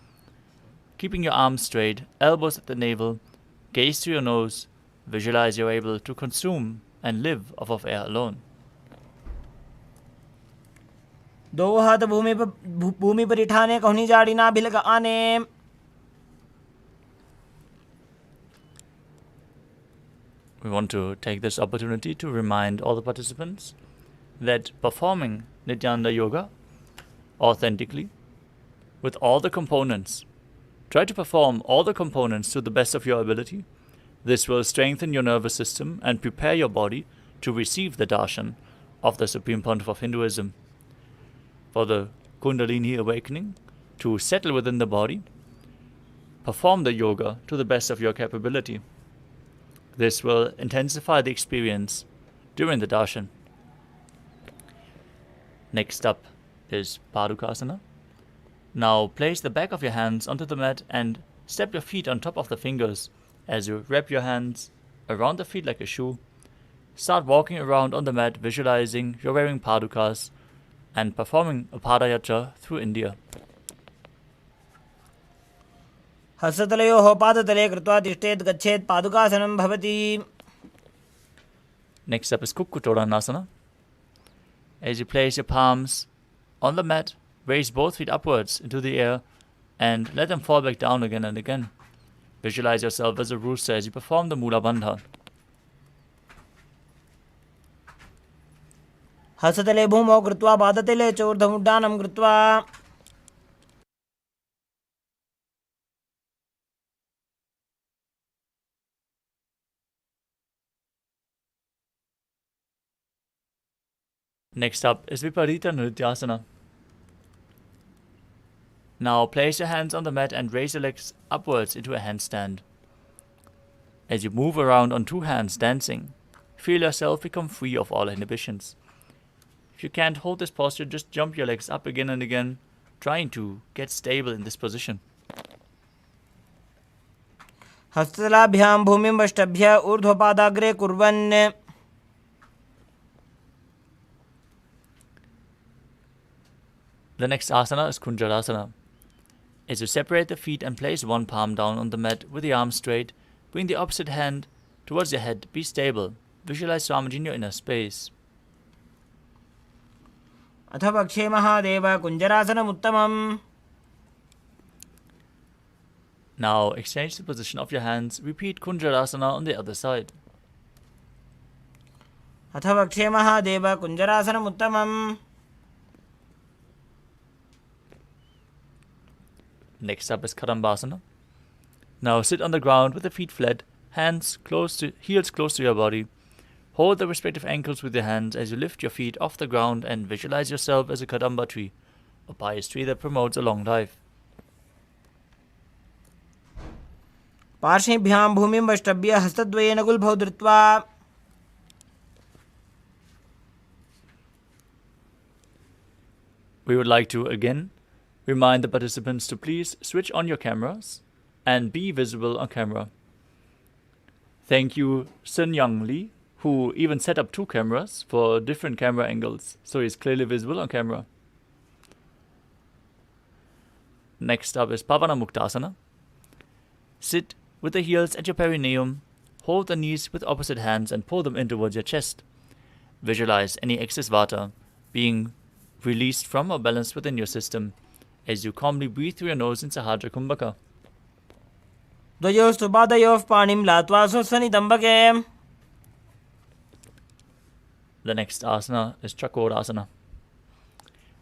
Speaker 3: keeping your arms straight, elbows at the navel, gaze to your nose. Visualize you're able to consume and live off of air alone.
Speaker 4: दो हाथ भूमि पर उठाने कहनी जाड़ी ना भिलक आने.
Speaker 3: We want to take this opportunity to remind all the participants that performing Nithyananda Yoga authentically with all the components, try to perform all the components to the best of your ability. This will strengthen your nervous system and prepare your body to receive the darshan of the Supreme Pontiff of Hinduism. For the Kundalini awakening to settle within the body, perform the yoga to the best of your capability. This will intensify the experience during the darshan. Next up is Padukasana. Now place the back of your hands onto the mat and step your feet on top of the fingers as you wrap your hands around the feet like a shoe. Start walking around on the mat, visualizing you're wearing padukas and performing a padayatra through India.
Speaker 4: हस्ततलयोः पादतले कृत्वा तिष्ठेत् गच्छेत् पादुकासनं भवति.
Speaker 3: Next up is Kukkutoranasana. As you place your palms on the mat, raise both feet upwards into the air and let them fall back down again and again. Visualize yourself as a rooster as you perform the Mula Bandha.
Speaker 4: हस्ततले भूमौ कृत्वा पादतले च ऊर्ध्वमुड्डानं कृत्वा.
Speaker 3: Next up is Viparita Nrityasana. Now place your hands on the mat and raise your legs upwards into a handstand. As you move around on two hands dancing, feel yourself become free of all inhibitions. If you can't hold this posture, just jump your legs up again and again, trying to get stable in this position.
Speaker 4: हस्ततलाभ्यां भूमिं वष्टभ्य ऊर्ध्वपादाग्रे कुर्वन्.
Speaker 3: The next asana is Kunjarasana. As you separate the feet and place one palm down on the mat with the arms straight, bring the opposite hand towards your head. Be stable. Visualize Swamiji in your inner space.
Speaker 4: अथ पक्षे Mahadev कुञ्जरासनमुत्तमम्.
Speaker 3: Now exchange the position of your hands. Repeat Kunjarasana on the other side.
Speaker 4: अथ पक्षे Mahadev कुञ्जरासनमुत्तमम्.
Speaker 3: Next up is Kadambasana. Now sit on the ground with the feet flat, heels close to your body. Hold the respective ankles with your hands as you lift your feet off the ground and visualize yourself as a Kadamba tree, a pious tree that promotes a long life.
Speaker 4: पार्श्वेभ्यां भूमिं वष्टभ्य हस्तद्वयेन गुल्भौ धृत्वा.
Speaker 3: We would like to again remind the participants to please switch on your cameras and be visible on camera. Thank you, Sun Young Lee, who even set up 2 cameras for different camera angles, so he's clearly visible on camera. Next up is Pavana Muktasana. Sit with the heels at your perineum, hold the knees with opposite hands and pull them in towards your chest. Visualize any excess vata being released from or balanced within your system as you calmly breathe through your nose in Sahajra Kumbhaka.
Speaker 4: द्वयोस्तु पादयोः पाणिं लात्वा स्वस्वनितम्बके.
Speaker 3: The next asana is Chakorasana.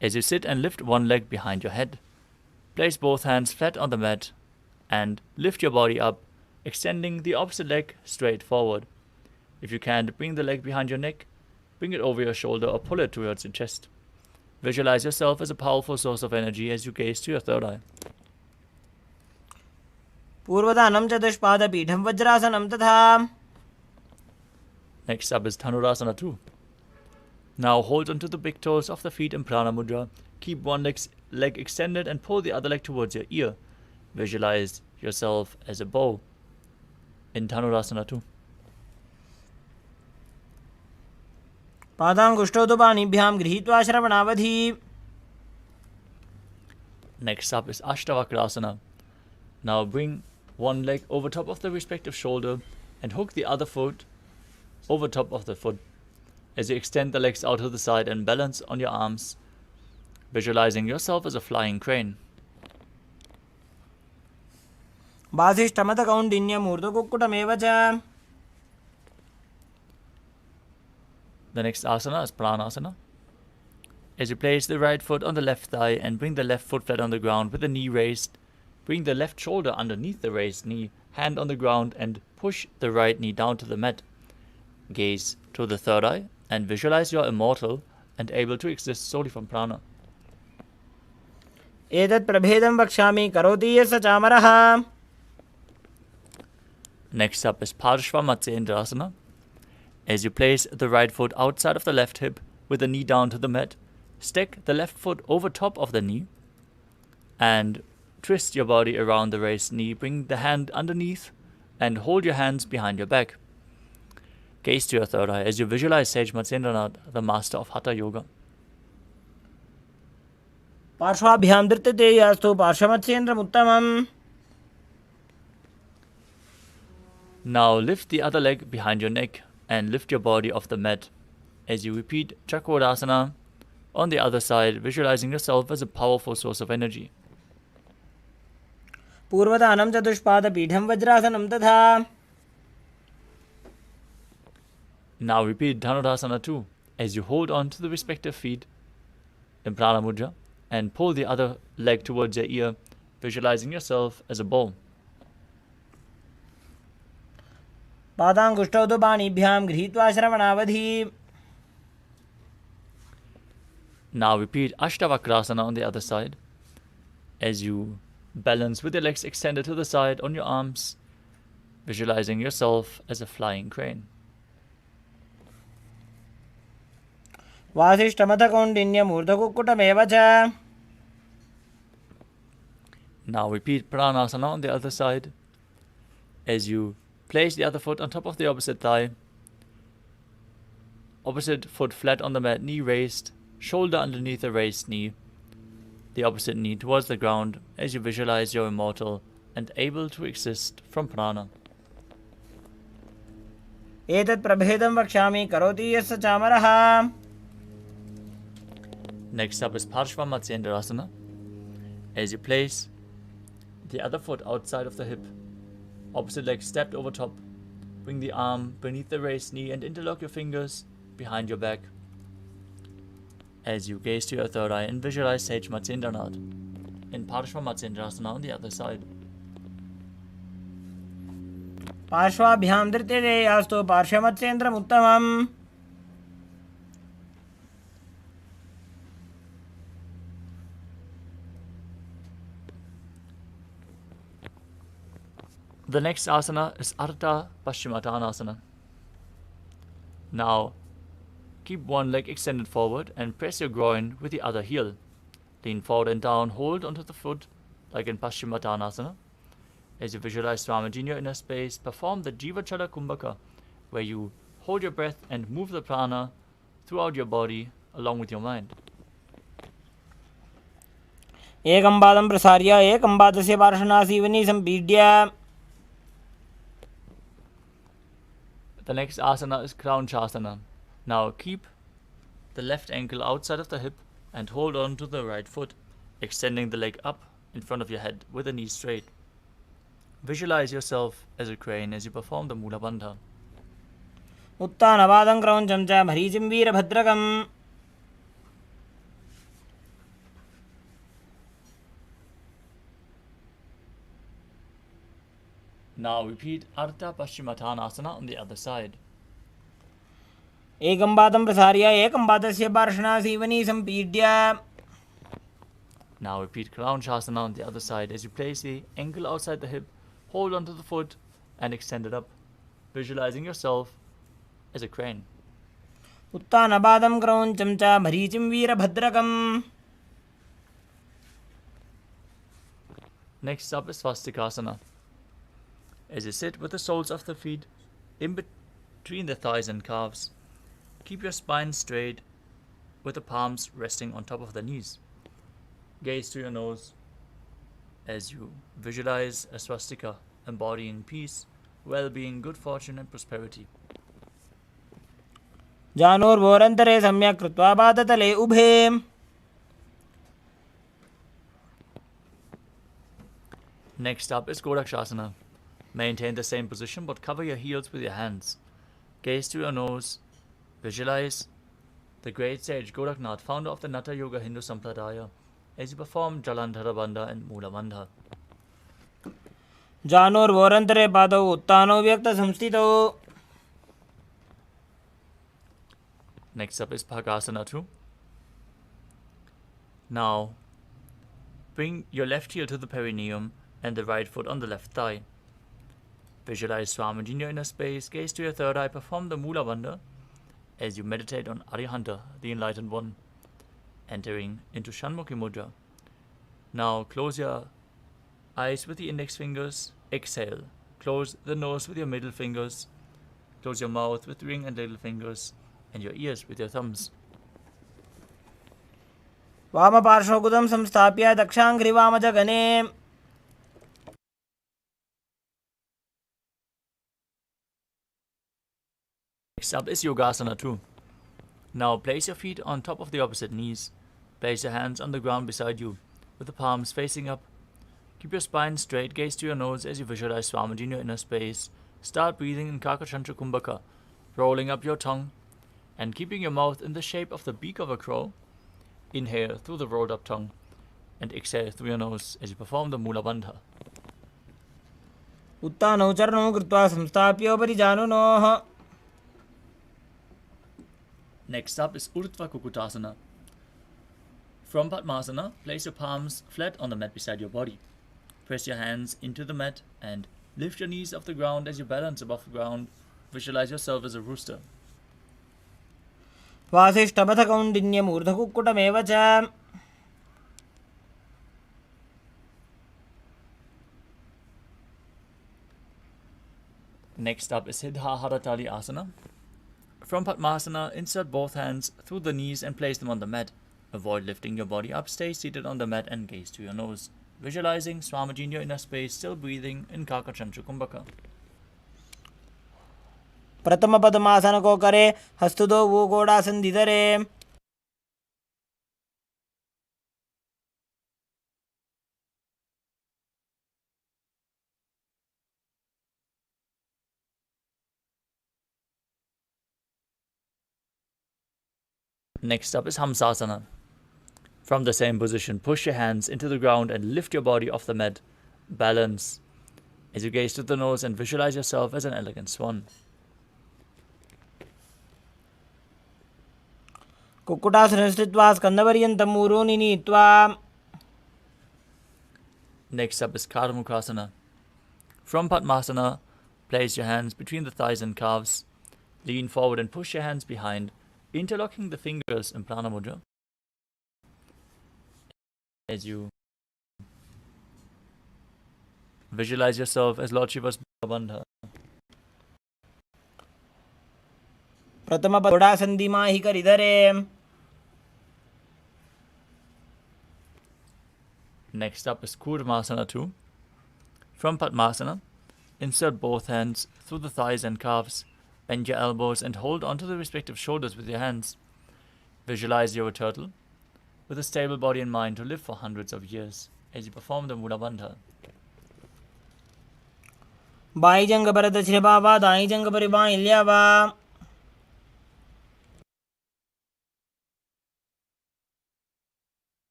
Speaker 3: As you sit and lift one leg behind your head, place both hands flat on the mat and lift your body up, extending the opposite leg straight forward. If you can't bring the leg behind your neck, bring it over your shoulder or pull it towards your chest. Visualize yourself as a powerful source of energy as you gaze to your third eye.
Speaker 4: पूर्वदानं चतुष्पादपीठं वज्रासनं तथा.
Speaker 3: Next up is Dhanurasana 2. Now hold onto the big toes of the feet in Prana Mudra. Keep one leg extended and pull the other leg towards your ear. Visualize yourself as a bow in Dhanurasana 2.
Speaker 4: पादाङ्गुष्ठौ तु पाणिभ्यां गृहीत्वा श्रवणावधि.
Speaker 3: Next up is Ashtavakrasana. Now bring one leg over top of the respective shoulder and hook the other foot over top of the foot. As you extend the legs out to the side and balance on your arms, visualizing yourself as a flying crane.
Speaker 4: वासिष्ठमतकौण्डिन्यमूर्धकुक्कुटमेव च.
Speaker 3: The next asana is Pranasana. As you place the right foot on the left thigh and bring the left foot flat on the ground with the knee raised, bring the left shoulder underneath the raised knee, hand on the ground and push the right knee down to the mat. Gaze to the third eye and visualize you are immortal and able to exist solely from prana.
Speaker 4: एतत् प्रभेदं वक्ष्यामि करोति यः स चामरः.
Speaker 3: Next up is Parshva Matsyendrasana. As you place the right foot outside of the left hip with the knee down to the mat, stack the left foot over top of the knee and twist your body around the raised knee. Bring the hand underneath and hold your hands behind your back. Gaze to your third eye as you visualize Sage Matsyendranath, the master of Hatha Yoga.
Speaker 4: पार्श्वाभ्यां धृत्यते यास्तु पार्श्वमत्स्येन्द्रमुत्तमम्.
Speaker 3: Now lift the other leg behind your neck and lift your body off the mat. As you repeat Chakrasana on the other side, visualizing yourself as a powerful source of energy.
Speaker 4: पूर्वदानं चतुष्पादपीठं वज्रासनं तथा.
Speaker 3: Now repeat Dhanurasana 2 as you hold on to the respective feet in Prana Mudra and pull the other leg towards your ear, visualizing yourself as a bow.
Speaker 4: पादाङ्गुष्ठौ तु पाणिभ्यां गृहीत्वा श्रवणावधि.
Speaker 3: Now repeat Ashtavakrasana on the other side as you balance with your legs extended to the side on your arms, visualizing yourself as a flying crane.
Speaker 4: वासिष्ठमथकौण्डिन्यमूर्धकुक्कुटमेव च.
Speaker 3: Now repeat Pranasana on the other side as you place the other foot on top of the opposite thigh, opposite foot flat on the mat, knee raised, shoulder underneath the raised knee. the opposite knee towards the ground as you visualize you're immortal and able to exist from prana.
Speaker 4: एतत् प्रभेदं वक्ष्यामि करोति यस्य चामरः.
Speaker 3: Next up is Parshva as you place the other foot outside of the hip, opposite leg stepped over top. Bring the arm beneath the raised knee and interlock your fingers behind your back. As you gaze to your third eye and visualize Sage Matsyendranath in Parshva Matsyendrasana on the other side.
Speaker 4: पार्श्वाभ्यां धृत्यते यास्तु पार्श्वमत्स्येन्द्रम् उत्तमम्.
Speaker 3: The next asana is Ardha Paschimottanasana. Now, keep one leg extended forward and press your groin with the other heel. Lean forward and down, hold onto the foot like in Paschimottanasana. As you visualize Swamiji in your inner space, perform the Jivachala Kumbhaka, where you hold your breath and move the prana throughout your body along with your mind.
Speaker 4: एकं पादं प्रसार्य एकं पादस्य पार्श्वनासीवनी सम्पीड्य.
Speaker 3: The next asana is Kraunchasana. Now keep the left ankle outside of the hip and hold on to the right foot, extending the leg up in front of your head with the knees straight. Visualize yourself as a crane as you perform the Mula Bandha.
Speaker 4: उत्तानपादं क्रौञ्चं च मरीचिं वीरभद्रकम्.
Speaker 3: Now repeat Ardha Paschimottanasana on the other side.
Speaker 4: एकं पादं प्रसार्य एकं पादस्य पार्श्वनासीवनी सम्पीड्य.
Speaker 3: Now repeat Kraunchasana on the other side as you place the ankle outside the hip, hold onto the foot and extend it up, visualizing yourself as a crane.
Speaker 4: उत्तानपादं क्रौञ्चं च मरीचिं वीरभद्रकम्.
Speaker 3: Next up is Svastikasana. As you sit with the soles of the feet in between the thighs and calves, keep your spine straight with the palms resting on top of the knees. Gaze to your nose as you visualize a swastika embodying peace, well-being, good fortune and prosperity.
Speaker 4: जानुर्भोरन्तरे सम्यक् कृत्वा पादतले उभे.
Speaker 3: Next up is Godakshasana. Maintain the same position but cover your heels with your hands. Gaze to your nose. Visualize the great sage Goraknath, founder of the Natha Yoga Hindu Sampradaya, as you perform Jalandhara Bandha and Mula Bandha.
Speaker 4: जानुर्भोरन्तरे पादौ उत्तानौ व्यक्तसंस्थितौ.
Speaker 3: Next up is Bhagasana 2. Now, bring your left heel to the perineum and the right foot on the left thigh. Visualize Swamiji in your inner space, gaze to your third eye, perform the Mula Bandha as you meditate on Arihanta, the Enlightened One, entering into Shanmukhi Mudra. Now close your eyes with the index fingers, exhale. Close the nose with your middle fingers, close your mouth with ring and little fingers, and your ears with your thumbs.
Speaker 4: वामपार्श्वकुदं संस्थाप्य दक्षाङ्घ्रिवामजगने.
Speaker 3: Next up is Yogasana 2. Now place your feet on top of the opposite knees. Place your hands on the ground beside you, with the palms facing up. Keep your spine straight, gaze to your nose as you visualize Swamiji in your inner space. Start breathing in Kakachantra Kumbhaka, rolling up your tongue and keeping your mouth in the shape of the beak of a crow. Inhale through the rolled up tongue and exhale through your nose as you perform the Mula Bandha.
Speaker 4: उत्तानौ चरणौ कृत्वा संस्थाप्योपरि जानुनोः.
Speaker 3: Next up is Urdhva Kukutasana. From Padmasana, place your palms flat on the mat beside your body. Press your hands into the mat and lift your knees off the ground as you balance above the ground. Visualize yourself as a rooster.
Speaker 4: वासिष्ठपथकौण्डिन्यमूर्धकुक्कुटमेव च.
Speaker 3: Next up is Siddha Haratali Asana. From Padmasana, insert both hands through the knees and place them on the mat. Avoid lifting your body up. Stay seated on the mat and gaze to your nose, visualizing Swamiji in your inner space, still breathing in Kakachanchu Kumbhaka.
Speaker 4: प्रथम पद्मासन को करे, हस्त दो वो गोड़ासन धरे.
Speaker 3: Next up is Hamsasana. From the same position, push your hands into the ground and lift your body off the mat. Balance as you gaze to the nose and visualize yourself as an elegant swan.
Speaker 4: Kukkutasana स्थित्वा स्कंदपर्यन्तं मूरोनि नीत्वा.
Speaker 3: Next up is Karmukhasana. From Padmasana, place your hands between the thighs and calves. Lean forward and push your hands behind, interlocking the fingers in Prana Mudra. As you visualize yourself as Lord Shiva's Bandha.
Speaker 4: प्रथम गोड़ासन धीमा ही कर धरे.
Speaker 3: Next up is Kurmasana 2. From Padmasana, insert both hands through the thighs and calves, bend your elbows and hold onto the respective shoulders with your hands. Visualize you're a turtle with a stable body and mind to live for hundreds of years as you perform the Mula Bandha.
Speaker 4: By जंग पर दक्षिण बाबा, दाई जंग पर by ल्यावा.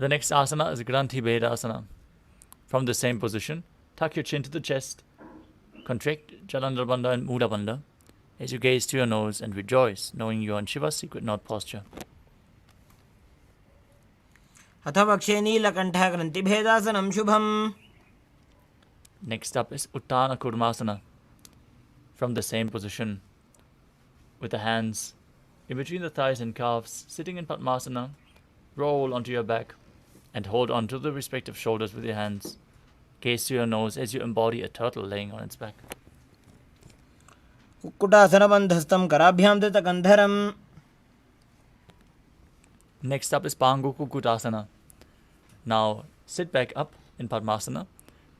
Speaker 3: The next asana is Granthi Vedasana. From the same position, tuck your chin to the chest, contract Jalandhar Bandha and Mula Bandha as you gaze to your nose and rejoice, knowing you are in Shiva's secret knot posture.
Speaker 4: अथ वक्षे नीलकण्ठः ग्रन्थिभेदासनं शुभम्.
Speaker 3: Next up is Uttana Kurmasana. From the same position, with the hands in between the thighs and calves, sitting in Padmasana, roll onto your back and hold onto the respective shoulders with your hands. Gaze to your nose as you embody a turtle laying on its back.
Speaker 4: कुक्कुटासनबन्धस्थं कराभ्यां दत्तकन्धरम्.
Speaker 3: Next up is Pangu Kukutasana. Now sit back up in Padmasana.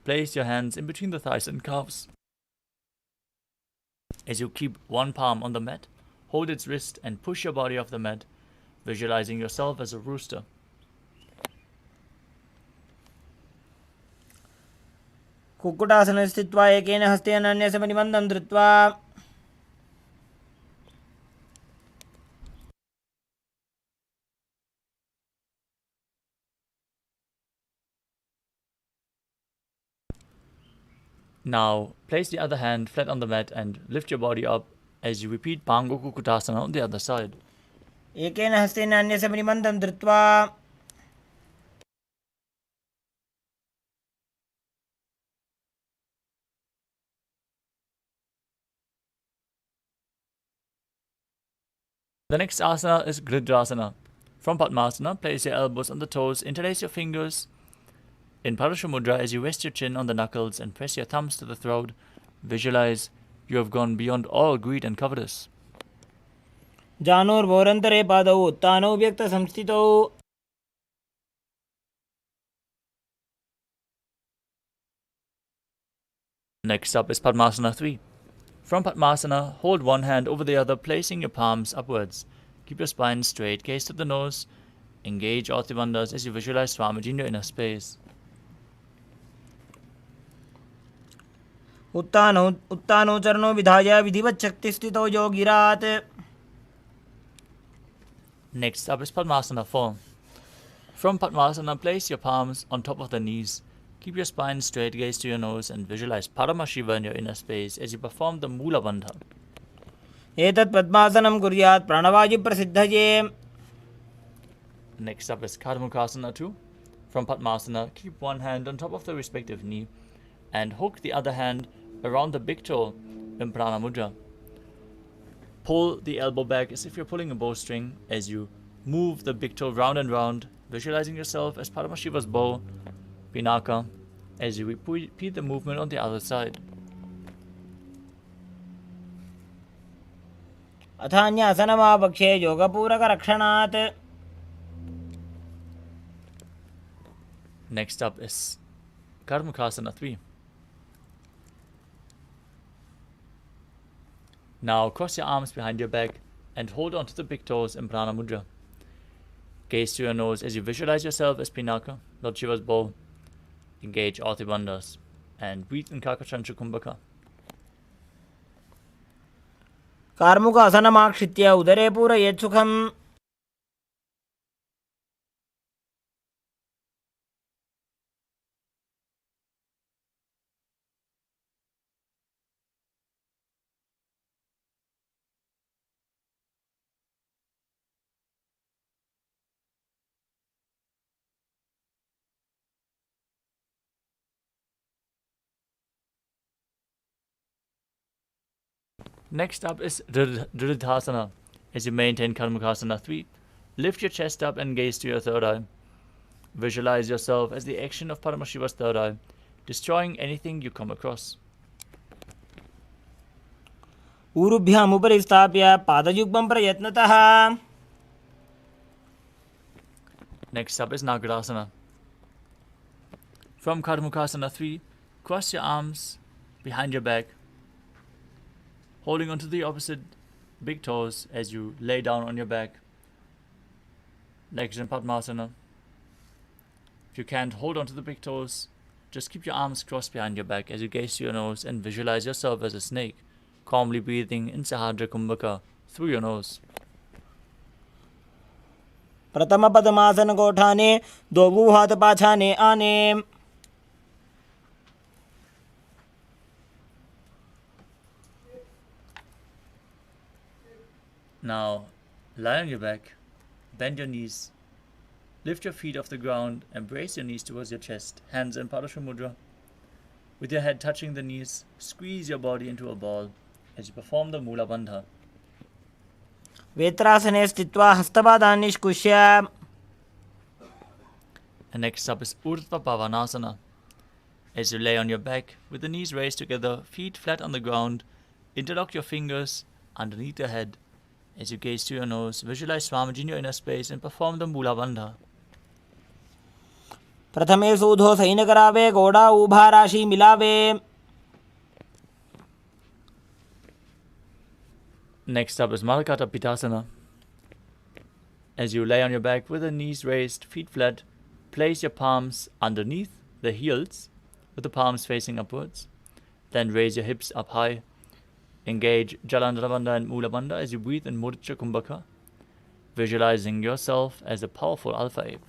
Speaker 3: Place your hands in between the thighs and calves. As you keep one palm on the mat, hold its wrist and push your body off the mat, visualizing yourself as a rooster.
Speaker 4: कुक्कुटासने स्थित्वा एकेन हस्तेन अन्यस्य परिबन्धं धृत्वा.
Speaker 3: Now place the other hand flat on the mat and lift your body up as you repeat Pangu Kukutasana on the other side.
Speaker 4: एकेन हस्तेन अन्यस्य परिबन्धं धृत्वा.
Speaker 3: The next asana is Gridrasana. From Padmasana, place your elbows on the toes, interlace your fingers in Parashu Mudra as you rest your chin on the knuckles and press your thumbs to the throat. Visualize you have gone beyond all greed and covetous.
Speaker 4: जानोर्भोरन्तरे पादौ उत्तानौ व्यक्तसंस्थितौ.
Speaker 3: Next up is Padmasana 3. From Padmasana, hold one hand over the other, placing your palms upwards. Keep your spine straight, gaze to the nose. Engage all bandhas as you visualize Swamiji in your inner space.
Speaker 4: उत्तानौ चरणौ विधाय विधिवत् शक्तिस्थितौ योगिरात्.
Speaker 3: Next up is Padmasana 4. From Padmasana, place your palms on top of the knees. Keep your spine straight, gaze to your nose, and visualize Paramashiva in your inner space as you perform the Mula Bandha.
Speaker 4: एतत् पद्मासनं कुर्यात् प्राणवायुप्रसिद्धये.
Speaker 3: Next up is Karmukhasana 2. From Padmasana, keep one hand on top of the respective knee and hook the other hand around the big toe in Prana Mudra. Pull the elbow back as if you're pulling a bowstring as you move the big toe round and round, visualizing yourself as Paramashiva's bow, Pinaka, as you repeat the movement on the other side.
Speaker 4: अथान्यासनमापक्षे योगपूरकरक्षणात्.
Speaker 3: Next up is Karmakasana 3. Now cross your arms behind your back and hold on to the big toes in Prana Mudra. Gaze to your nose as you visualize yourself as Pinaka, Lord Shiva's bow. Engage all the bandhas and breathe in Kakachantra Kumbhaka.
Speaker 4: कार्मुकासनमाक्षित्य उदरे पूरयेत् सुखम्.
Speaker 3: Next up is Dridhasana. As you maintain Karmakasana 3, lift your chest up and gaze to your third eye. Visualize yourself as the action of Paramashiva's third eye, destroying anything you come across.
Speaker 4: ऊरुभ्यामुपरि स्थाप्य पादयुग्मं प्रयत्नतः.
Speaker 3: Next up is Nagarasana. From Karmakasana 3, cross your arms behind your back, holding onto the opposite big toes as you lay down on your back. Legs in Padmasana. If you can't hold onto the big toes, just keep your arms crossed behind your back as you gaze to your nose and visualize yourself as a snake, calmly breathing in Sahadra Kumbhaka through your nose.
Speaker 4: प्रथमपदमासन कोठाने दो हाथ पाछाने आने.
Speaker 3: Now, lie on your back, bend your knees, lift your feet off the ground and brace your knees towards your chest, hands in Padasha Mudra. With your head touching the knees, squeeze your body into a ball as you perform the Mula Bandha.
Speaker 4: वेत्रासने स्थित्वा हस्तपादान् निष्कुष्य.
Speaker 3: And next up is Urdhva Pavanasana. As you lay on your back, with the knees raised together, feet flat on the ground, interlock your fingers underneath your head. As you gaze to your nose, visualize Swamiji in your inner space and perform the Mula Bandha.
Speaker 4: प्रथमे सूधो San करावे घोड़ा उभा राशि मिलावे.
Speaker 3: Next up is Malakata Pitasana. As you lay on your back with the knees raised, feet flat, place your palms underneath the heels with the palms facing upwards. Then raise your hips up high. Engage Jalandhara Bandha and Mula Bandha as you breathe in Mudra Kumbhaka, visualizing yourself as a powerful alpha ape.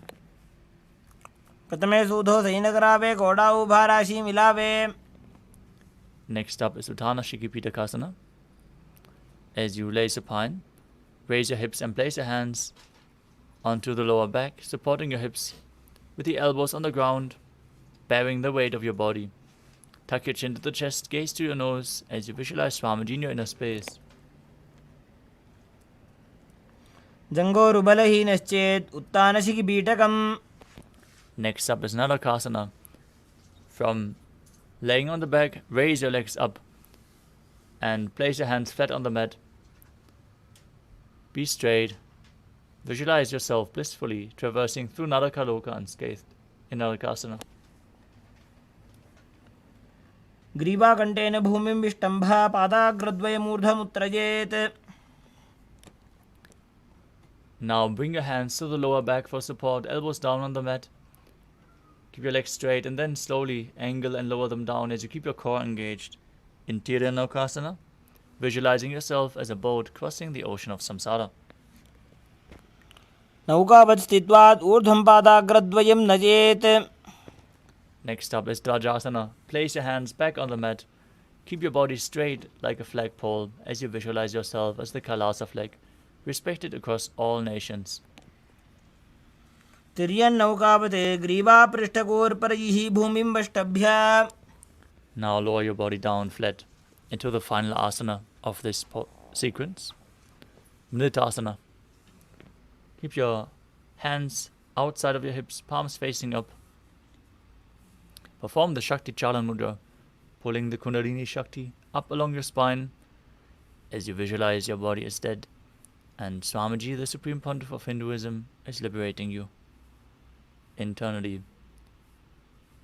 Speaker 4: प्रथमे सूधो San करावे घोड़ा उभा राशि मिलावे.
Speaker 3: Next up is Uttana Shikipitakasana. As you lay supine, raise your hips and place your hands onto the lower back, supporting your hips with the elbows on the ground, bearing the weight of your body. Tuck your chin to the chest, gaze to your nose as you visualize Swamiji in your inner space.
Speaker 4: जङ्घोरुबलहीनश्चेत् उत्तानशिखिपीठकम्.
Speaker 3: Next up is Narakasana. From laying on the back, raise your legs up and place your hands flat on the mat. Be straight. Visualize yourself blissfully traversing through Narakaloka unscathed in Narakasana.
Speaker 4: ग्रीवाकण्ठेन भूमिं विष्टम्भ पादाग्रद्वयमूर्धमुत्त्रयेत्.
Speaker 3: Now bring your hands to the lower back for support, elbows down on the mat. Keep your legs straight and then slowly angle and lower them down as you keep your core engaged. In Tiryanokasana, visualizing yourself as a boat crossing the ocean of samsara.
Speaker 4: नौकावत् स्थित्वा ऊर्ध्वं पादाग्रद्वयं नजेत्.
Speaker 3: Next up is Dvajasana. Place your hands back on the mat. Keep your body straight like a flagpole as you visualize yourself as the Kailasa flag, respected across all nations.
Speaker 4: तिर्यन्नौकावत् ग्रीवापृष्ठकोर्परैः भूमिं वष्टभ्य.
Speaker 3: Now lower your body down flat into the final asana of this sequence. Mritasana. Keep your hands outside of your hips, palms facing up. Perform the Shakti Chalan Mudra, pulling the Kundalini Shakti up along your spine as you visualize your body is dead and Swamiji, the Supreme Pontiff of Hinduism, is liberating you. Internally,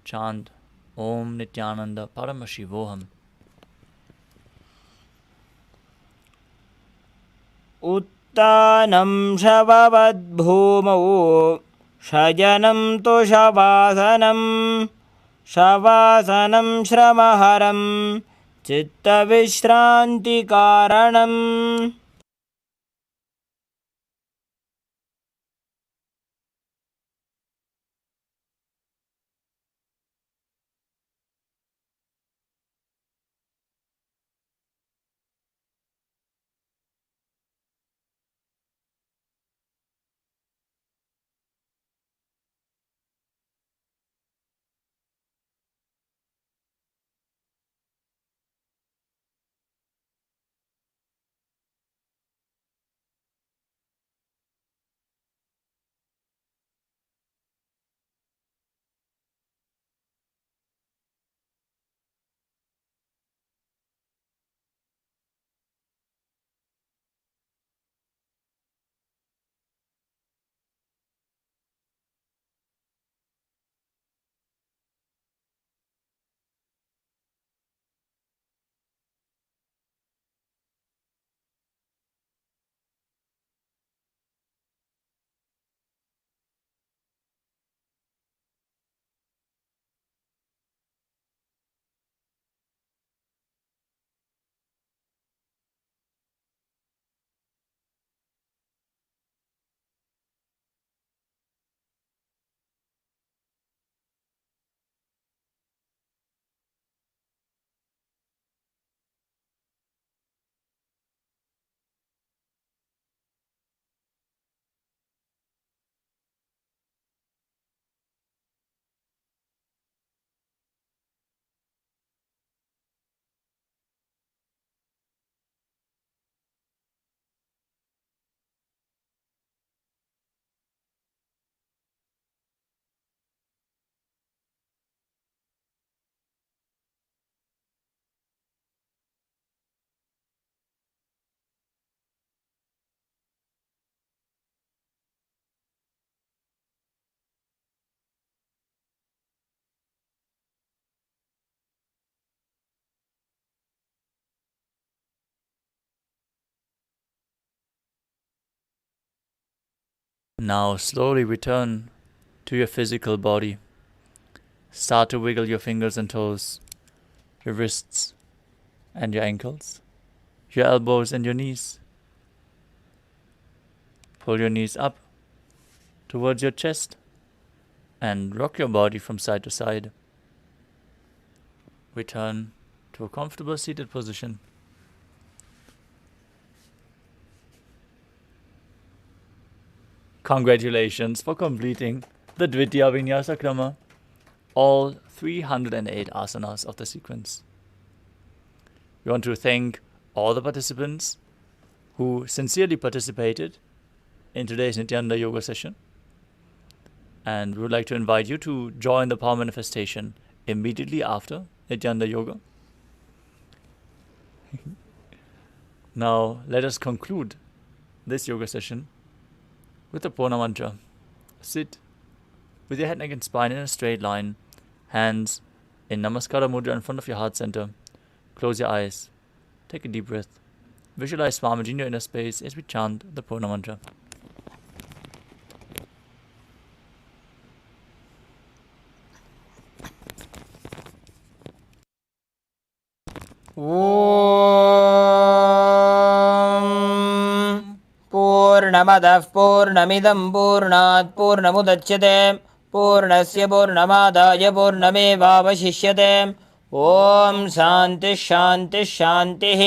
Speaker 3: chant Om Nithyananda Paramashivoham.
Speaker 4: उत्तानं शववद्भूमौ शयनं तु शवासनं शवासनं श्रमहरं चित्तविश्रान्तिकारणम्.
Speaker 3: Now slowly return to your physical body. Start to wiggle your fingers and toes, your wrists and your ankles, your elbows and your knees. Pull your knees up towards your chest and rock your body from side to side. Return to a comfortable seated position. Congratulations for completing the Dvitiya Vinyasa Krama, all 308 asanas of the sequence. We want to thank all the participants who sincerely participated in today's Nithyananda Yoga session. And we would like to invite you to join the power manifestation immediately after Nithyananda Yoga. Now let us conclude this yoga session with the Purna Mantra. Sit with your head, neck and spine in a straight line, hands in Namaskara Mudra in front of your heart center. Close your eyes. Take a deep breath. Visualize Swamiji in your inner space as we chant the Purna Mantra.
Speaker 4: ॐ पूर्णमदः पूर्णमिदं पूर्णात् पूर्णमुदच्यते पूर्णस्य पूर्णमादाय पूर्णमेवावशिष्यते ॐ शान्तिः शान्तिः शान्तिः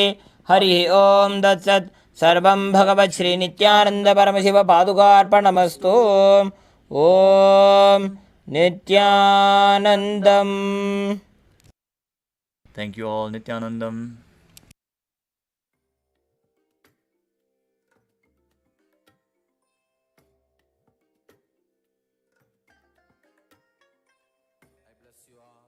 Speaker 4: हरिः ॐ तत्सत् सर्वं भगवत् श्रीनित्यानन्दपरमशिवपादुकार्पणमस्तु ॐ नित्यानन्दम्.
Speaker 3: Thank you all, Nithyanandam.
Speaker 1: I bless you all.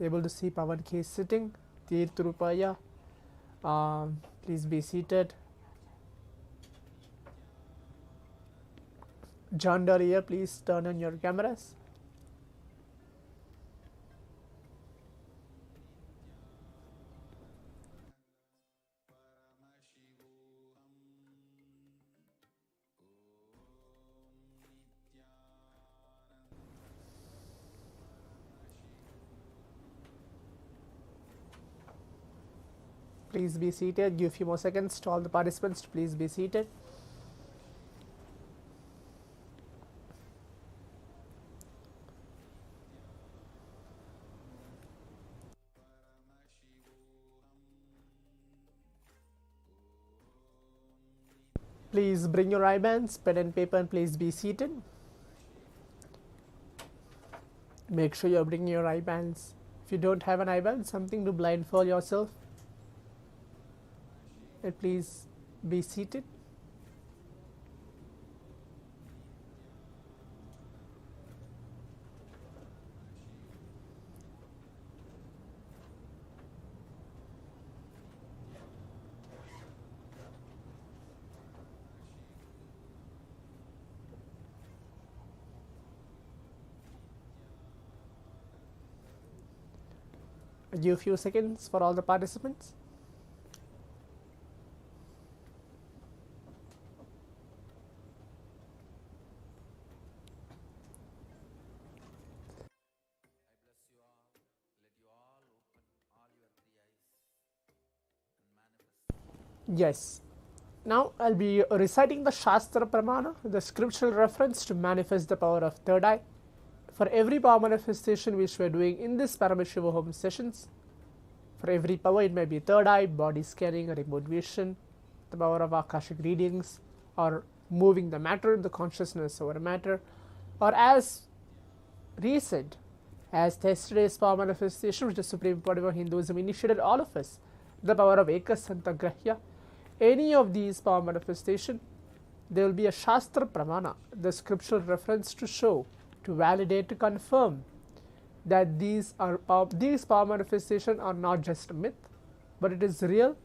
Speaker 5: able to see Pavan K sitting. Tirthurupaya, please be seated. John Doria, please turn on your cameras. Please be seated. Give a few more seconds to all the participants to please be seated. Please bring your eye bands, pen and paper, and please be seated. Make sure you're bringing your eye bands. If you don't have an eye band, something to blindfold yourself. And please be seated. I'll give a few seconds for all the participants. Yes. Now I'll be reciting the Shastra Pramana, the scriptural reference to manifest the power of third eye. For every power manifestation which we are doing in this Paramashivoham sessions, for every power, it may be third eye, body scanning, or remote vision, the power of Akashic readings, or moving the matter, the consciousness over matter, or as recent as yesterday's power manifestation which the Supreme Pontiff of Hinduism initiated all of us, the power of Ekasantagrahya. Any of these power manifestation, there will be a Shastra Pramana, the scriptural reference to show, to validate, to confirm that these power manifestations are not just a myth, but it is real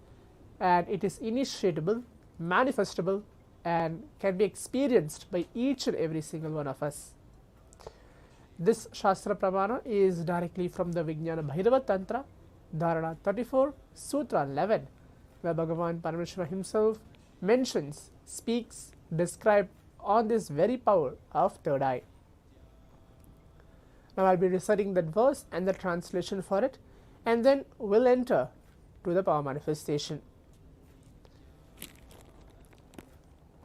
Speaker 5: and it is initiatable, manifestable, and can be experienced by each and every single one of us. This Shastra Pramana is directly from the Vijnana Bhairava Tantra, Dharana 34, Sutra 11, where Bhagavan Paramashivam himself mentions, speaks, describes on this very power of third eye. Now I'll be reciting that verse and the translation for it, and then we'll enter to the power manifestation.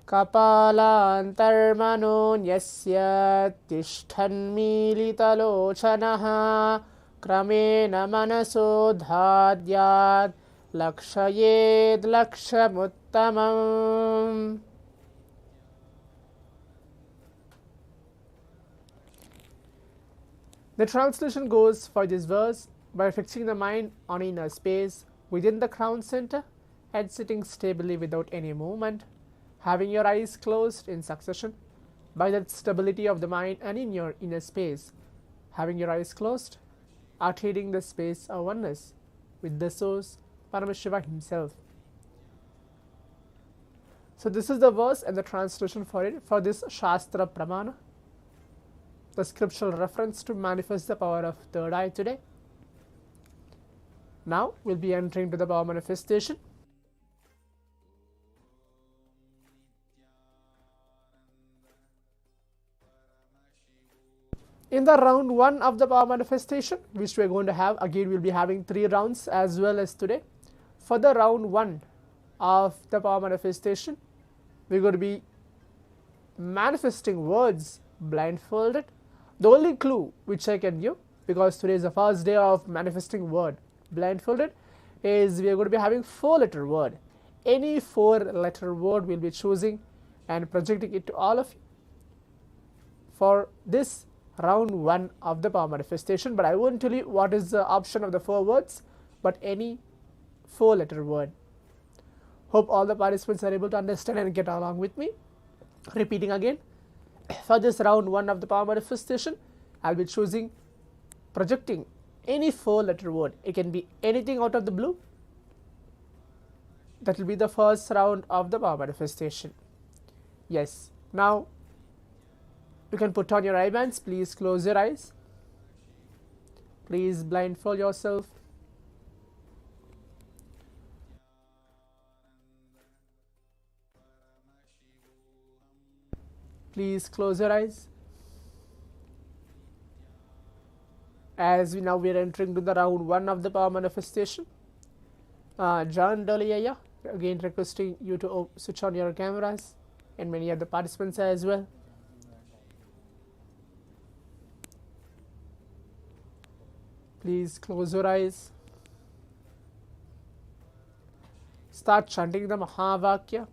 Speaker 5: Kapalantarmanon yasya tishthanmilitalochanaha kramena manaso dhadyat lakshayed lakshamuttamam. The translation goes for this verse: by fixing the mind on inner space within the crown center and sitting stably without any movement, having your eyes closed in succession, by that stability of the mind and in your inner space, having your eyes closed, attaining the space of oneness with the source, Paramashiva himself. So this is the verse and the translation for it, for this Shastra Pramana, the scriptural reference to manifest the power of third eye today. Now we'll be entering to the power manifestation. In the round 1 of the power manifestation, which we are going to have, again we'll be having 3 rounds as well as today. For the round 1 of the power manifestation, we're going to be manifesting words blindfolded. The only clue which I can give, because today is the first day of manifesting word blindfolded, is we are going to be having 4-letter word. Any 4-letter word we'll be choosing and projecting it to all of you for this round 1 of the power manifestation. But I won't tell you what is the option of the 4 words, but any 4-letter word. Hope all the participants are able to understand and get along with me. Repeating again, for this round 1 of the power manifestation, I'll be choosing, projecting any 4-letter word. It can be anything out of the blue. That will be the first round of the power manifestation. Yes. Now, you can put on your eye bands. Please close your eyes. Please blindfold yourself. Please close your eyes. As we are entering to the round 1 of the power manifestation. John Doliyaya, again requesting you to switch on your cameras, and many other participants as well. Please close your eyes. Start chanting the Mahavakya.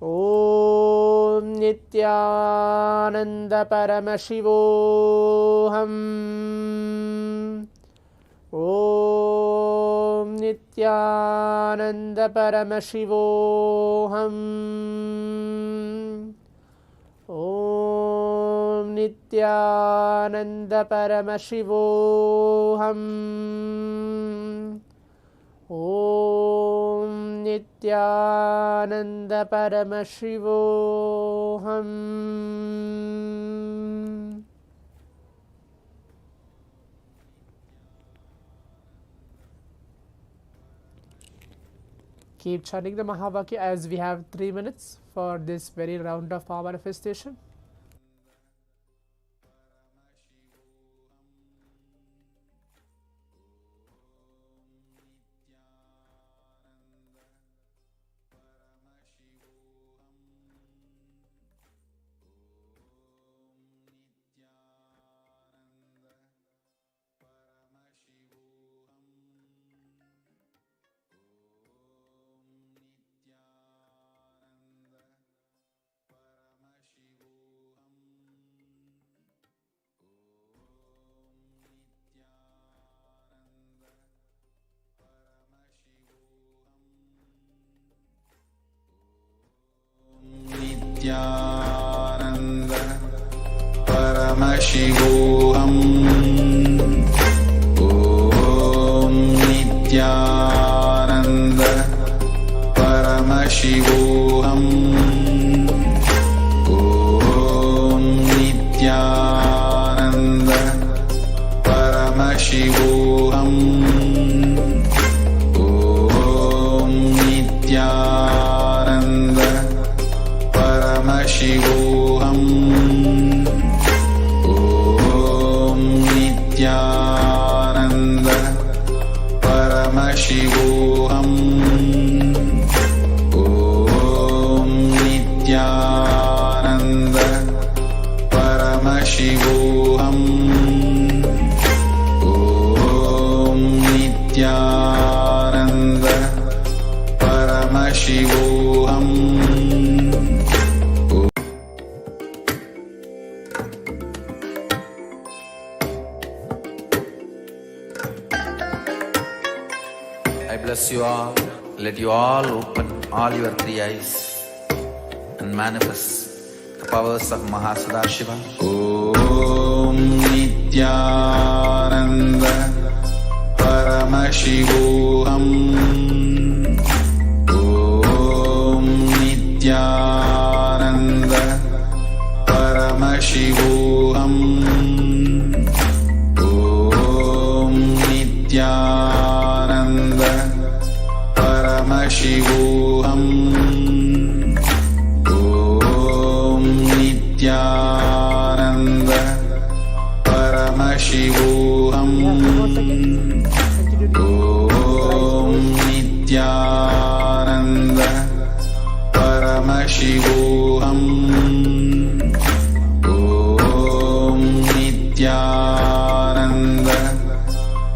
Speaker 5: Om Nithyananda Paramashivoham. Om Nithyananda Paramashivoham. Om Nithyananda Paramashivoham. Om Nithyananda Paramashivoham. Keep chanting the Mahavakya as we have 3 minutes for this very round of power manifestation.
Speaker 6: Nithyananda Paramashivoham. Om Nithyananda Paramashivoham. Om Nithyananda Paramashivoham. Om Nithyananda Paramashivoham. Om Nithyananda Paramashivoham. Om Nithyananda Paramashivoham. Om Nithyananda Paramashivoham.
Speaker 7: I bless you all. Let you all open all your 3 eyes and manifest the powers of Mahasadashiva.
Speaker 6: Om Nithyananda Paramashivoham. Om Nithyananda Paramashivoham. Om Nithyananda Paramashivoham. Om Nithyananda Paramashivoham. Om Nithyananda Paramashivoham. Om Nithyananda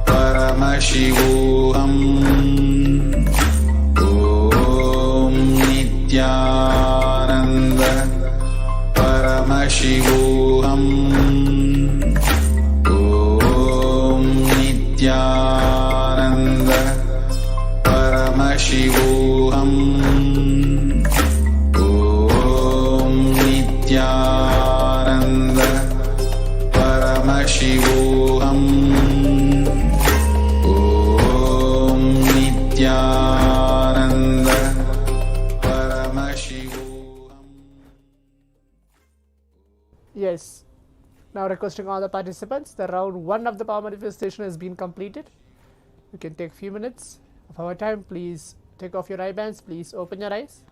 Speaker 6: Paramashivoham. Om Nithyananda Paramashivoham. Om Nithyananda Paramashivoham. Om Nithyananda Paramashivoham.
Speaker 5: Now requesting all the participants, the round 1 of the power manifestation has been completed. You can take few minutes of our time. Please take off your eye bands. Please open your eyes.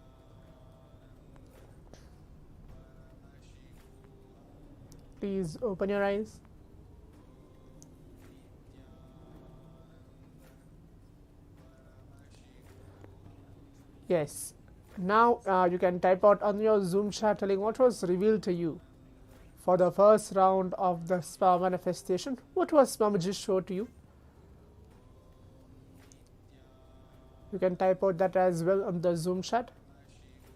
Speaker 5: Please open your eyes. Yes. Now you can type out on your Zoom chat telling what was revealed to you for the first round of the power manifestation. What was Mamaji showed to you? You can type out that as well on the Zoom chat,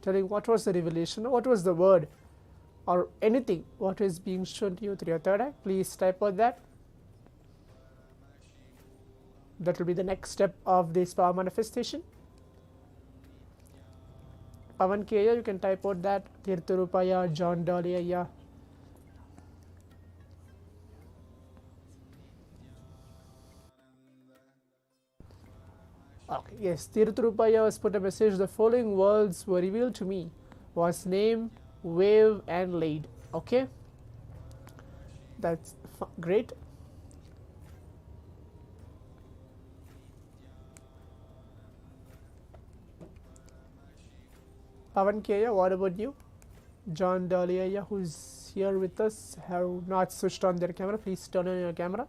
Speaker 5: telling what was the revelation, what was the word, or anything what is being shown to you through your third eye. Please type out that. That will be the next step of this power manifestation. Pavan Kaya, you can type out that. Tirtharupaya, John Daliya. Okay, yes, Tirtharupaya has put a message. The following words were revealed to me: was name, wave, and laid. Okay, that's great. Pavan Kaya, what about you? John Daliya, who's here with us, have not switched on their camera. Please turn on your camera.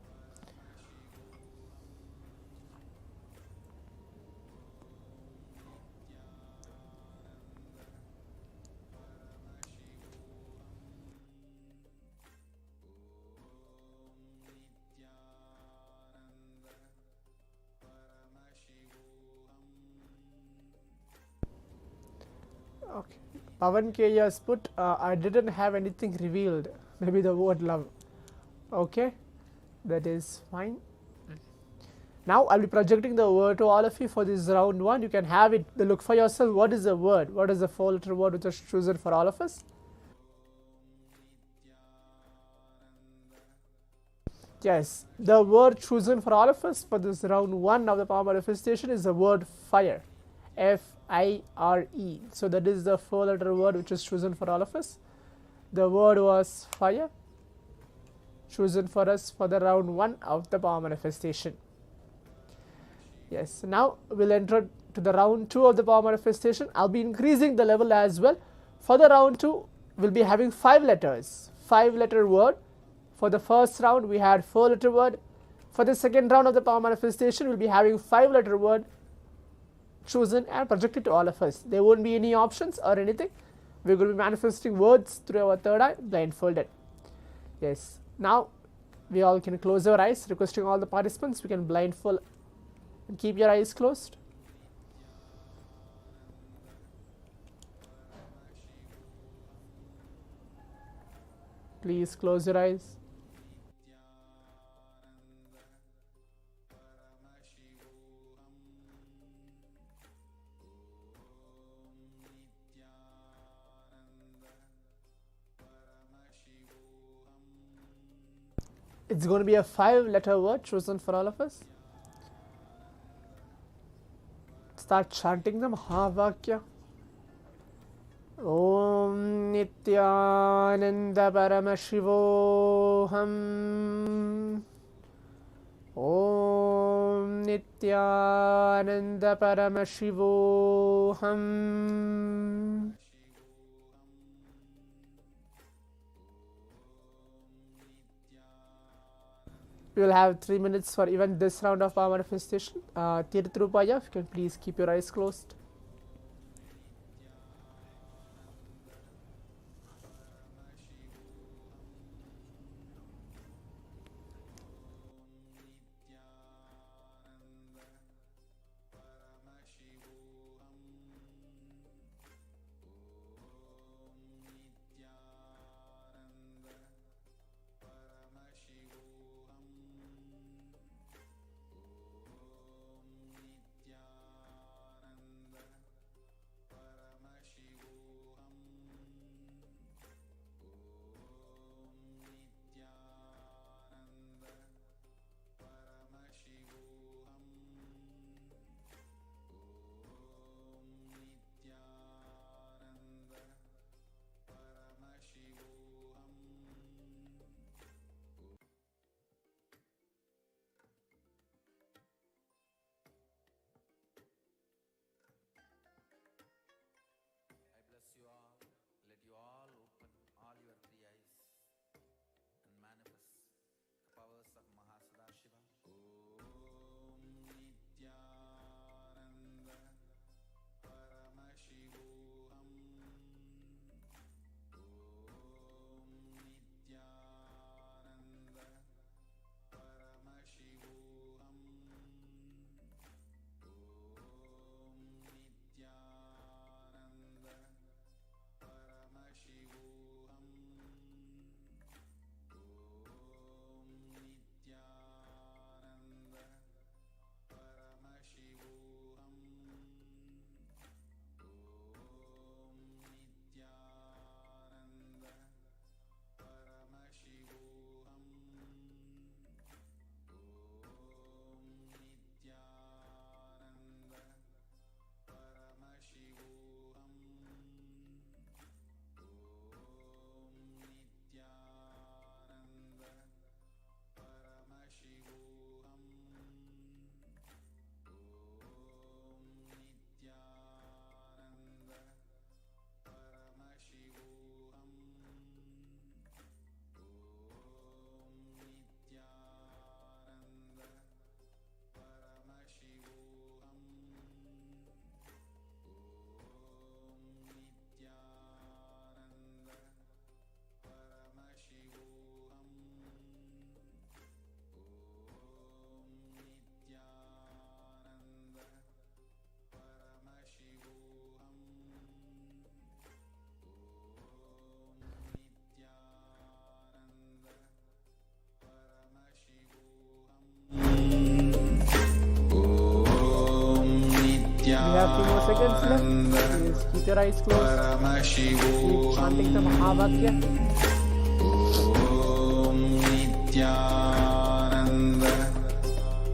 Speaker 5: Okay, Pavan K has put, I didn't have anything revealed. Maybe the word love. Okay, that is fine. Now I'll be projecting the word to all of you for this round 1. You can have it, look for yourself. What is the word? What is the 4-letter word which is chosen for all of us? Yes, the word chosen for all of us for this round 1 of the power manifestation is the word fire. F-I-R-E. So that is the 4-letter word which is chosen for all of us. The word was fire, chosen for us for the round 1 of the power manifestation. Yes, now we'll enter to the round 2 of the power manifestation. I'll be increasing the level as well. For the round 2, we'll be having 5 letters, 5-letter word. For the first round, we had 4-letter word. For the second round of the power manifestation, we'll be having 5-letter word chosen and projected to all of us. There won't be any options or anything. We're going to be manifesting words through our third eye, blindfolded. Yes. Now, we all can close our eyes. Requesting all the participants, we can blindfold and keep your eyes closed. Please close your eyes. It's going to be a 5-letter word chosen for all of us. Start chanting the Mahavakya. Om Nithyananda Paramashivoham. Om Nithyananda Paramashivoham. We will have 3 minutes for even this round of power manifestation. Tirtharupaya, if you can please keep your eyes closed. We have 2 more seconds left. Please keep your eyes closed. Keep
Speaker 6: Paramashivoham.
Speaker 5: chanting the Mahavakya.
Speaker 6: Om Nithyananda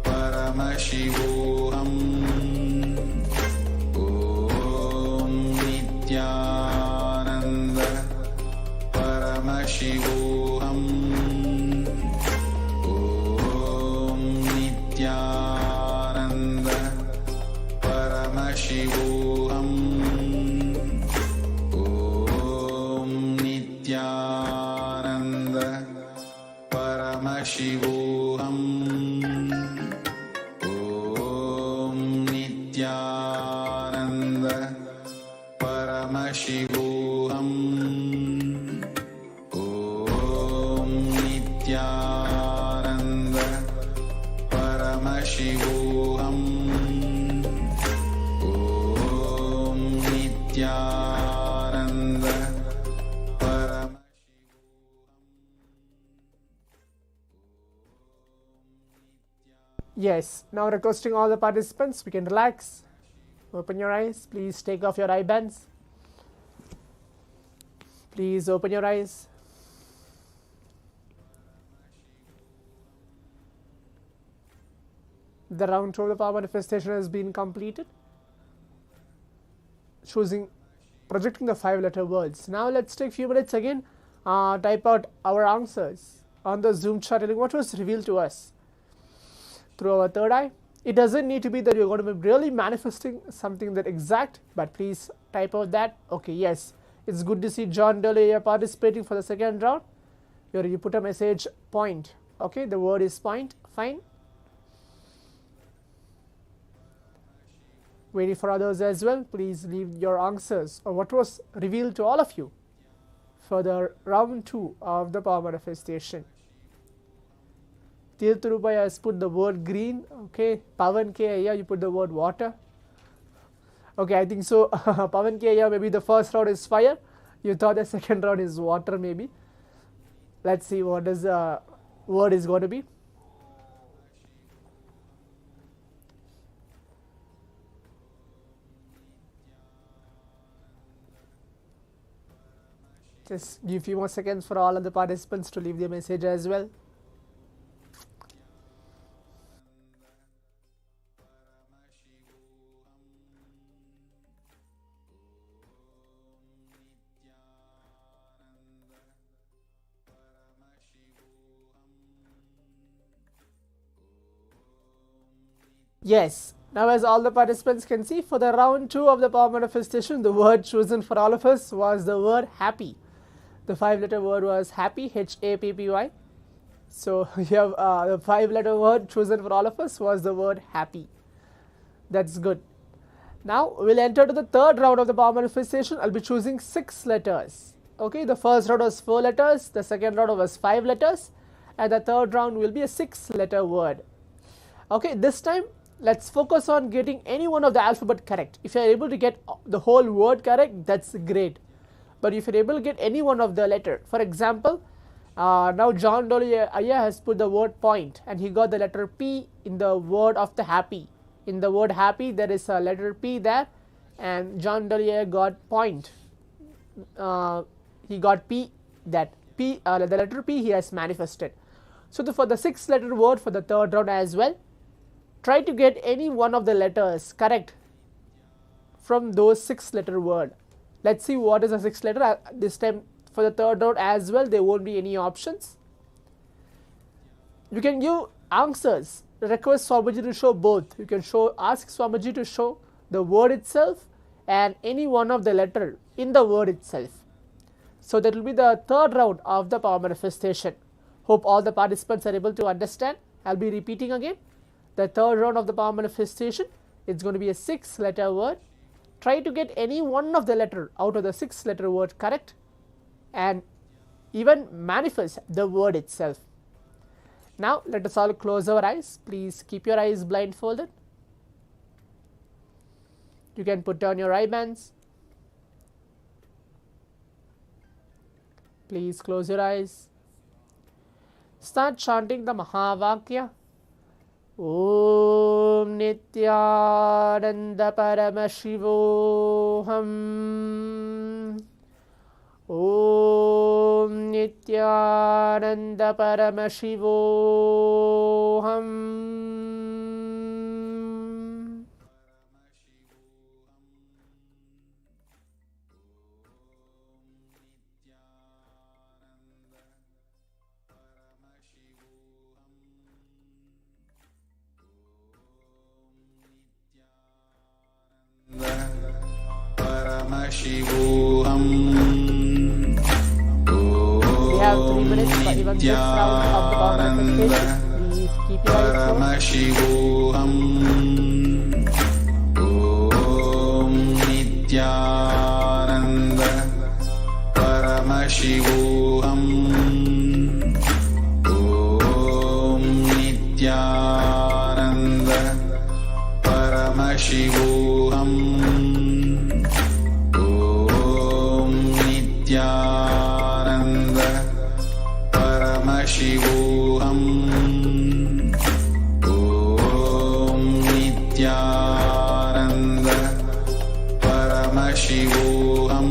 Speaker 6: Paramashivoham. Om Nithyananda Paramashivoham. Om Nithyananda Paramashivoham. Om Nithyananda Paramashivoham. Om Nithyananda Paramashivoham. Om Nithyananda Paramashivoham. Om Nithyananda Paramashivoham.
Speaker 5: Yes, now requesting all the participants, we can relax. Open your eyes. Please take off your eye bands. Please open your eyes. The round 2 of the power manifestation has been completed. Projecting the 5-letter words. Now let's take a few minutes again. Type out our answers on the Zoom chat, telling what was revealed to us through our third eye. It doesn't need to be that you're going to be really manifesting something that exact, but please type out that. Okay, yes, it's good to see John Dolly participating for the second round. You put a message point. Okay, the word is point. Fine. Waiting for others as well. Please leave your answers or what was revealed to all of you for the round 2 of the power manifestation. Tirthurubai has put the word green. Okay, Pavan K, yeah, you put the word water. Okay, I think so. Pavan K, yeah, maybe the first round is fire. You thought the second round is water, maybe. Let's see what is the word is going to be. Just give a few more seconds for all of the participants to leave their message as well. Yes, now as all the participants can see, for the round 2 of the power manifestation, the word chosen for all of us was the word happy. The 5-letter word was happy, H-A-P-P-Y. So you have the 5-letter word chosen for all of us was the word happy. That's good. Now we'll enter to the third round of the power manifestation. I'll be choosing 6 letters. Okay, the first round was 4 letters, the second round was 5 letters, and the third round will be a 6-letter word. Okay, this time let's focus on getting any one of the alphabet correct. If you are able to get the whole word correct, that's great. But if you're able to get any one of the letter, for example, now John Dolly Aya has put the word point and he got the letter P in the word of the happy. In the word happy, there is a letter P there, and John Dolly Aya got point. He got P, that P, the letter P he has manifested. So for the 6-letter word for the third round as well, try to get any one of the letters correct from those 6-letter word. Let's see what is a 6th letter. This time for the third round as well, there won't be any options. You can give answers. Request Swamiji to show both. You can ask Swamiji to show the word itself and any one of the letter in the word itself. So that will be the third round of the power manifestation. Hope all the participants are able to understand. I'll be repeating again. The third round of the power manifestation, it's going to be a 6-letter word. Try to get any one of the letter out of the 6-letter word correct and even manifest the word itself. Now let us all close our eyes. Please keep your eyes blindfolded. You can put down your eye bands. Please close your eyes. Start chanting the Mahavakya. Om Nithyananda Paramashivoham. Om Nithyananda Paramashivoham.
Speaker 6: Paramashivoham.
Speaker 5: We have 3 minutes for even this round of the power manifestation. Please keep your eyes closed.
Speaker 6: Paramashivoham. Om Nithyananda Paramashivoham. Om Nithyananda Paramashivoham. Om Nithyananda Paramashivoham. Om Nithyananda Paramashivoham.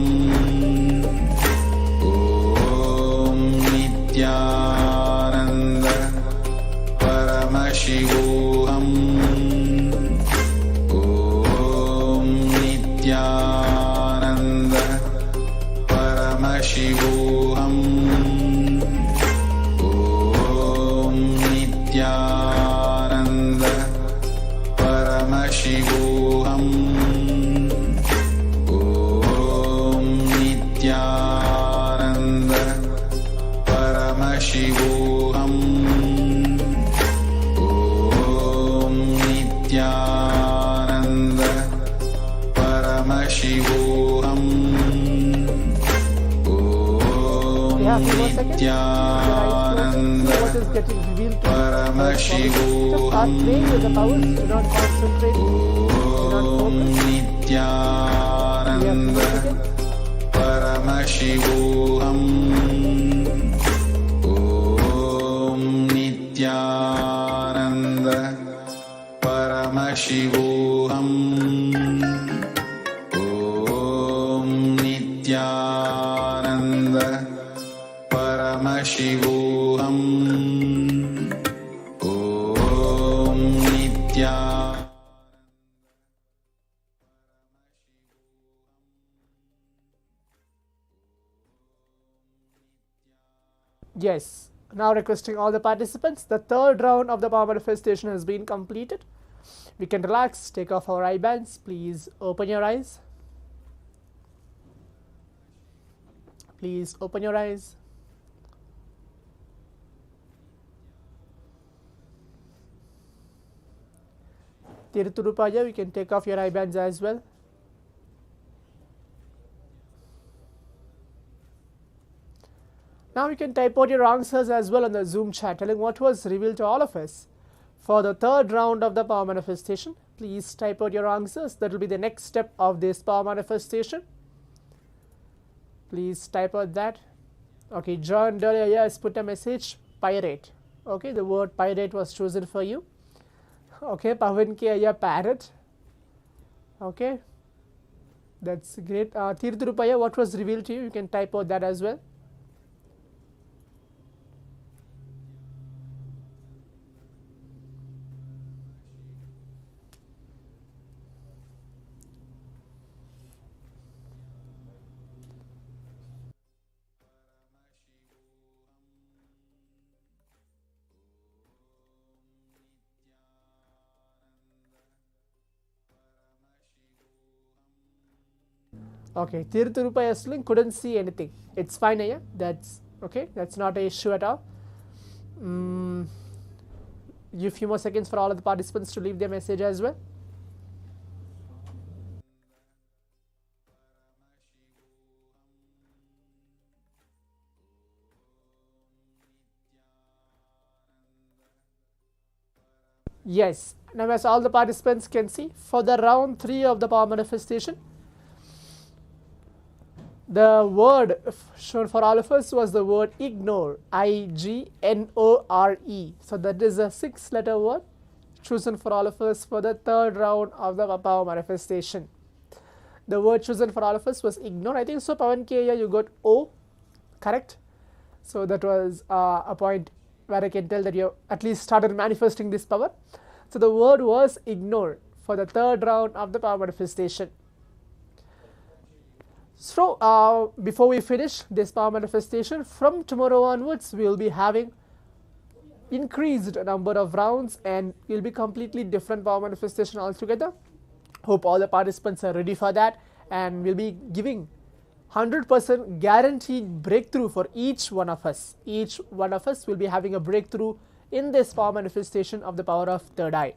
Speaker 6: Om Nithyananda Paramashivoham. Om Nithyananda Paramashivoham. Om Nithyananda Paramashivoham. Om Nithyananda Paramashivoham. Om Nithyananda Paramashivoham.
Speaker 5: We have 2 more seconds. Keep your eyes closed. See what is getting revealed to you. Just start playing with the powers. Do not concentrate. Do not focus. We have 2 more seconds.
Speaker 6: Paramashivoham. Om Nithyananda Paramashivoham. Om Nithyananda Paramashivoham. Om Nithyananda.
Speaker 5: Yes. Now requesting all the participants, the 3rd round of the power manifestation has been completed. We can relax, take off our eye bands. Please open your eyes. Please open your eyes. Tirthurupaya, we can take off your eye bands as well. Now you can type out your answers as well on the Zoom chat, telling what was revealed to all of us for the 3rd round of the power manifestation. Please type out your answers. That will be the next step of this power manifestation. Please type out that. Okay, John Doria has put a message, pirate. Okay, the word pirate was chosen for you. Okay, Pavan K, parrot. Okay, that's great. Tirthurupaya, what was revealed to you? You can type out that as well. Okay, Tirthurupaya Sling couldn't see anything. It's fine, yeah. That's okay. That's not an issue at all. Give a few more seconds for all of the participants to leave their message as well. Yes. Now, as all the participants can see, for the round 3 of the power manifestation, the word shown for all of us was the word ignore, I-G-N-O-R-E. So that is a 6-letter word. chosen for all of us for the third round of the power manifestation. The word chosen for all of us was ignore. I think so, Pavan K, you got O, correct? So that was a point where I can tell that you at least started manifesting this power. So the word was ignore for the third round of the power manifestation. So before we finish this power manifestation, from tomorrow onwards we will be having increased number of rounds and it will be completely different power manifestation altogether. Hope all the participants are ready for that, and we'll be giving 100% guaranteed breakthrough for each one of us. Each one of us will be having a breakthrough in this power manifestation of the power of third eye.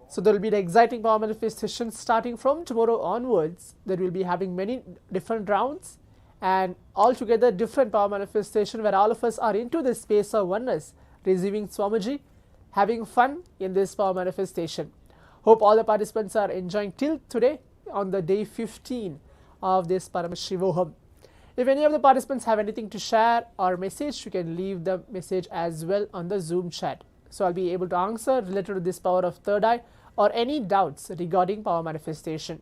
Speaker 5: So there will be an exciting power manifestation starting from tomorrow onwards. There will be having many different rounds and altogether different power manifestation where all of us are into this space of oneness, receiving Swamiji, having fun in this power manifestation. Hope all the participants are enjoying till today on the day 15 of this Paramashivoham. If any of the participants have anything to share or message, you can leave the message as well on the Zoom chat. So I'll be able to answer related to this power of third eye or any doubts regarding power manifestation.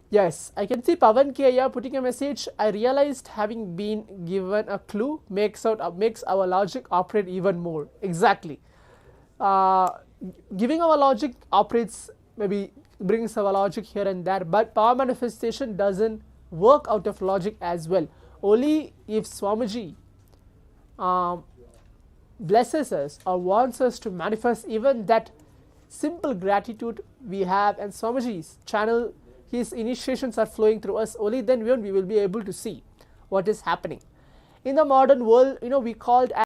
Speaker 5: Yes, I can see Pavan K putting a message. I realized having been given a clue makes our logic operate even more. Exactly. Giving our logic operates, maybe brings our logic here and there, but power manifestation doesn't work out of logic as well. Only if Swamiji blesses us or wants us to manifest even that simple gratitude we have, and Swamiji's channel, his initiations are flowing through us, only then we will be able to see what is happening. In the modern world, we called